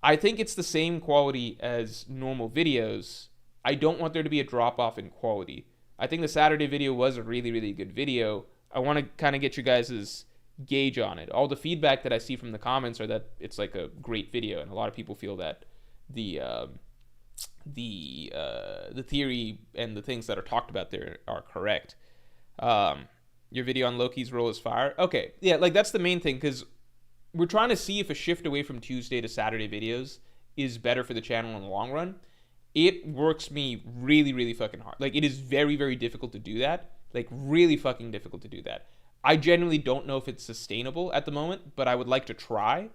Speaker 1: I think it's the same quality as normal videos. I don't want there to be a drop-off in quality. I think the Saturday video was a really, really good video. I want to kind of get you guys' gauge on it. All the feedback that I see from the comments are that it's like a great video, and a lot of people feel that the theory and the things that are talked about there are correct. Your video on Loki's role is fire. Okay, yeah, like that's the main thing, because we're trying to see if a shift away from Tuesday to Saturday videos is better for the channel in the long run. It works me really, really fucking hard. Like, it is very, very difficult to do that. Like, really fucking difficult to do that. I genuinely don't know if it's sustainable at the moment, but I would like to try.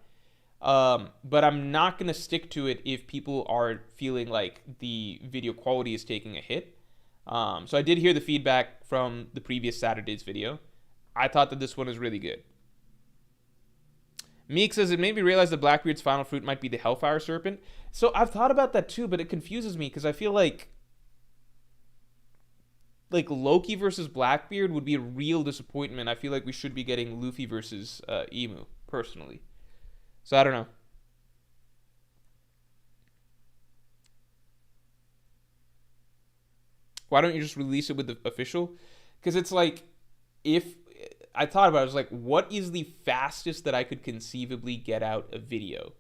Speaker 1: But I'm not going to stick to it if people are feeling like the video quality is taking a hit. So I did hear the feedback from the previous Saturday's video. I thought that this one is really good. Meek says, it made me realize that Blackbeard's final fruit might be the Hellfire Serpent. So I've thought about that too, but it confuses me because I feel like Loki versus Blackbeard would be a real disappointment. I feel like we should be getting Luffy versus Emu, personally. So I don't know. Why don't you just release it with the official? Because it's like, if I thought about it, I was like, what is the fastest that I could conceivably get out a video,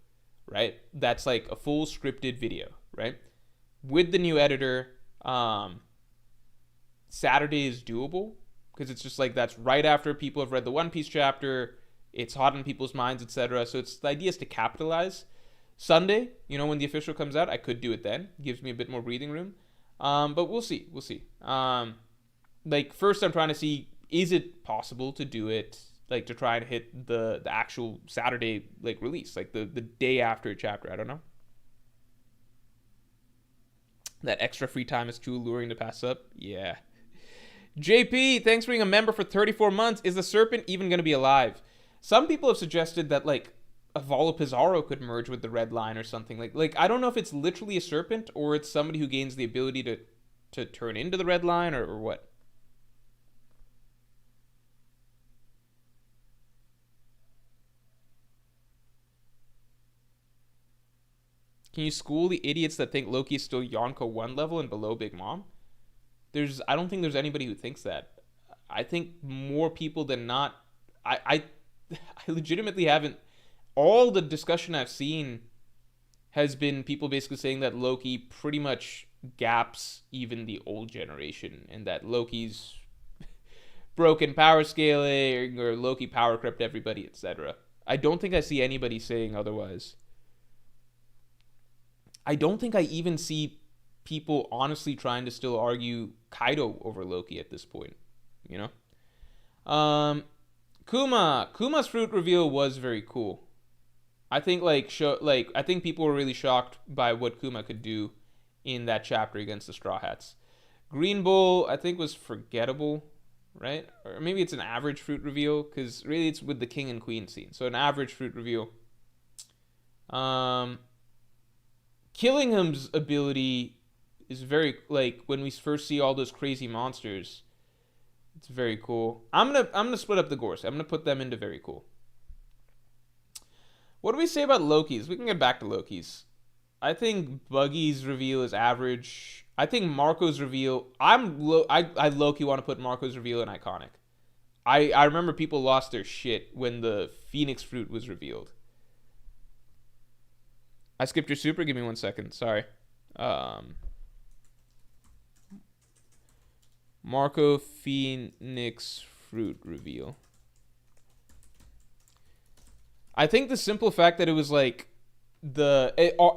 Speaker 1: right? That's like a full scripted video, right? With the new editor, Saturday is doable because it's just like that's right after people have read the One Piece chapter. It's hot in people's minds, etc. So the idea is to capitalize. Sunday, when the official comes out, I could do it then. Gives me a bit more breathing room. But we'll see. First I'm trying to see, is it possible to do it, like to try and hit the actual Saturday release, like the day after a chapter? I don't know. That extra free time is too alluring to pass up. Yeah. JP, thanks for being a member for 34 months. Is the serpent even going to be alive? Some people have suggested that a Vala Pizarro could merge with the Red Line or something. Like I don't know if it's literally a serpent or it's somebody who gains the ability to turn into the Red Line or what. Can you school the idiots that think Loki is still Yonko 1 level and below Big Mom? I don't think there's anybody who thinks that. I think more people than not. I legitimately haven't. All the discussion I've seen has been people basically saying that Loki pretty much gaps even the old generation, and that Loki's broken power scaling or Loki power crept everybody, etc. I don't think I see anybody saying otherwise. I don't think I even see people honestly trying to still argue Kaido over Loki at this point, Kuma's fruit reveal was very cool. I think I think people were really shocked by what Kuma could do in that chapter against the Straw Hats. Green Bull, I think, was forgettable, right? Or maybe it's an average fruit reveal, because really it's with the King and Queen scene. So an average fruit reveal. Killingham's ability is very, when we first see all those crazy monsters, it's very cool. I'm gonna split up the Gorse. I'm gonna put them into very cool. What do we say about Loki's? We can get back to Loki's. I think Buggy's reveal is average. I think Marco's reveal, I low-key want to put Marco's reveal in iconic. I remember people lost their shit when the Phoenix fruit was revealed. I skipped your super. Give me 1 second. Sorry. Um, Marco Phoenix fruit reveal. I think the simple fact that it was like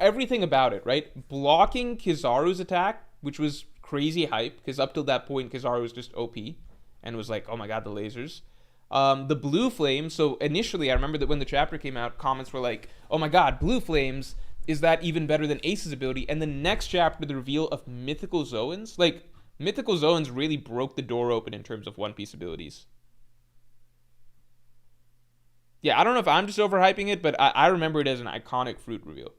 Speaker 1: everything about it, right? Blocking Kizaru's attack, which was crazy hype because up till that point Kizaru was just OP and was like, oh my god, the lasers. The blue flame. So initially, I remember that when the chapter came out, comments were like, oh my god, blue flames. Is that even better than Ace's ability? And the next chapter, the reveal of mythical Zoans. Like, mythical Zoans really broke the door open in terms of One Piece abilities. Yeah, I don't know if I'm just overhyping it, but I remember it as an iconic fruit reveal.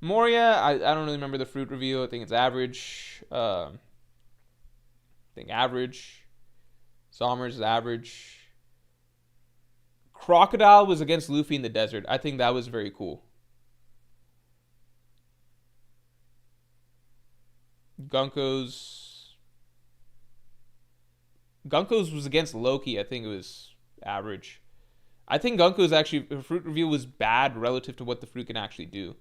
Speaker 1: Moria, I don't really remember the fruit reveal. I think it's average. I think average. Somers is average. Crocodile was against Luffy in the desert. I think that was very cool. Gunko's was against Loki. I think it was average. I think Gunko's actually her fruit reveal was bad relative to what the fruit can actually do.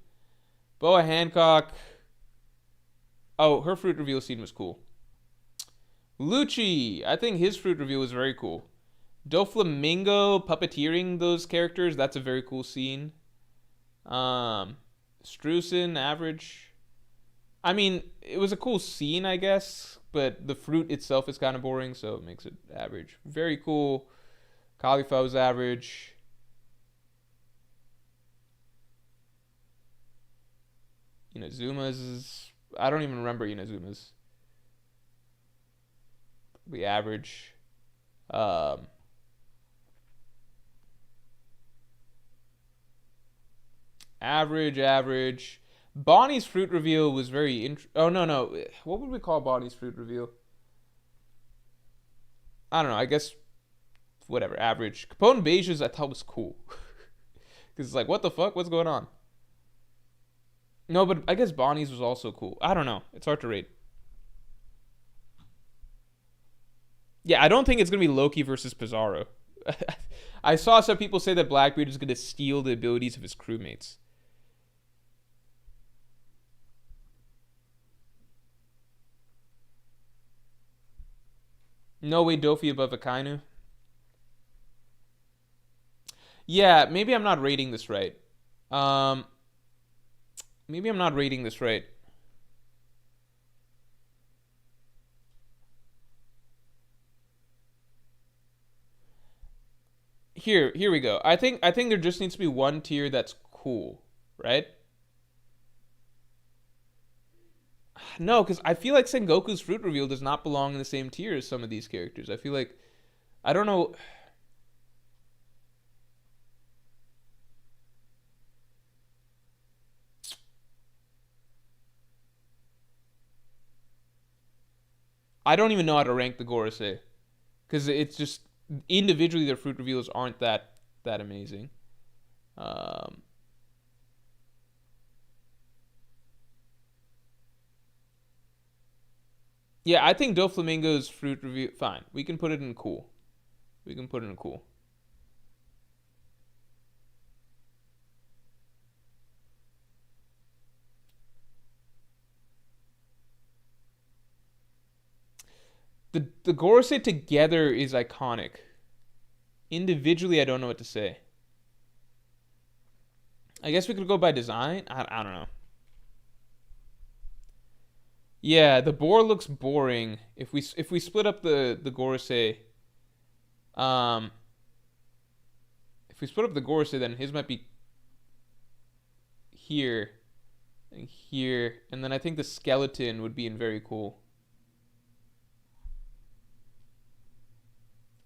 Speaker 1: Boa Hancock. Oh, her fruit reveal scene was cool. Lucci, I think his fruit reveal was very cool. Doflamingo puppeteering those characters, that's a very cool scene. Streusen, average. I mean, it was a cool scene, I guess, but the fruit itself is kind of boring, so it makes it average. Very cool. Khalifa was average. Inazuma's. I don't even remember Inazuma's. The average. Average. Bonnie's fruit reveal was very oh no. What would we call Bonnie's fruit reveal? I don't know. I guess whatever. Average. Capone Beige's I thought was cool. Because it's like, what the fuck? What's going on? No, but I guess Bonnie's was also cool. I don't know. It's hard to rate. Yeah, I don't think it's going to be Loki versus Pizarro. I saw some people say that Blackbeard is going to steal the abilities of his crewmates. No way Dofi above Akainu. Yeah, maybe I'm not rating this right. Um, maybe I'm not rating this right. Here we go. I think there just needs to be one tier that's cool, right? No, because I feel like Sengoku's fruit reveal does not belong in the same tier as some of these characters. I feel like I don't know. I don't even know how to rank the Gorosei because it's just individually their fruit reveals aren't that amazing. Um, yeah, I think Doflamingo's fruit reveal fine. We can put it in cool. We can put it in cool. The Gorosei together is iconic. Individually, I don't know what to say. I guess we could go by design. I don't know. Yeah, the boar looks boring. If we split up the Gorosei, um, if we split up the Gorosei, then his might be here and here, and then I think the skeleton would be in very cool.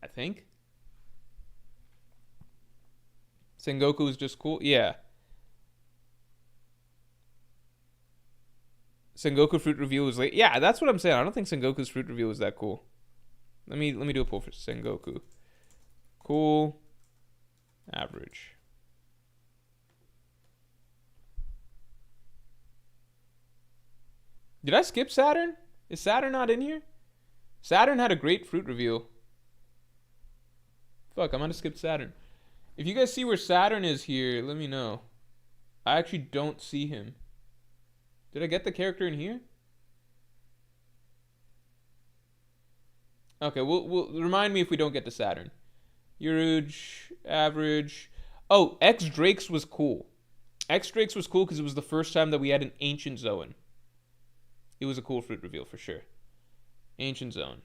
Speaker 1: I think Sengoku is just cool. Yeah, Sengoku fruit reveal was late. Yeah, that's what I'm saying. I don't think Sengoku's fruit reveal was that cool. Let me do a poll for Sengoku. Cool, average. Did I skip Saturn? Is Saturn not in here? Saturn had a great fruit reveal. Fuck, I might have skipped Saturn. If you guys see where Saturn is here, let me know. I actually don't see him. Did I get the character in here? Okay, we'll remind me if we don't get to Saturn. Uruge, average. Oh, X Drake's was cool. X Drake's was cool because it was the first time that we had an ancient Zoan. It was a cool fruit reveal for sure. Ancient Zoan.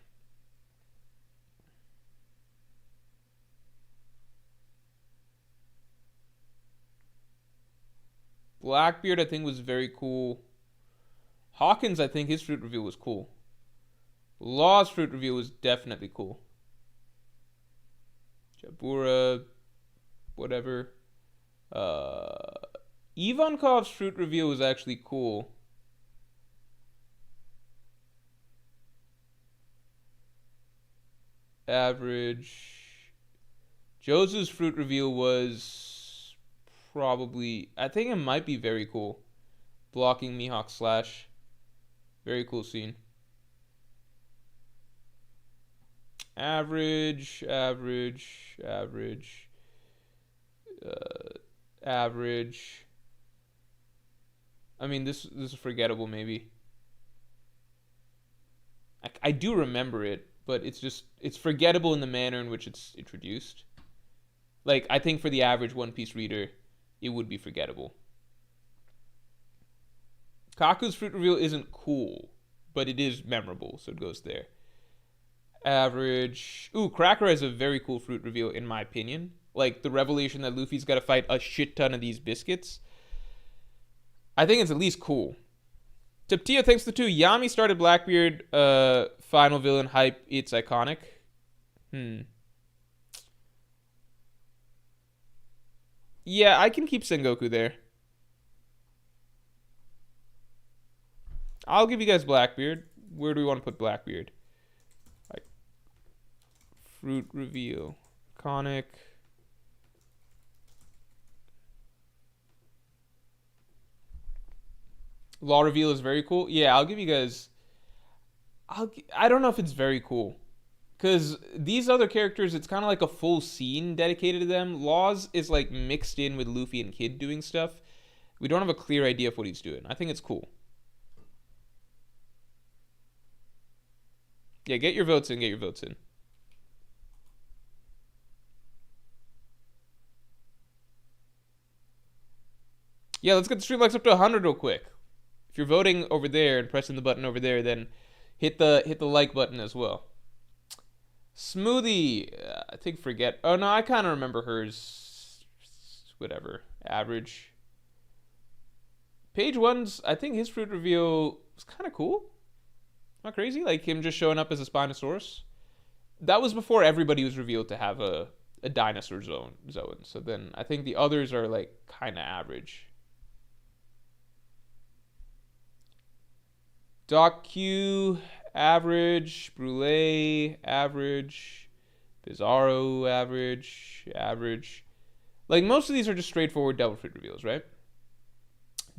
Speaker 1: Blackbeard, I think, was very cool. Hawkins, I think his fruit reveal was cool. Law's fruit reveal was definitely cool. Jabura, whatever. Ivankov's fruit reveal was actually cool. Average. Jose's fruit reveal was probably, I think it might be very cool. Blocking Mihawk Slash. Very cool scene. Average, average, average, average. I mean, this is forgettable maybe. I do remember it, but it's forgettable in the manner in which it's introduced. Like, I think for the average One Piece reader, it would be forgettable. Kaku's fruit reveal isn't cool, but it is memorable, so it goes there. Average. Ooh, Cracker has a very cool fruit reveal, in my opinion. Like, the revelation that Luffy's got to fight a shit ton of these biscuits. I think it's at least cool. Tiptia, thanks to 2. Yami started Blackbeard, final villain hype. It's iconic. Yeah, I can keep Sengoku there. I'll give you guys Blackbeard. Where do we want to put Blackbeard? Like, fruit reveal. Iconic. Law reveal is very cool. Yeah, I'll give you guys. I don't know if it's very cool. Because these other characters, it's kind of like a full scene dedicated to them. Laws is like mixed in with Luffy and Kid doing stuff. We don't have a clear idea of what he's doing. I think it's cool. Yeah, get your votes in, get your votes in. Yeah, let's get the stream likes up to 100 real quick. If you're voting over there and pressing the button over there, then hit the like button as well. Smoothie, I think forget. Oh no, I kind of remember hers. Whatever, average. Page One's, I think his fruit reveal was kind of cool. Not crazy, like him just showing up as a Spinosaurus. That was before everybody was revealed to have a dinosaur zone. So then I think the others are like kind of average. Doc Q, average. Brule, average. Bizarro, average. Average. Like, most of these are just straightforward Devil Fruit reveals, right?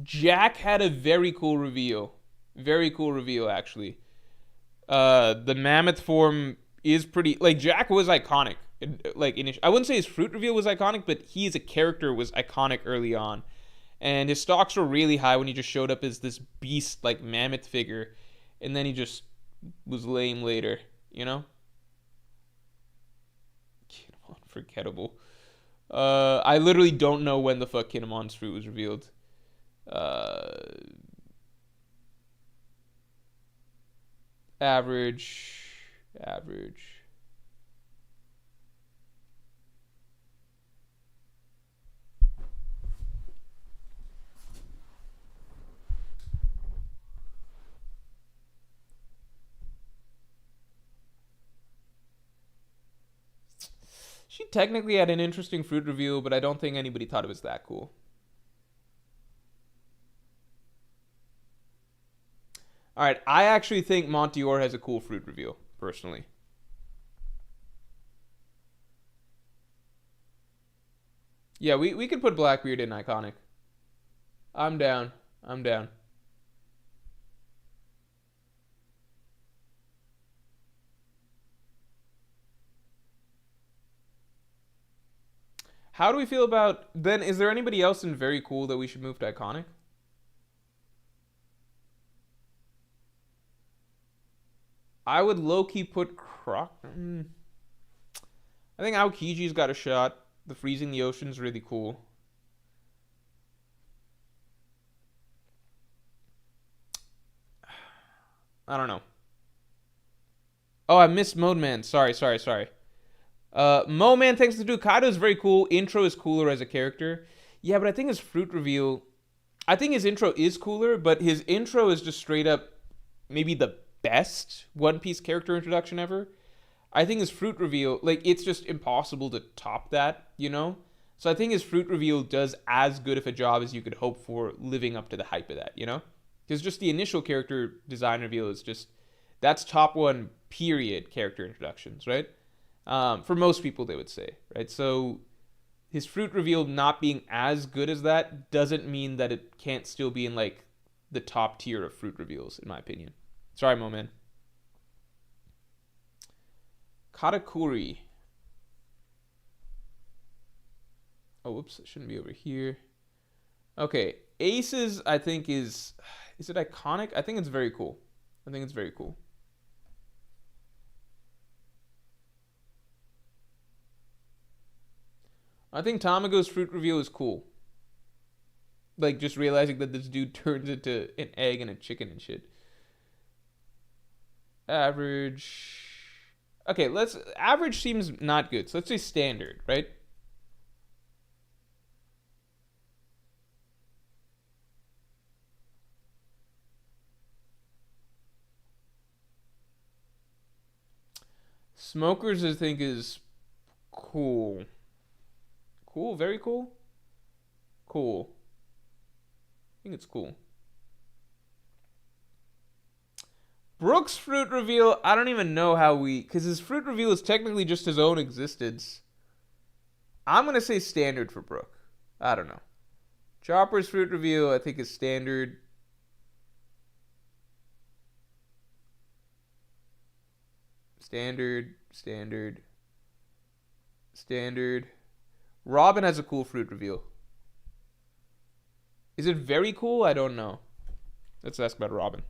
Speaker 1: Jack had a very cool reveal. Very cool reveal, actually. The mammoth form is pretty... Like, Jack was iconic. Like, I wouldn't say his fruit reveal was iconic, but he as a character was iconic early on. And his stocks were really high when he just showed up as this beast, like, mammoth figure. And then he just was lame later, you know? Unforgettable. I literally don't know when the fuck Kinemon's fruit was revealed. Average. Average. She technically had an interesting fruit reveal, but I don't think anybody thought it was that cool. Alright, I actually think Montior has a cool fruit reveal, personally. Yeah, we could put Blackbeard in iconic. I'm down. I'm down. How do we feel about then? Is there anybody else in very cool that we should move to iconic? I would low key put Croc. I think Aokiji's got a shot. The freezing the ocean's really cool. I don't know. Oh, I missed Mode Man. Sorry. Mo Man, thanks to do. Kaido is very cool. Intro is cooler as a character. Yeah, but I think his fruit reveal. I think his intro is cooler, but his intro is just straight up maybe the best One Piece character introduction ever. I think his fruit reveal, like, it's just impossible to top that, you know? So I think his fruit reveal does as good of a job as you could hope for living up to the hype of that, you know? Because just the initial character design reveal is just, that's top one, period, character introductions, right? For most people, they would say, right? So his fruit reveal not being as good as that doesn't mean that it can't still be in, like, the top tier of fruit reveals, in my opinion. Sorry, Moman. Katakuri. Oh, whoops, it shouldn't be over here. Okay, Aces, I think is it iconic? I think it's very cool. I think it's very cool. I think Tamago's fruit reveal is cool. Like, just realizing that this dude turns into an egg and a chicken and shit. Average. Okay, average seems not good. So let's say standard, right? Smokers, I think, is cool. Cool, very cool. Cool. I think it's cool. Brooks' fruit reveal, I don't even know how because his fruit reveal is technically just his own existence. I'm going to say standard for Brook. I don't know. Chopper's fruit reveal, I think, is standard. Standard. Robin has a cool fruit reveal. Is it very cool? I don't know. Let's ask about Robin.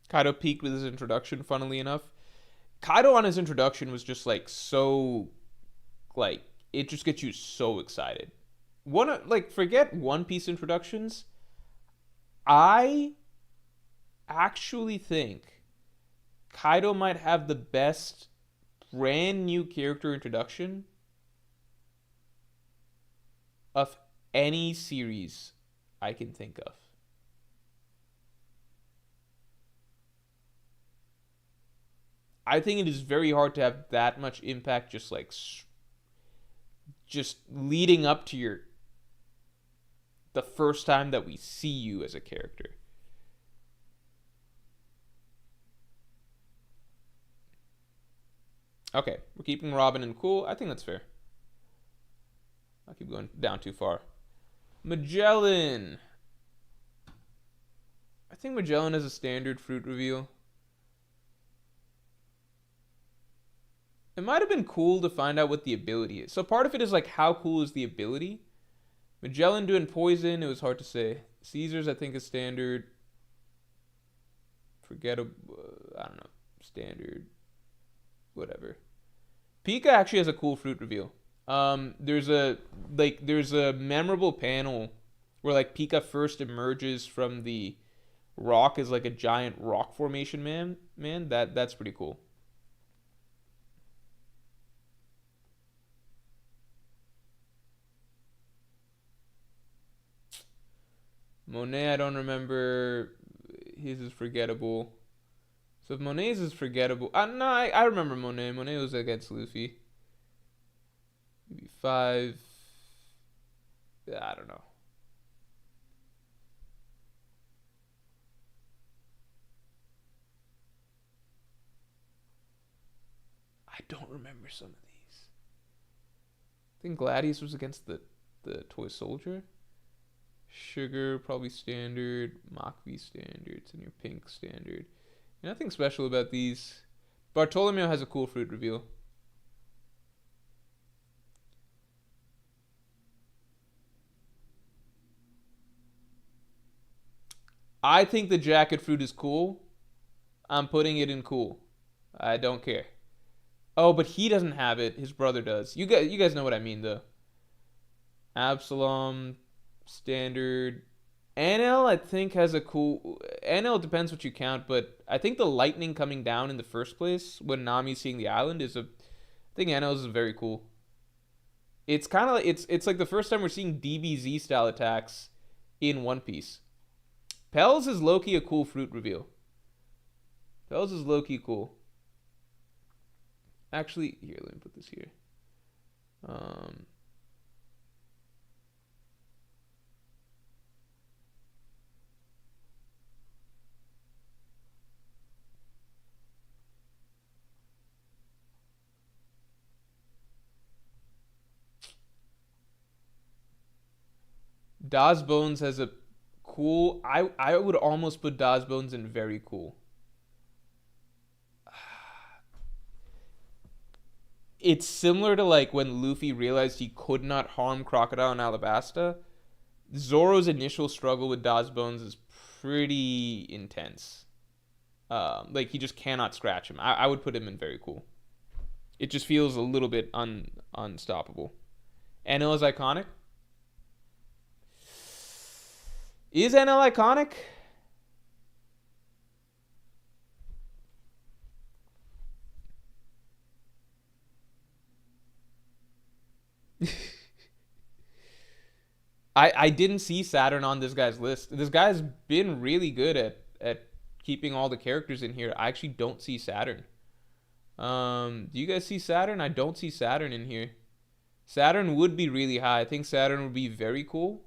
Speaker 1: Kaido peaked with his introduction, funnily enough. Kaido on his introduction was just like so, like, it just gets you so excited. Forget One Piece introductions. I actually think Kaido might have the best brand new character introduction of any series I can think of. I think it is very hard to have that much impact just leading up to the first time that we see you as a character. Okay, we're keeping Robin and cool. I think that's fair. I'll keep going down too far. Magellan. I think Magellan has a standard fruit reveal. It might have been cool to find out what the ability is. So part of it is like, how cool is the ability? Magellan doing poison, it was hard to say. Caesar's, I think, is standard. Forgettable, I don't know. Standard. Whatever. Pika actually has a cool fruit reveal. There's a memorable panel where like Pika first emerges from the rock as like a giant rock formation man. That's pretty cool. Monet, I don't remember. His is forgettable. So if Monet's is forgettable, no, I remember Monet. Monet was against Luffy. Maybe 5. I don't know. I don't remember some of these. I think Gladius was against the toy soldier. Sugar probably standard. Mach-V standard. And your pink standard. Nothing special about these. Bartolomeo has a cool fruit reveal. I think the jacket fruit is cool. I'm putting it in cool. I don't care. Oh, but he doesn't have it. His brother does. You guys know what I mean, though. Absalom, standard. NL, I think, has a cool. NL depends what you count, but I think the lightning coming down in the first place when Nami's seeing the island is a. I think NL is very cool. It's kind of like it's like the first time we're seeing DBZ style attacks in One Piece. Pels is low-key a cool fruit reveal. Pels is low-key cool. Actually, here, let me put this here. Das Bones has a cool. I would almost put Das Bones in very cool. It's similar to like when Luffy realized he could not harm Crocodile and Alabasta. Zoro's initial struggle with Das Bones is pretty intense. Like he just cannot scratch him. I would put him in very cool. It just feels a little bit unstoppable. NL is iconic. Is NL iconic? I didn't see Saturn on this guy's list. This guy's been really good at keeping all the characters in here. I actually don't see Saturn. Do you guys see Saturn? I don't see Saturn in here. Saturn would be really high. I think Saturn would be very cool.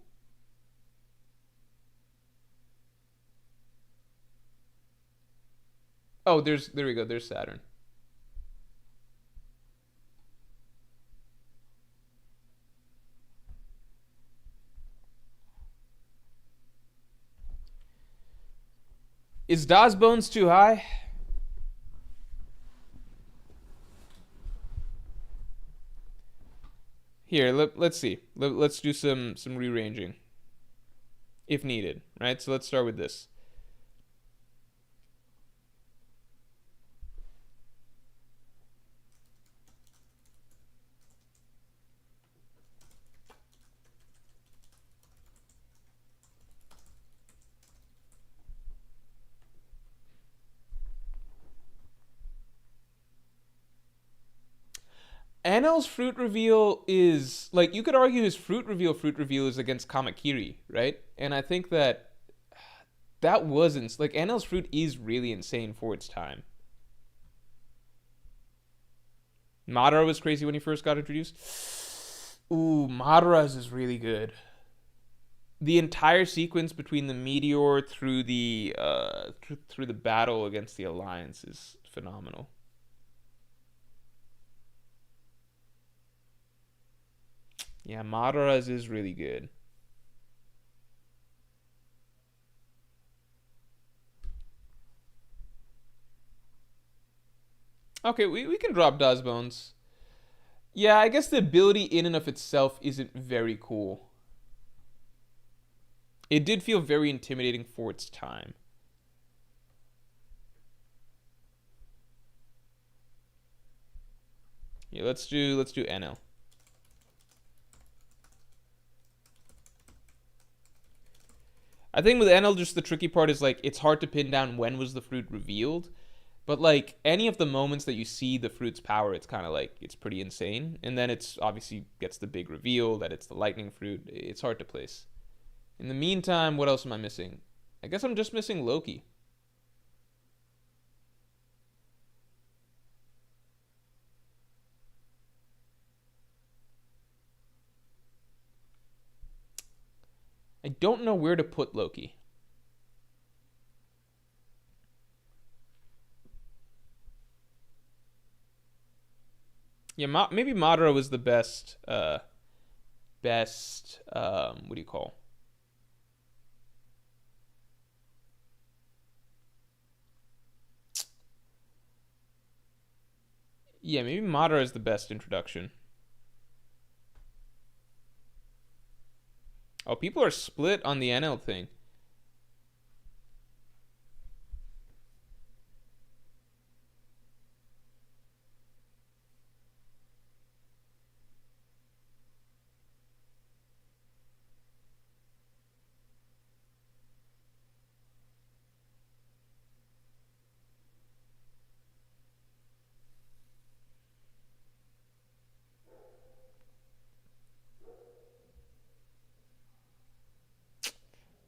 Speaker 1: Oh, there we go. There's Saturn. Is Das Bones too high? Here, let's see. Let's do some rearranging if needed, right? So let's start with this. Anel's fruit reveal is like you could argue his fruit reveal is against Kamakiri, right? And I think that wasn't like Anel's fruit is really insane for its time. Madara was crazy when he first got introduced. Ooh, Madara's is really good. The entire sequence between the meteor through through the battle against the Alliance is phenomenal. Yeah, Madara's is really good. Okay, we can drop Das Bones. Yeah, I guess the ability in and of itself isn't very cool. It did feel very intimidating for its time. Yeah, let's do NL. I think with NL, just the tricky part is like it's hard to pin down when was the fruit revealed, but like any of the moments that you see the fruit's power, it's kind of like it's pretty insane, and then it's obviously gets the big reveal that it's the lightning fruit. It's hard to place. In the meantime, what else am I missing? I guess I'm just missing Loki. I don't know where to put Loki. Yeah, maybe Madara was the best. What do you call? Yeah, maybe Madara is the best introduction. Oh, people are split on the NL thing.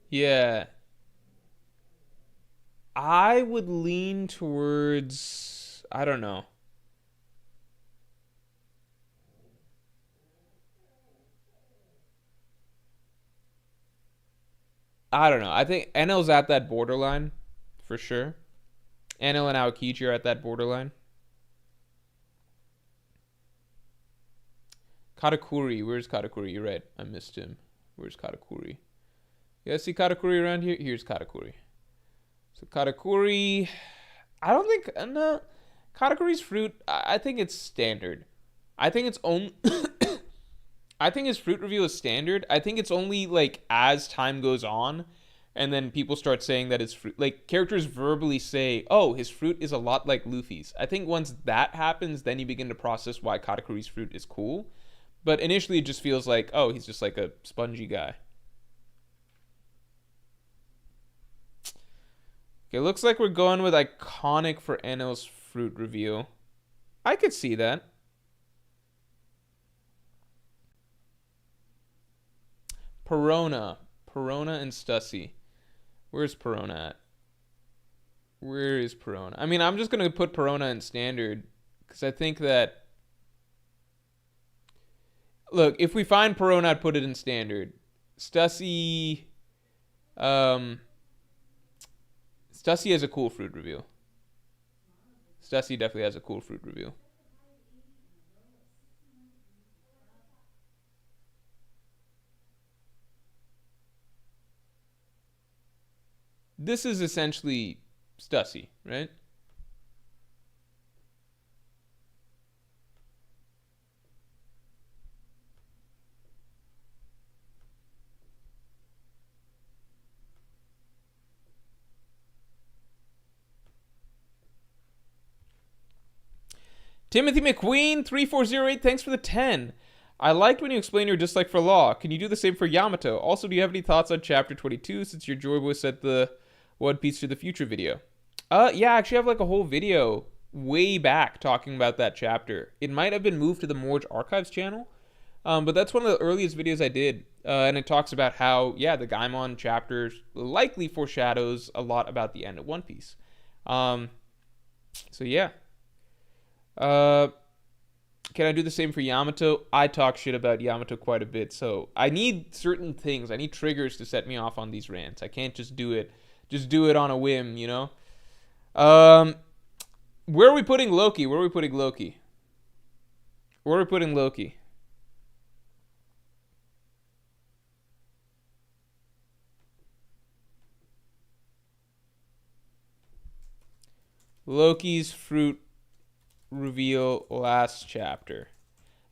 Speaker 1: Yeah, I would lean towards. I don't know. I don't know. I think NL's at that borderline for sure. NL and Aokiji are at that borderline. Katakuri, where's Katakuri? You're right. I missed him. Where's Katakuri? You guys see Katakuri around here? Here's Katakuri. So Katakuri, I don't think no. Katakuri's fruit. I think it's standard. I think it's only. I think his fruit reveal is standard. I think it's only like as time goes on, and then people start saying that his fruit, like characters verbally say, "Oh, his fruit is a lot like Luffy's." I think once that happens, then you begin to process why Katakuri's fruit is cool. But initially, it just feels like, oh, he's just like a spongy guy. Okay, looks like we're going with iconic for NL's fruit reveal. I could see that. Perona. Perona and Stussy. Where's Perona at? Where is Perona? I mean, I'm just going to put Perona in standard because I think that. Look, if we find Perona, I'd put it in standard. Stussy. Um, Stussy has a cool fruit reveal. Stussy definitely has a cool fruit reveal. This is essentially Stussy, right? Timothy McQueen 3408, thanks for the 10. I liked when you explained your dislike for Law. Can you do the same for Yamato? Also, do you have any thoughts on chapter 22 since your Joy Boy set the One Piece to the Future video? Yeah, I actually have like a whole video way back talking about that chapter. It might have been moved to the Morge Archives channel, but that's one of the earliest videos I did. And it talks about how, yeah, the Gaimon chapter likely foreshadows a lot about the end of One Piece. So yeah. Uh, can I do the same for Yamato? I talk shit about Yamato quite a bit, so I need certain things. I need triggers to set me off on these rants. I can't just do it on a whim, you know? Um, where are we putting Loki? Where are we putting Loki? Where are we putting Loki? Loki's fruit reveal last chapter.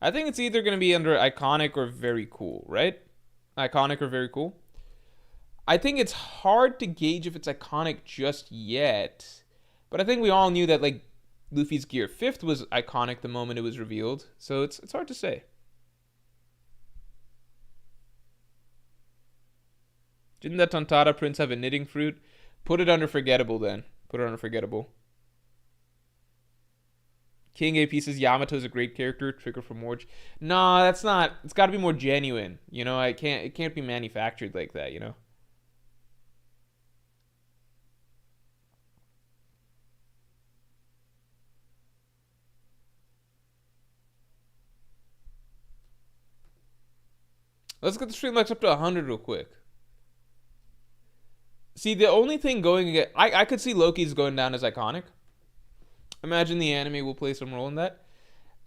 Speaker 1: I think it's either going to be under iconic or very cool, right? Iconic or very cool. I think it's hard to gauge if it's iconic just yet, but I think we all knew that like Luffy's Gear 5th was iconic the moment it was revealed, so it's hard to say. Didn't that Tontada prince have a knitting fruit? Put it under forgettable then. Put it under forgettable. King AP says Yamato's a great character. Trigger from Morge. No, that's not. It's got to be more genuine. You know, I can't. It can't be manufactured like that. You know. Let's get the Streamlabs up to 100 real quick. See, the only thing going, I could see Loki's going down as iconic. Imagine the anime will play some role in that.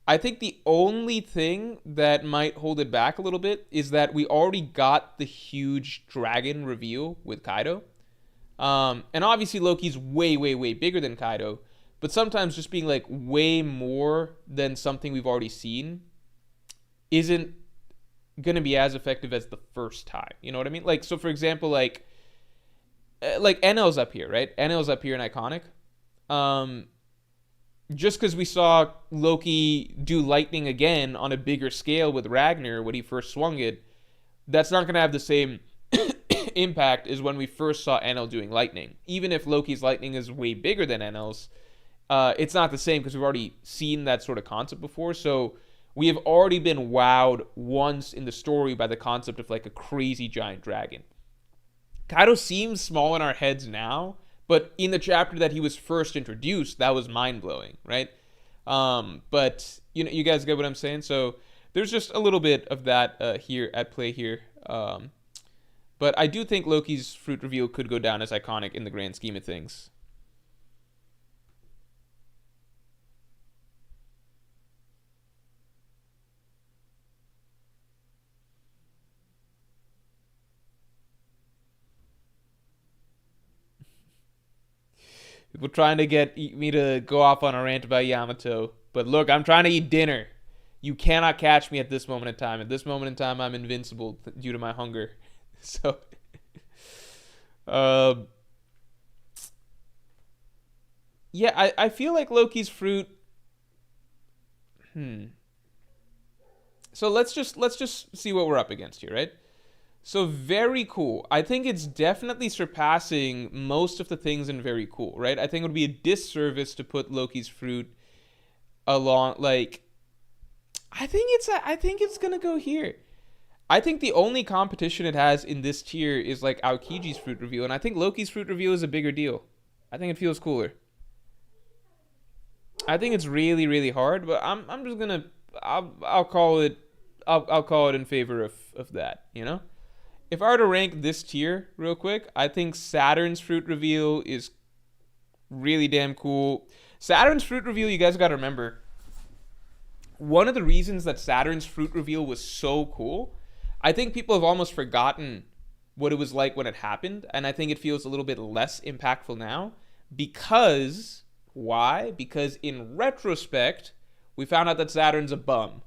Speaker 1: I think the only thing that might hold it back a little bit is that we already got the huge dragon reveal with Kaido. And obviously Loki's way, way, way bigger than Kaido. But sometimes just being like way more than something we've already seen isn't gonna be as effective as the first time. You know what I mean? Like, so for example, like NL's up here, right? NL's up here in Iconic. Just because we saw Loki do lightning again on a bigger scale with Ragnar when he first swung it, that's not gonna have the same impact as when we first saw NL doing lightning. Even if Loki's lightning is way bigger than NL's, it's not the same because we've already seen that sort of concept before. So we have already been wowed once in the story by the concept of like a crazy giant dragon. Kaido seems small in our heads now, but in the chapter that he was first introduced, that was mind-blowing, right? But you know, you guys get what I'm saying? So there's just a little bit of that here at play here. But I do think Loki's fruit reveal could go down as iconic in the grand scheme of things. People trying to get me to go off on a rant about Yamato. But look, I'm trying to eat dinner. You cannot catch me at this moment in time. At this moment in time, I'm invincible due to my hunger. So, yeah, I feel like Loki's fruit. So let's just see what we're up against here, right? So very cool. I think it's definitely surpassing most of the things in very cool, right? I think it would be a disservice to put Loki's fruit along like I think it's gonna go here. I think the only competition it has in this tier is like Aokiji's fruit reveal, and I think Loki's fruit reveal is a bigger deal. I think it feels cooler. I think it's really really hard, but I'm just gonna I'll call it I'll call it in favor of that. You know, if I were to rank this tier real quick, I think Saturn's fruit reveal is really damn cool. Saturn's fruit reveal, you guys got to remember, one of the reasons that Saturn's fruit reveal was so cool, I think people have almost forgotten what it was like when it happened, and I think it feels a little bit less impactful now because why? Because in retrospect, we found out that Saturn's a bum,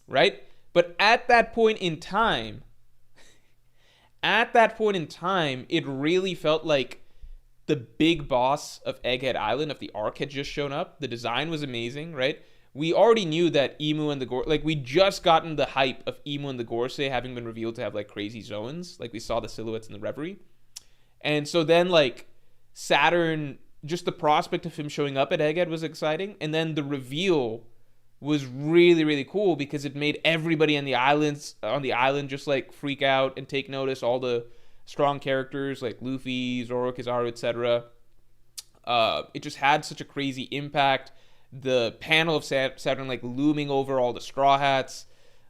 Speaker 1: right? But at that point in time, it really felt like the big boss of Egghead Island, of the arc, had just shown up. The design was amazing, right? We already knew that Imu and the Gorse, like we just gotten the hype of Imu and the Gorsei having been revealed to have like crazy zones. Like we saw the silhouettes in the Reverie. And so then like Saturn, just the prospect of him showing up at Egghead was exciting. And then the reveal was really, really cool because it made everybody on the island just like freak out and take notice. All the strong characters like Luffy, Zoro, Kizaru, etc. It just had such a crazy impact. The panel of Saturn like looming over all the Straw Hats.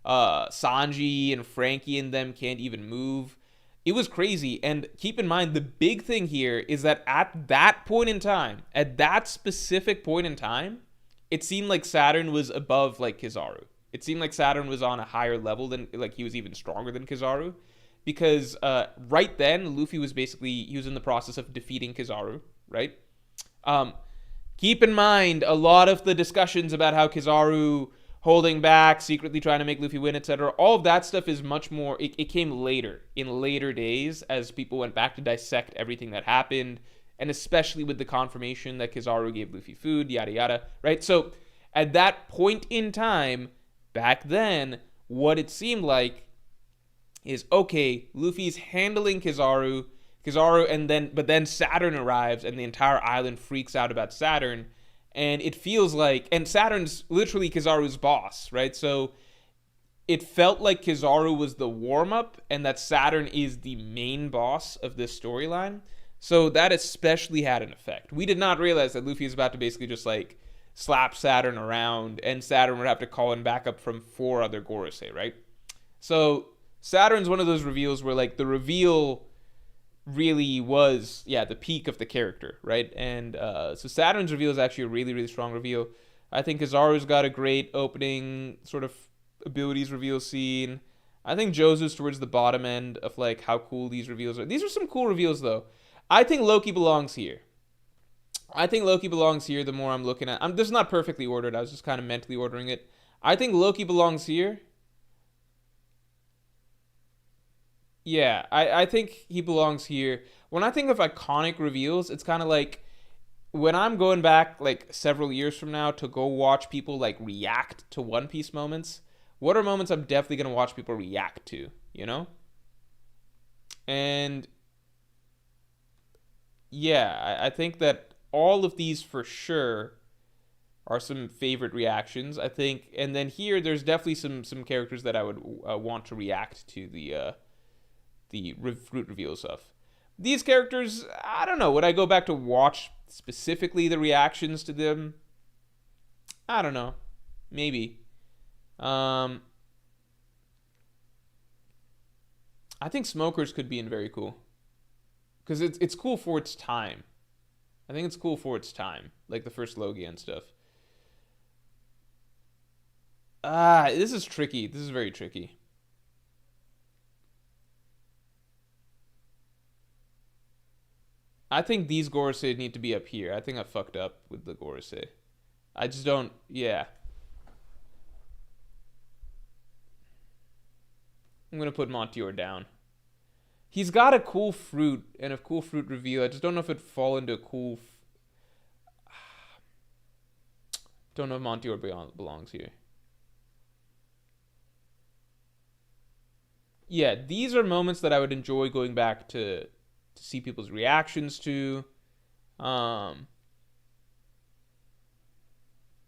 Speaker 1: Sanji and Frankie and them can't even move. It was crazy. And keep in mind, the big thing here is that at that point in time, at that specific point in time, it seemed like Saturn was above like Kizaru. It seemed like Saturn was on a higher level than, like he was even stronger than Kizaru. Because right then, Luffy was he was in the process of defeating Kizaru, right? Keep in mind, a lot of the discussions about how Kizaru holding back, secretly trying to make Luffy win, etc., all of that stuff is much more, it came later, in later days, as people went back to dissect everything that happened, and especially with the confirmation that Kizaru gave Luffy food, yada yada, right? So, at that point in time, back then, what it seemed like is, okay, Luffy's handling Kizaru, but then Saturn arrives and the entire island freaks out about Saturn, and it feels like, and Saturn's literally Kizaru's boss, right? So it felt like Kizaru was the warm-up and that Saturn is the main boss of this storyline. So that especially had an effect. We did not realize that Luffy is about to basically just like slap Saturn around and Saturn would have to call in backup from 4 other Gorosei, right? So Saturn's one of those reveals where like the reveal really was, the peak of the character, right? And so Saturn's reveal is actually a really, really strong reveal. I think Kizaru's got a great opening sort of abilities reveal scene. I think Josu's towards the bottom end of like how cool these reveals are. These are some cool reveals though. I think Loki belongs here. I think Loki belongs here the more I'm looking at. This is not perfectly ordered. I was just kind of mentally ordering it. I think Loki belongs here. Yeah, I think he belongs here. When I think of iconic reveals, it's kind of like when I'm going back like several years from now to go watch people like react to One Piece moments, what are moments I'm definitely going to watch people react to, you know? And yeah, I think that all of these for sure are some favorite reactions. I think, and then here there's definitely some characters that I would want to react to the fruit reveals of. These characters, I don't know. Would I go back to watch specifically the reactions to them? I don't know. Maybe. I think Smokers could be in very cool because it's cool for its time. I think it's cool for its time, like the first Logia and stuff. This is tricky. This is very tricky. I think these Gorosei need to be up here. I think I fucked up with the Gorosei. I just don't. Yeah. I'm gonna put Montior down. He's got a cool fruit and a cool fruit reveal. I just don't know if it'd fall into a cool. Don't know if Montior belongs here. Yeah, these are moments that I would enjoy going back to see people's reactions to. Um,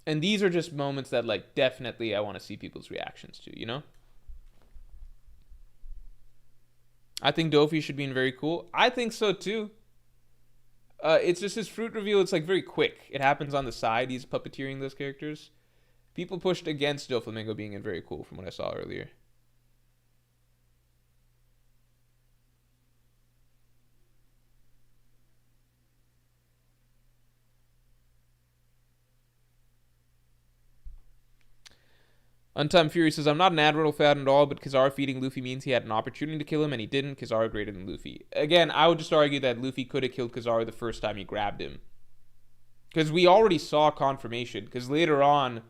Speaker 1: and these are just moments that like definitely I want to see people's reactions to, you know? I think Dofi should be in very cool. I think so too. It's just his fruit reveal. It's like very quick. It happens on the side. He's puppeteering those characters. People pushed against Doflamingo being in very cool from what I saw earlier. Untimed Fury says, I'm not an Admiral fan at all, but Kizaru feeding Luffy means he had an opportunity to kill him, and he didn't. Kizaru greater than Luffy. Again, I would just argue that Luffy could have killed Kizaru the first time he grabbed him. Because we already saw confirmation. Because later on,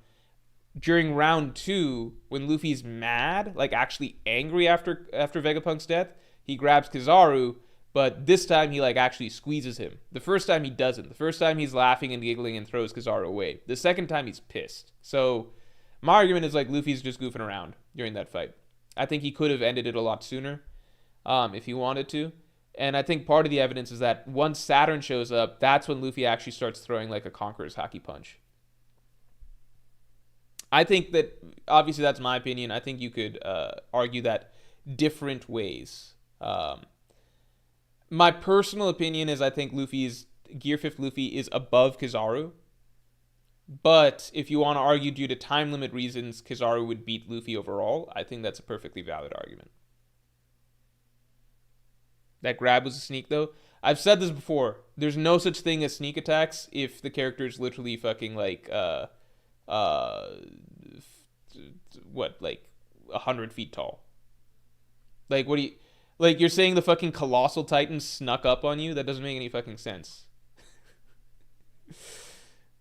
Speaker 1: during round 2, when Luffy's mad, like actually angry after Vegapunk's death, he grabs Kizaru, but this time he like actually squeezes him. The first time he doesn't. The first time he's laughing and giggling and throws Kizaru away. The second time he's pissed. So my argument is like Luffy's just goofing around during that fight. I think he could have ended it a lot sooner if he wanted to. And I think part of the evidence is that once Saturn shows up, that's when Luffy actually starts throwing like a Conqueror's Haki Punch. I think that, obviously that's my opinion. I think you could argue that different ways. My personal opinion is I think Gear 5th Luffy is above Kizaru. But if you want to argue due to time limit reasons, Kizaru would beat Luffy overall, I think that's a perfectly valid argument. That grab was a sneak, though. I've said this before. There's no such thing as sneak attacks if the character is literally fucking like, like 100 feet tall. Like, what do you, like, you're saying the fucking Colossal Titan snuck up on you? That doesn't make any fucking sense.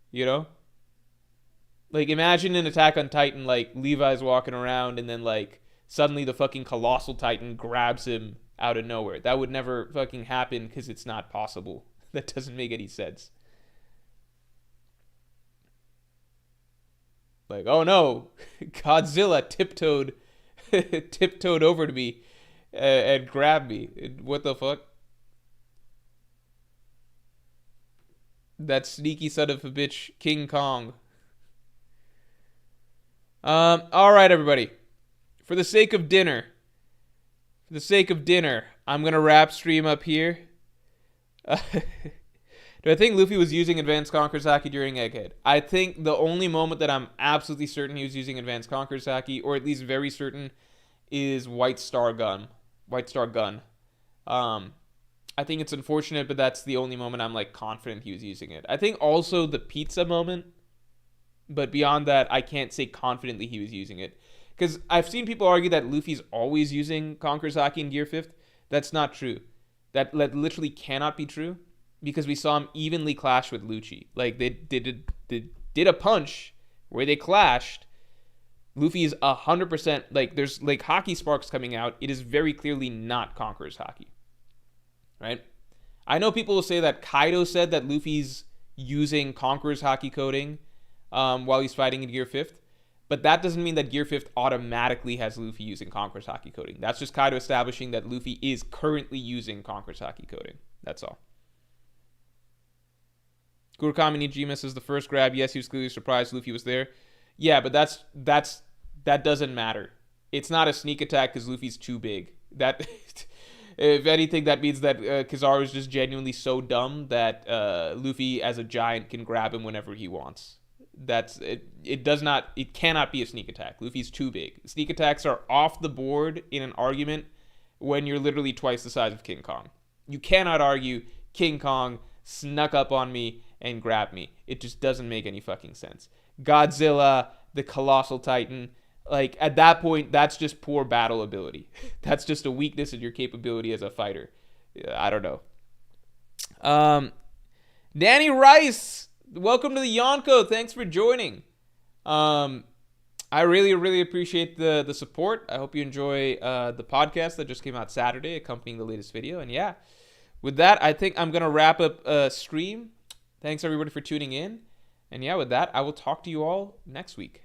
Speaker 1: You know? Like, imagine an Attack on Titan, like, Levi's walking around and then, like, suddenly the fucking Colossal Titan grabs him out of nowhere. That would never fucking happen because it's not possible. That doesn't make any sense. Like, oh no, Godzilla tiptoed over to me and grabbed me. What the fuck? That sneaky son of a bitch, King Kong. All right, everybody. For the sake of dinner, I'm gonna wrap stream up here. Do I think Luffy was using Advanced Conqueror's Haki during Egghead? I think the only moment that I'm absolutely certain he was using Advanced Conqueror's Haki, or at least very certain, is White Star Gun. I think it's unfortunate, but that's the only moment I'm like confident he was using it. I think also the pizza moment But beyond that, I can't say confidently he was using it. Because I've seen people argue that Luffy's always using Conqueror's Haki in Gear 5th. That's not true. That literally cannot be true. Because we saw him evenly clash with Lucci. Like, they did a punch where they clashed. Luffy is 100%, like, there's, like, Haki sparks coming out. It is very clearly not Conqueror's Haki. Right? I know people will say that Kaido said that Luffy's using Conqueror's Haki coding while he's fighting in Gear 5th. But that doesn't mean that Gear 5th automatically has Luffy using Conqueror's Haki coding. That's just Kaido establishing that Luffy is currently using Conqueror's Haki coding. That's all. Gurukami Nijima says the first grab, yes, he was clearly surprised Luffy was there. Yeah, but that doesn't matter. It's not a sneak attack because Luffy's too big. That, if anything, that means that Kizaru is just genuinely so dumb that Luffy as a giant can grab him whenever he wants. That's it. It cannot be a sneak attack. Luffy's too big. Sneak attacks are off the board in an argument when you're literally twice the size of King Kong. You cannot argue King Kong snuck up on me and grabbed me. It just doesn't make any fucking sense. Godzilla, the colossal titan, like at that point, that's just poor battle ability. That's just a weakness in your capability as a fighter. I don't know. Danny Rice, welcome to the Yonko. Thanks for joining. I really, really appreciate the support. I hope you enjoy the podcast that just came out Saturday, accompanying the latest video. And yeah, with that, I think I'm gonna wrap up stream. Thanks everybody for tuning in. And yeah, with that, I will talk to you all next week.